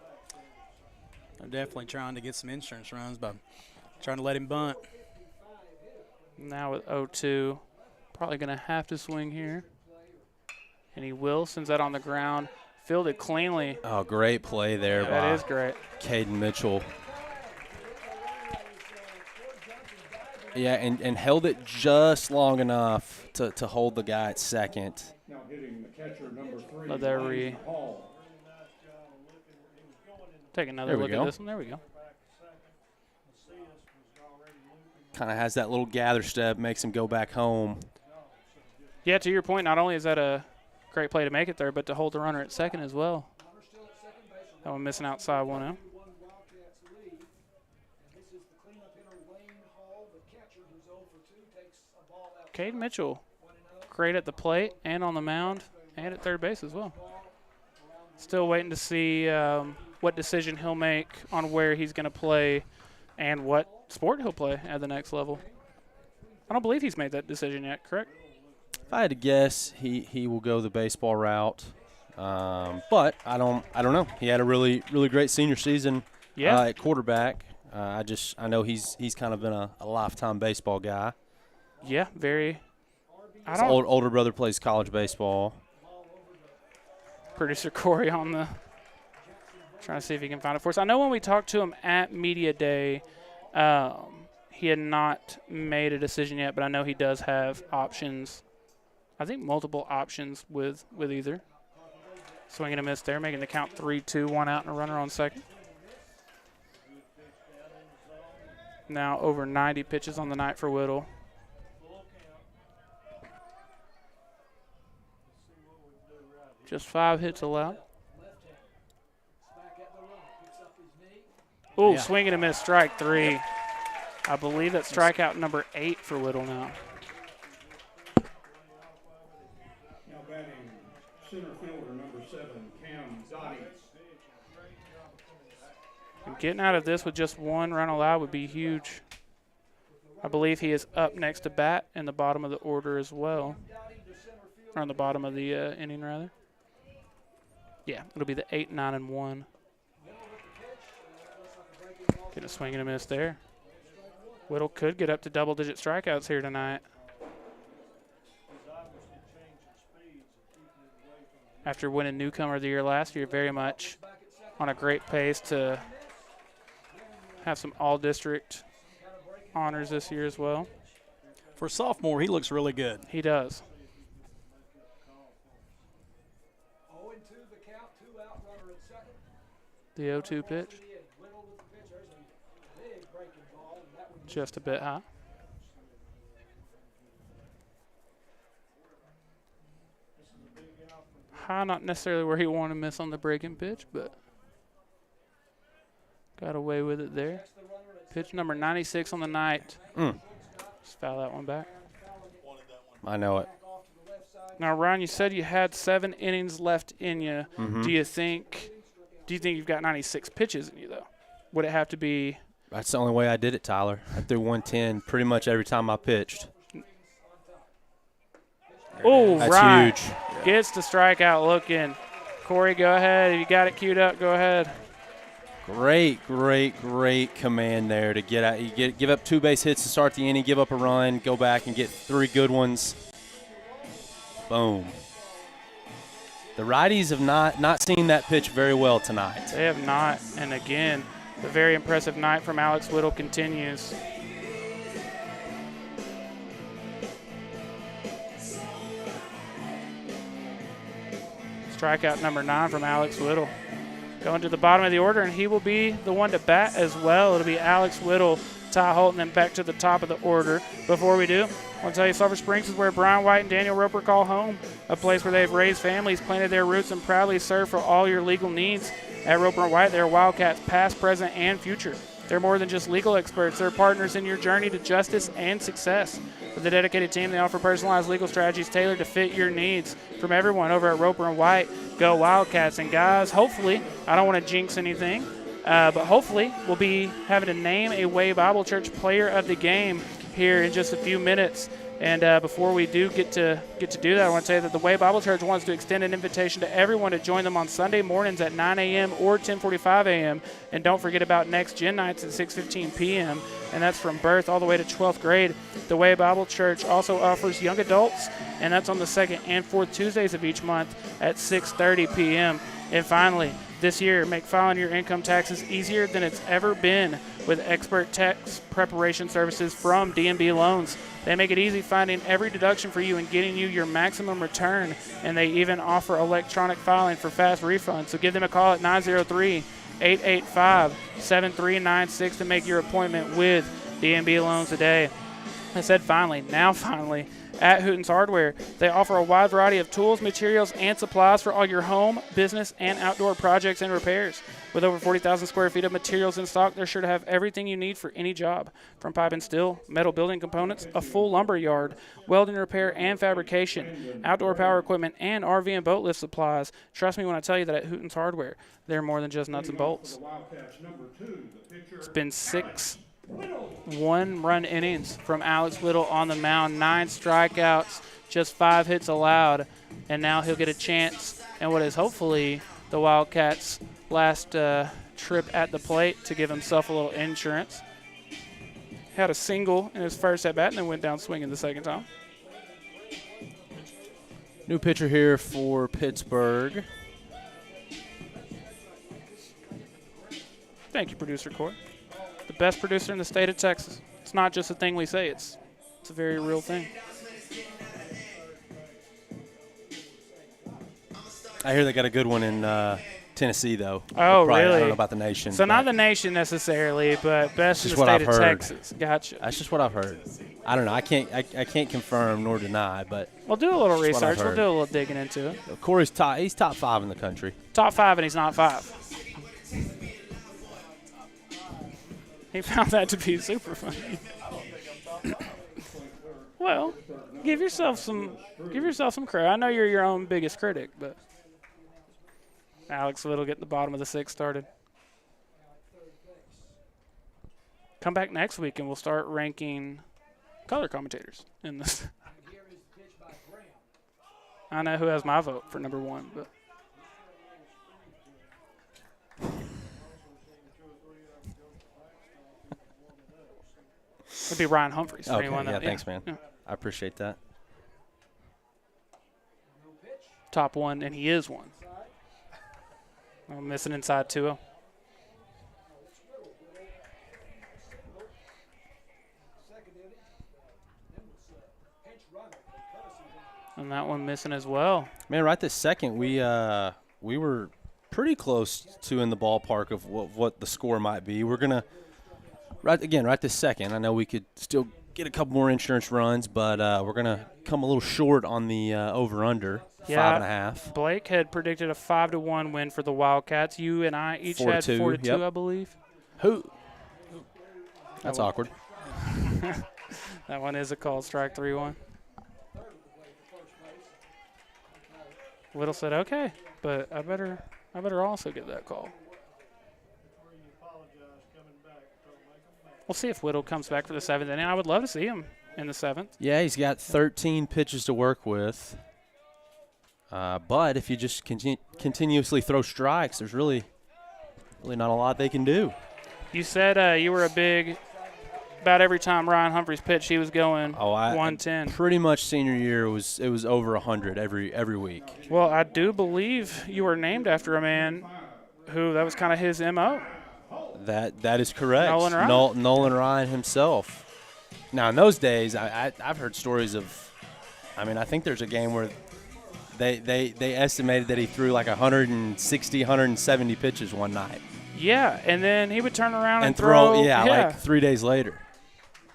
They're definitely trying to get some insurance runs by trying to let him bunt. Now with 0-2, probably going to have to swing here. And he will, sends that on the ground. Fielded cleanly. Oh, great play there by that is great. Caden Mitchell. Yeah, and held it just long enough to hold the guy at second. Now hitting the catcher, number 3. Let that take another look at this one. There we go. Kind of has that little gather step, makes him go back home. Yeah, to your point, not only is that a great play to make it there, but to hold the runner at second as well. That one missing outside 1-0. Caden Mitchell, great at the plate and on the mound and at third base as well. Still waiting to see what decision he'll make on where he's going to play and what sport he'll play at the next level. I don't believe he's made that decision yet, correct? If I had to guess, he will go the baseball route, but I don't know. He had a really great senior season at quarterback. I know he's kind of been a lifetime baseball guy. Yeah, very. His older brother plays college baseball. Producer Corey on the trying to see if he can find it for us. I know when we talked to him at Media Day, he had not made a decision yet, but I know he does have options. I think multiple options with either. Swing and a miss there, making the count 3-2, 1 out and a runner on second. Now over 90 pitches on the night for Whittle. Just 5 hits allowed. Ooh, swing and a miss, strike 3. I believe that's strikeout number 8 for Whittle now. Now batting center fielder number 7, Cam Dottie. And getting out of this with just 1 run allowed would be huge. I believe he is up next to bat in the bottom of the order as well. Or on the bottom of the inning, rather. Yeah, it'll be the 8, 9, and 1. Getting a swing and a miss there. Whittle could get up to double-digit strikeouts here tonight. After winning Newcomer of the Year last year, very much on a great pace to have some all-district honors this year as well. For a sophomore, he looks really good. He does. The 0-2 pitch. Just a bit high. High, not necessarily where he wanted to miss on the breaking pitch, but got away with it there. Pitch number 96 on the night. Just foul that one back. I know it. Now, Ryan, you said you had 7 innings left in you. Do you think you've got 96 pitches in you, though? Would it have to be? That's the only way I did it, Tyler. I threw 110 pretty much every time I pitched. Oh, that's right. huge. Gets the strikeout looking. Corey, go ahead. If you got it queued up, go ahead. Great command there to get out. You give up 2 base hits to start the inning, give up a run, go back and get 3 good ones. Boom. The righties have not seen that pitch very well tonight. They have not. And again, the very impressive night from Alex Whittle continues. Strikeout number 9 from Alex Whittle. Going to the bottom of the order, and he will be the one to bat as well. It'll be Alex Whittle, Ty Holton, and back to the top of the order. Before we do, I want to tell you Sulphur Springs is where Brian White and Daniel Roper call home, a place where they've raised families, planted their roots, and proudly serve for all your legal needs. At Roper and White, they're Wildcats past, present, and future. They're more than just legal experts. They're partners in your journey to justice and success. With a dedicated team, they offer personalized legal strategies tailored to fit your needs. From everyone over at Roper and White, go Wildcats. And guys, hopefully, I don't want to jinx anything, but hopefully we'll be having to name a Way Bible Church player of the game here in just a few minutes. And before we do get to do that, I want to tell you that the Way Bible Church wants to extend an invitation to everyone to join them on Sunday mornings at 9 a.m. or 10:45 a.m. And don't forget about Next Gen nights at 6:15 p.m. And that's from birth all the way to 12th grade. The Way Bible Church also offers young adults, and that's on the 2nd and 4th Tuesdays of each month at 6:30 p.m. And finally, this year, make filing your income taxes easier than it's ever been with expert tax preparation services from D&B Loans. They make it easy finding every deduction for you and getting you your maximum return. And they even offer electronic filing for fast refunds. So give them a call at 903-885-7396 to make your appointment with D&B Loans today. I said finally, now finally. At Hooten's Hardware, they offer a wide variety of tools, materials, and supplies for all your home, business, and outdoor projects and repairs. With over 40,000 square feet of materials in stock, they're sure to have everything you need for any job. From pipe and steel, metal building components, a full lumber yard, welding repair and fabrication, outdoor power equipment, and RV and boat lift supplies. Trust me when I tell you that at Hooten's Hardware, they're more than just nuts and bolts. It's been 6 one-run innings from Alex Whittle on the mound, 9 strikeouts, just 5 hits allowed, and now he'll get a chance in what is hopefully the Wildcats' last trip at the plate to give himself a little insurance. Had a single in his first at-bat and then went down swinging the second time. New pitcher here for Pittsburg. Thank you, Producer Corey. The best producer in the state of Texas. It's not just a thing we say. It's a very real thing. I hear they got a good one in Tennessee, though. Oh, Probably, really? I don't know about the nation. So not the nation necessarily, but best in the what state I've of heard. Texas. Gotcha. That's just what I've heard. I don't know. I can't confirm nor deny, but We'll do a little that's what I've research. We'll heard. do a little digging into it. Corey's he's top 5 in the country. Top 5, and he's not 5. He found that to be super funny. Well, give yourself some credit. I know you're your own biggest critic, but Alex Little getting the bottom of the 6 started. Come back next week and we'll start ranking color commentators in this. I know who has my vote for number 1, but it'd be Ryan Humphries for anyone. Yeah, thanks, man. Yeah. I appreciate that. Top 1, and he is 1. I'm missing inside 2-0. And that one missing as well. Man, right this second, we were pretty close to in the ballpark of what the score might be. We're going to, right this second, I know we could still get a couple more insurance runs, but we're going to come a little short on the over-under, 5.5. Blake had predicted a 5-1 win for the Wildcats. You and I each had 4-2, yep. I believe. Who? That's awkward. That one is a call, strike 3-1. Whittle said, okay, but I better also get that call. We'll see if Whittle comes back for the 7th inning. I would love to see him in the 7th. Yeah, he's got 13 pitches to work with. But if you just continuously throw strikes, there's really not a lot they can do. You said you were a big – about every time Ryan Humphries pitched, he was going 110. Pretty much senior year, it was over 100 every week. Well, I do believe you were named after a man who that was kind of his M.O. That is correct. Nolan Ryan. Nolan Ryan himself. Now, in those days, I've heard stories of – I think there's a game where they estimated that he threw like 160, 170 pitches one night. Yeah, and then he would turn around and throw. Like 3 days later.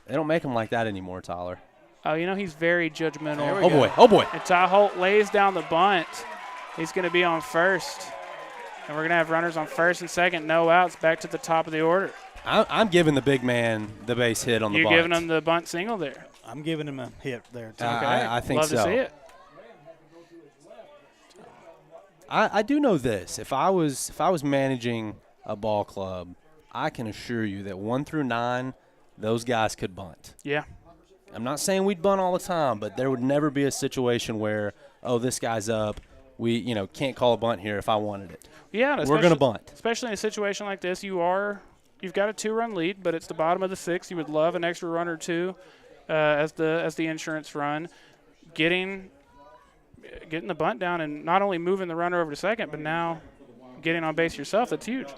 They don't make them like that anymore, Tyler. Oh, he's very judgmental. Oh, boy. And Ty Holt lays down the bunt. He's going to be on first. And we're going to have runners on first and second, no outs, back to the top of the order. I'm giving the big man the base hit on the bunt. You're giving him the bunt single there. I'm giving him a hit there, too. I think Love so. Love to see it. I do know this. If I was managing a ball club, I can assure you that 1 through 9, those guys could bunt. Yeah. I'm not saying we'd bunt all the time, but there would never be a situation where, this guy's up. We, can't call a bunt here if I wanted it. Yeah, we're going to bunt. Especially in a situation like this, you've got a 2-run lead, but it's the bottom of the 6th. You would love an extra run or two as the insurance run. Getting the bunt down and not only moving the runner over to second, but now getting on base yourself, that's huge.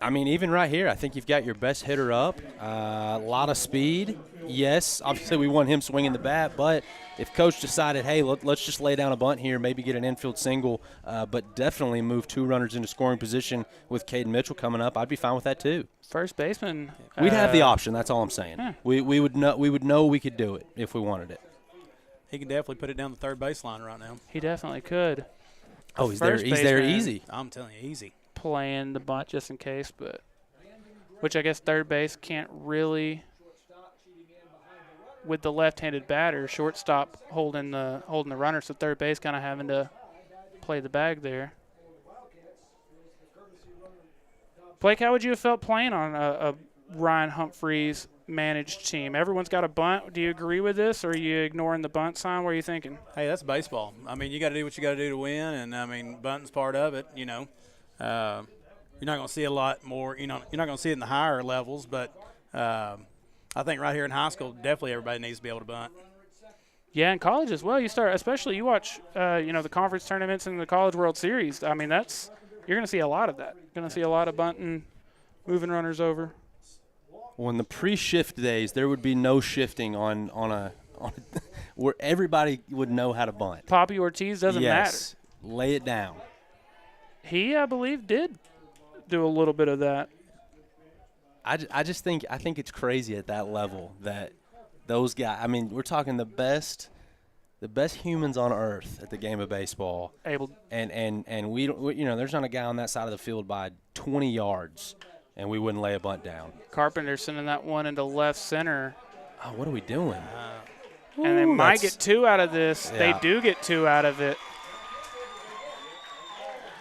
Even right here, I think you've got your best hitter up. A lot of speed. Yes, obviously we want him swinging the bat, but if coach decided, hey, let's just lay down a bunt here, maybe get an infield single, but definitely move 2 runners into scoring position with Caden Mitchell coming up, I'd be fine with that too. First baseman. We'd have the option. That's all I'm saying. Yeah. We would know we could do it if we wanted it. He can definitely put it down the third baseline right now. He definitely could. Oh, he's there easy. I'm telling you, easy. Playing the bunt just in case, but which I guess third base can't really, with the left-handed batter, shortstop holding the runner, so third base kind of having to play the bag there. Blake, how would you have felt playing on a Ryan Humphries managed team? Everyone's got a bunt. Do you agree with this, or are you ignoring the bunt sign? What are you thinking? Hey, that's baseball. You got to do what you got to do to win, and bunting's part of it. You're not going to see a lot more. You're not going to see it in the higher levels, but I think right here in high school, definitely everybody needs to be able to bunt. Yeah, in college as well. You watch, the conference tournaments and the College World Series. You're going to see a lot of that. You're going to see a lot of bunting, moving runners over. Well, in the pre-shift days, there would be no shifting on where everybody would know how to bunt. Poppy Ortiz doesn't matter. Lay it down. He, I believe, did do a little bit of that. I think it's crazy at that level that those guys. We're talking the best humans on earth at the game of baseball. And we there's not a guy on that side of the field by 20 yards. and we wouldn't lay a bunt down. Carpenter sending that one into left center. Oh, what are we doing? And they might get 2 out of this. Yeah. They do get 2 out of it.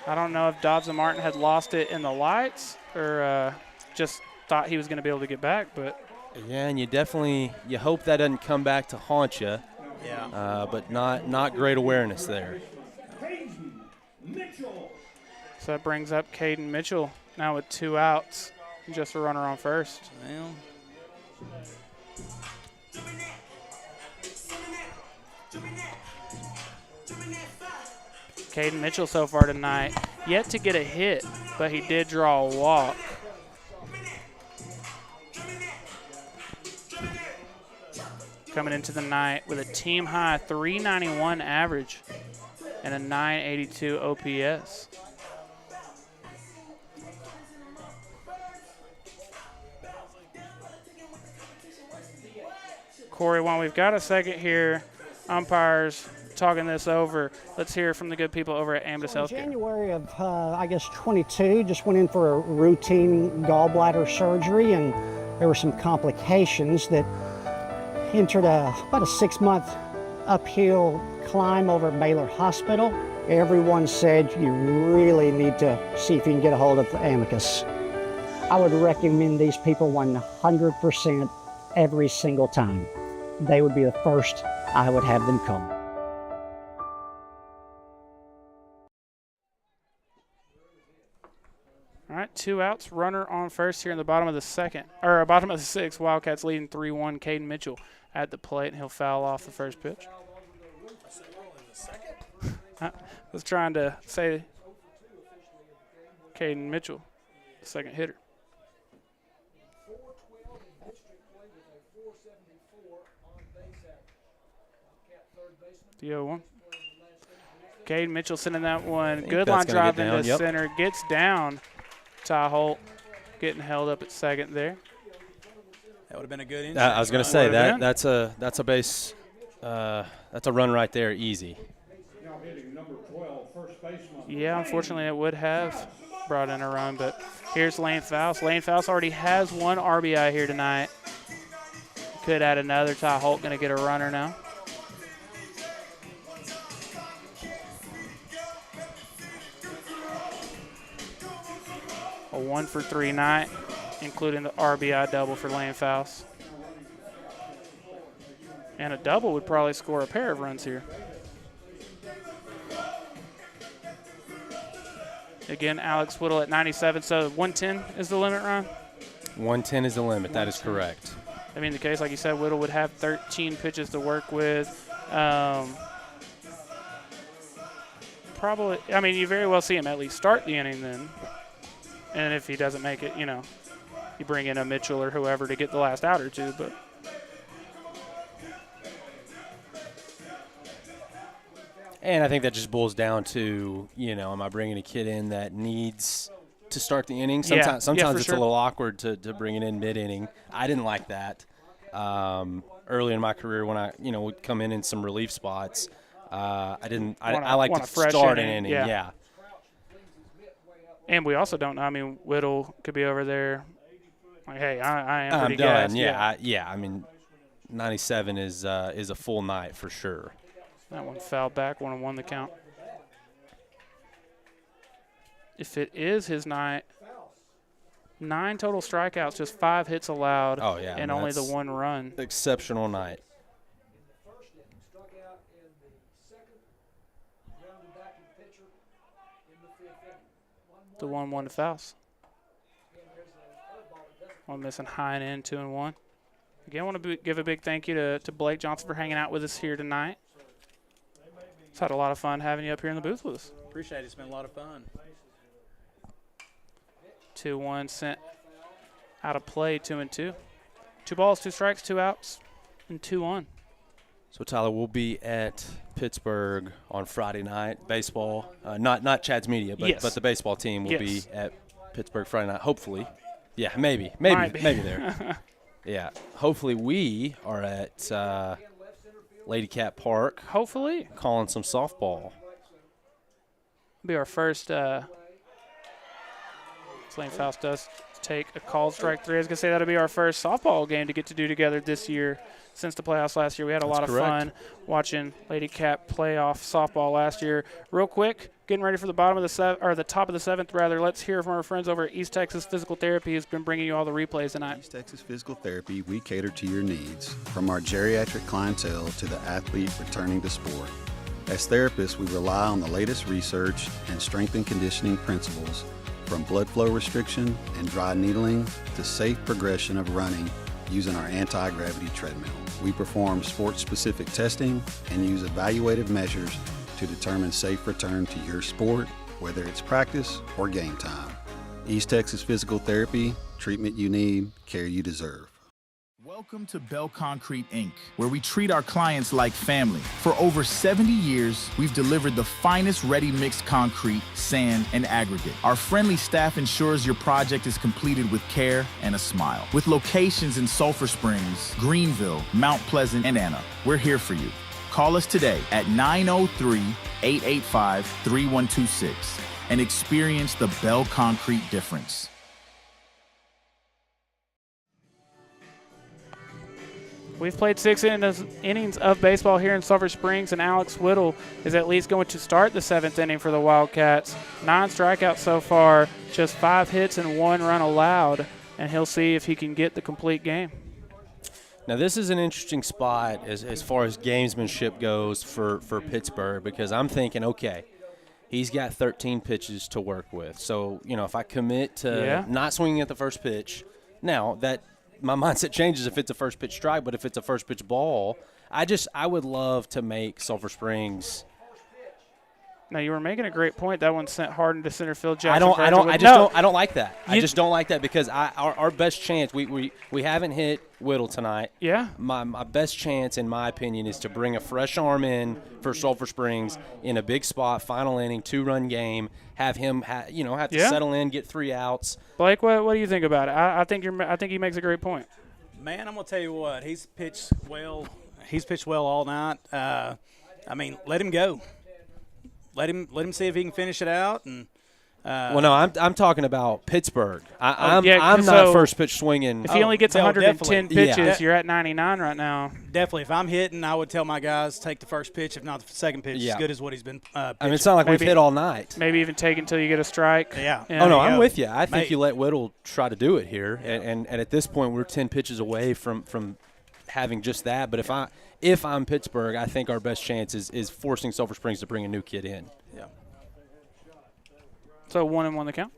I don't know if Dobbs and Martin had lost it in the lights or just thought he was going to be able to get back, but. Yeah, and you hope that doesn't come back to haunt you. Yeah. But not great awareness there. So that brings up Caden Mitchell now with 2 outs, just a runner on first. Well. Caden Mitchell so far tonight, yet to get a hit, but he did draw a walk. Coming into the night with a team high 391 average and a 982 OPS. Corey, while we've got a second here, umpires talking this over, let's hear from the good people over at Ambus Healthcare. January of, 22, just went in for a routine gallbladder surgery, and there were some complications that entered about a 6-month uphill climb over at Baylor Hospital. Everyone said you really need to see if you can get a hold of Amicus. I would recommend these people 100% every single time. They would be the first I would have them come. All right, 2 outs, runner on first here in the bottom of the bottom of the 6th. Wildcats leading 3-1. Caden Mitchell at the plate, and he'll foul off the first pitch. I was trying to say Caden Mitchell, the second hitter. The 0-1. Caden Mitchell sending that one. Good line drive into center. Gets down. Ty Holt getting held up at second there. That would have been a good inning. I was going to say that's a base. That's a run right there, easy. Yeah, unfortunately it would have brought in a run, but here's Lane Faust. Lane Faust already has 1 RBI here tonight. Could add another. Ty Holt going to get a runner now. A 1-for-3 night, including the RBI double for Lane Faust. And a double would probably score a pair of runs here. Again, Alex Whittle at 97, so 110 is the limit, Ron? 110 is the limit, that is correct. I mean, the case, like you said, Whittle would have 13 pitches to work with. Probably, I mean, you very well see him at least start the inning then. And if he doesn't make it, you bring in a Mitchell or whoever to get the last out or two. But and I think that just boils down to, am I bringing a kid in that needs to start the inning? Sometimes it's a little awkward to bring it in mid-inning. I didn't like that early in my career when I, would come in some relief spots. I like to start an inning. Yeah. And we also don't know. I mean, Whittle could be over there. Like, hey, I am pretty done. gassed. I mean, 97 is a full night for sure. That one fouled back, 1-1 the count. If it is his night, 9 total strikeouts, just 5 hits allowed. Oh, yeah. And only the 1 run. Exceptional night. The 1-1 to Faust. One missing high and in, 2-1. Again, I want to give a big thank you to Blake Johnson for hanging out with us here tonight. It's had a lot of fun having you up here in the booth with us. Appreciate it. It's been a lot of fun. 2-1 sent out of play, 2-2. 2 balls, 2 strikes, 2 outs, and 2-1. So, Tyler, we'll be at Pittsburg on Friday night. Baseball, not Chad's Media, but the baseball team will be at Pittsburg Friday night, hopefully. Yeah, maybe there. Yeah, hopefully we are at Lady Cat Park. Hopefully. Calling some softball. Be our first Lane Faust does take a called strike 3. I was going to say that'll be our first softball game to get to do together this year since the playoffs last year. We had a lot of fun watching Lady Cap playoff softball last year. Real quick, getting ready for the bottom of the top of the 7th, rather. Let's hear from our friends over at East Texas Physical Therapy, who's been bringing you all the replays tonight. East Texas Physical Therapy, we cater to your needs, from our geriatric clientele to the athlete returning to sport. As therapists, we rely on the latest research and strength and conditioning principles, from blood flow restriction and dry needling to safe progression of running using our anti-gravity treadmill. We perform sport-specific testing and use evaluative measures to determine safe return to your sport, whether it's practice or game time. East Texas Physical Therapy, treatment you need, care you deserve. Welcome to Bell Concrete, Inc., where we treat our clients like family. For over 70 years, we've delivered the finest ready-mixed concrete, sand, and aggregate. Our friendly staff ensures your project is completed with care and a smile. With locations in Sulphur Springs, Greenville, Mount Pleasant, and Anna, we're here for you. Call us today at 903-885-3126 and experience the Bell Concrete difference. We've played 6 innings of baseball here in Sulphur Springs, and Alex Whittle is at least going to start the 7th inning for the Wildcats. 9 strikeouts so far, just 5 hits and 1 run allowed, and he'll see if he can get the complete game. Now, this is an interesting spot as far as gamesmanship goes for Pittsburgh, because I'm thinking, okay, he's got 13 pitches to work with. So, if I commit to not swinging at the first pitch, now that – my mindset changes if it's a first pitch strike, but if it's a first pitch ball, I would love to make Sulphur Springs. Now, you were making a great point. That one sent hard into center field. I don't like that. I just don't like that because our best chance, we haven't hit Whittle tonight. Yeah. My best chance, in my opinion, is to bring a fresh arm in for Sulphur Springs in a big spot, final inning, 2-run game, have him have to settle in, get 3 outs. Blake, what do you think about it? I think he makes a great point. Man, I'm gonna tell you what, he's pitched well. He's pitched well all night. Let him go. Let him see if he can finish it out. And well, no, I'm talking about Pittsburgh. I'm not first pitch swinging. If he only gets 110 pitches, you're at 99 right now. Definitely. If I'm hitting, I would tell my guys take the first pitch. If not the second pitch, as good as what he's been pitching. It's not like we've hit all night. Maybe even take until you get a strike. Yeah. I'm with you. I think you let Whittle try to do it here, and at this point we're 10 pitches away from having just that. But if I'm Pittsburgh, I think our best chance is forcing Sulphur Springs to bring a new kid in. Yeah. So 1-1 the count.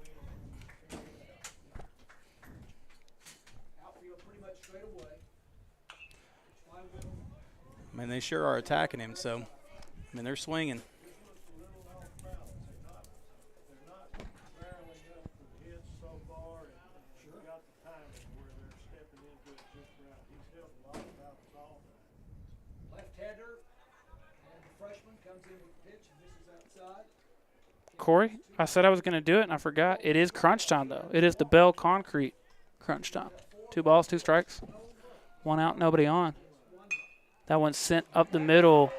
They sure are attacking him. So, they're swinging. Corey, I said I was going to do it, and I forgot. It is crunch time, though. It is the Bell Concrete crunch time. 2 balls, 2 strikes. 1 out, nobody on. That one's sent up the middle,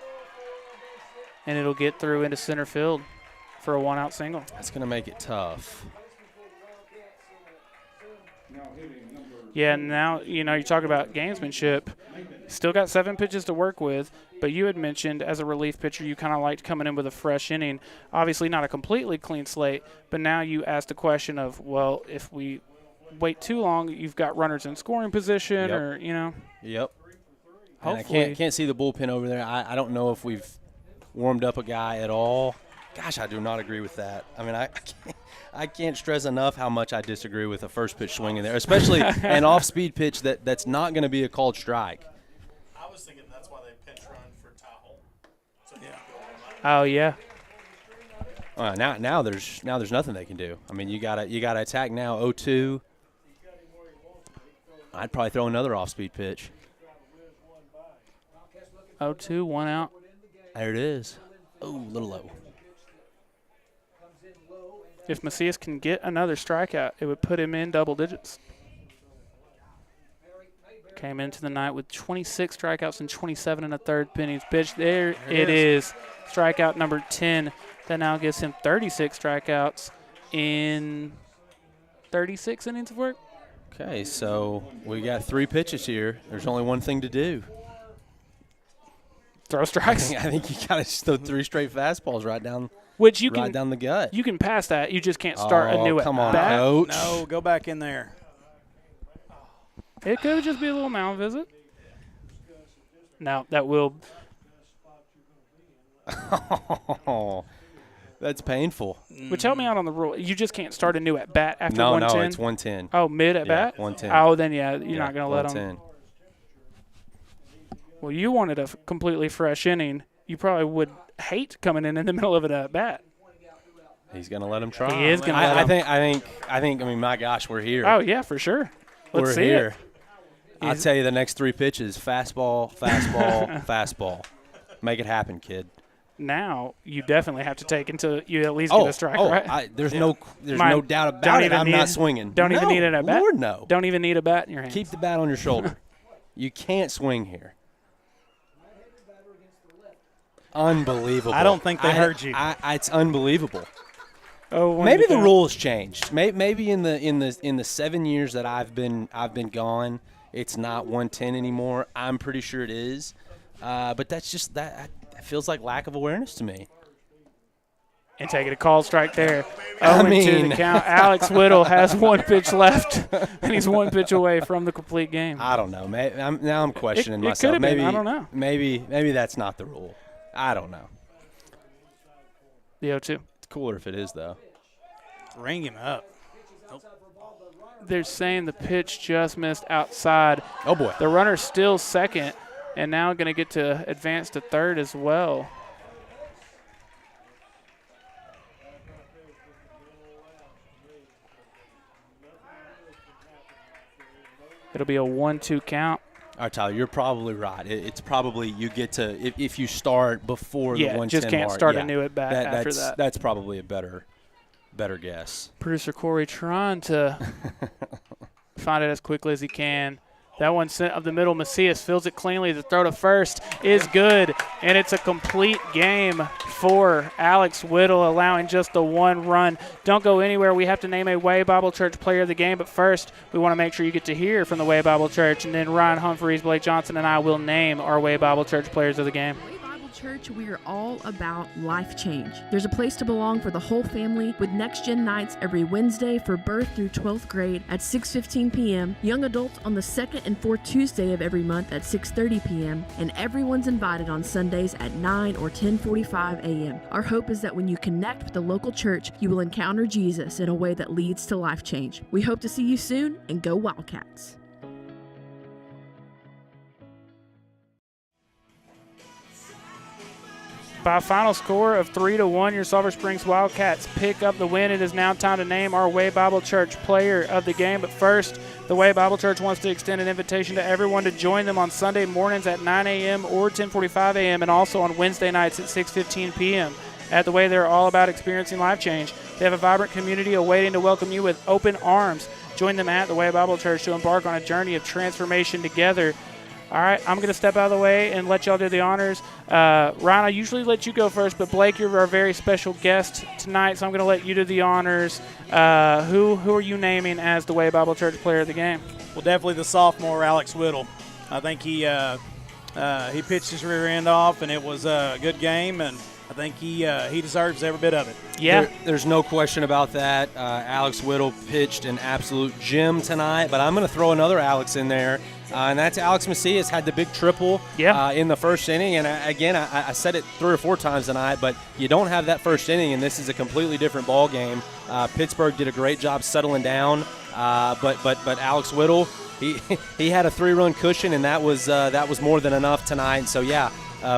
and it'll get through into center field for a 1-out single. That's going to make it tough. Yeah, now, you talk about gamesmanship. Still got 7 pitches to work with, but you had mentioned as a relief pitcher you kind of liked coming in with a fresh inning. Obviously not a completely clean slate, but now you asked the question of, well, if we wait too long, you've got runners in scoring position or, Yep. Hopefully. I can't see the bullpen over there. I don't know if we've warmed up a guy at all. Gosh, I do not agree with that. I can't stress enough how much I disagree with a first pitch swing in there, especially an off-speed pitch that's not going to be a called strike. I was thinking that's why they pinch run for Tahoe. So Oh yeah. Now there's nothing they can do. You gotta attack now. 0-2. I'd probably throw another off-speed pitch. 0-2, 1 out. There it is. Oh, a little low. If Macias can get another strikeout, it would put him in double digits. Came into the night with 26 strikeouts and 27 in the 3rd innings pitch. There it is. Strikeout number 10. That now gives him 36 strikeouts in 36 innings of work. Okay, so we got 3 pitches here. There's only one thing to do. Throw strikes. I think you got to throw 3 straight fastballs right down the gut. You can pass that. You just can't start a new come on, at-bat. Coach. No, go back in there. It could just be a little mound visit. No, that will. Oh, that's painful. Which help me out on the rule. You just can't start a new at-bat after No, 110? no, it's 110. Oh, mid at-bat? Yeah, 110. Oh, then, you're not going to let 110. them. Well, you wanted a completely fresh inning. You probably would hate coming in the middle of an at-bat. He's going to let him try. He is going to let him. I think, my gosh, we're here. Oh, yeah, for sure. Let's see here. it. I'll tell you the next 3 pitches, fastball, fastball. Make it happen, kid. Now you definitely have to take until you at least get a strike, right? There's no doubt about it. I'm not swinging. Don't even need an at-bat? Lord, no. Don't even need a bat in your hand. Keep the bat on your shoulder. You can't swing here. Unbelievable. I don't think they heard you. It's unbelievable. Oh, maybe the rules changed. Maybe in the 7 years that I've been gone, it's not 110 anymore. I'm pretty sure it is. But that's just that feels like lack of awareness to me. And taking a call strike there. 0-2 the count. Alex Whittle has 1 pitch left, and he's 1 pitch away from the complete game. I don't know. Now I'm questioning myself. It could have maybe been. I don't know. Maybe that's not the rule. I don't know. The 0-2. It's cooler if it is, though. Ring him up. They're saying the pitch just missed outside. Oh, boy. The runner's still second, and now going to get to advance to third as well. It'll be a 1-2 count. All right, Tyler, you're probably right. It's probably you get to if you start before the 110 just can't mark, start a new at bat after that. That's probably a better guess. Producer Corey trying to find it as quickly as he can. That one sent up the middle. Macias fills it cleanly. The throw to first is good, and it's a complete game for Alex Whittle, allowing just the 1 run. Don't go anywhere. We have to name a Way Bible Church player of the game, but first we want to make sure you get to hear from the Way Bible Church, and then Ryan Humphries, Blake Johnson, and I will name our Way Bible Church players of the game. Church, we are all about life change. There's a place to belong for the whole family with Next Gen Nights every Wednesday for birth through 12th grade at 6:15 p.m., young adults on the second and fourth Tuesday of every month at 6:30 p.m., and everyone's invited on Sundays at 9 or 10:45 a.m. Our hope is that when you connect with the local church, you will encounter Jesus in a way that leads to life change. We hope to see you soon, and go Wildcats. By a final score of 3-1, your Sulphur Springs Wildcats pick up the win. It is now time to name our Way Bible Church player of the game. But first, the Way Bible Church wants to extend an invitation to everyone to join them on Sunday mornings at 9 a.m. or 10:45 a.m. and also on Wednesday nights at 6:15 p.m. At the Way, they're all about experiencing life change. They have a vibrant community awaiting to welcome you with open arms. Join them at the Way Bible Church to embark on a journey of transformation together. All right, I'm going to step out of the way and let y'all do the honors. Ryan, I usually let you go first, but Blake, you're our very special guest tonight, so I'm going to let you do the honors. Who are you naming as the Way Bible Church player of the game? Well, definitely the sophomore, Alex Whittle. I think he pitched his rear end off, and it was a good game, and I think he deserves every bit of it. Yeah. There's no question about that. Alex Whittle pitched an absolute gem tonight, but I'm going to throw another Alex in there. And that's Alex Macias, had the big triple in the first inning. And I said it 3 or 4 times tonight, but you don't have that first inning, and this is a completely different ball game. Pittsburg did a great job settling down, but Alex Whittle, he had a 3-run cushion, and that was more than enough tonight. So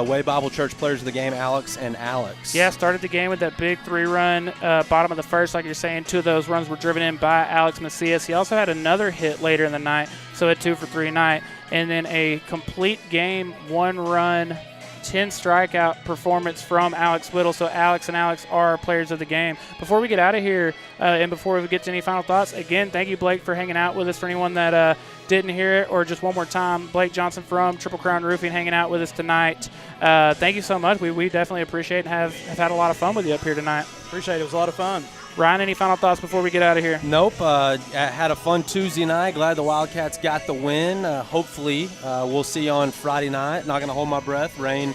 Way Bible Church players of the game, Alex and Alex. Yeah, started the game with that big 3-run bottom of the first, like you're saying. 2 of those runs were driven in by Alex Macias. He also had another hit later in the night, so at 2 for 3 night. And then a complete game, 1-run, 10 strikeout performance from Alex Whittle. So Alex and Alex are players of the game. Before we get out of here and before we get to any final thoughts, again, thank you, Blake, for hanging out with us. For anyone that didn't hear it, or just one more time, Blake Johnson from Triple Crown Roofing hanging out with us tonight. Thank you so much. We definitely appreciate and have had a lot of fun with you up here tonight. Appreciate it. It was a lot of fun. Ryan, any final thoughts before we get out of here? Nope. Had a fun Tuesday night. Glad the Wildcats got the win. Hopefully, we'll see you on Friday night. Not going to hold my breath. Rain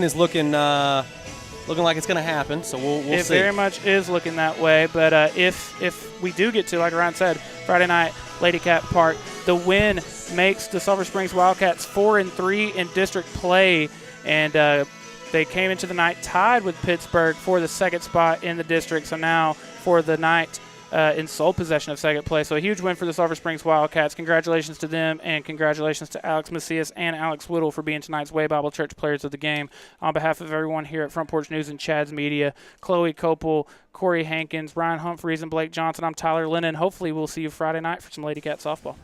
is looking like it's going to happen, so we'll see. It very much is looking that way, but if we do get to, like Ryan said, Friday night, Lady Cat Park, the win makes the Sulphur Springs Wildcats 4-3 in district play, and they came into the night tied with Pittsburg for the second spot in the district, so now for the night in sole possession of second place. So a huge win for the Sulphur Springs Wildcats. Congratulations to them, and congratulations to Alex Macias and Alex Whittle for being tonight's Way Bible Church Players of the Game. On behalf of everyone here at Front Porch News and Chad's Media, Chloe Copel, Corey Hankins, Ryan Humphries, and Blake Johnson, I'm Tyler Lennon. Hopefully we'll see you Friday night for some Lady Cat softball.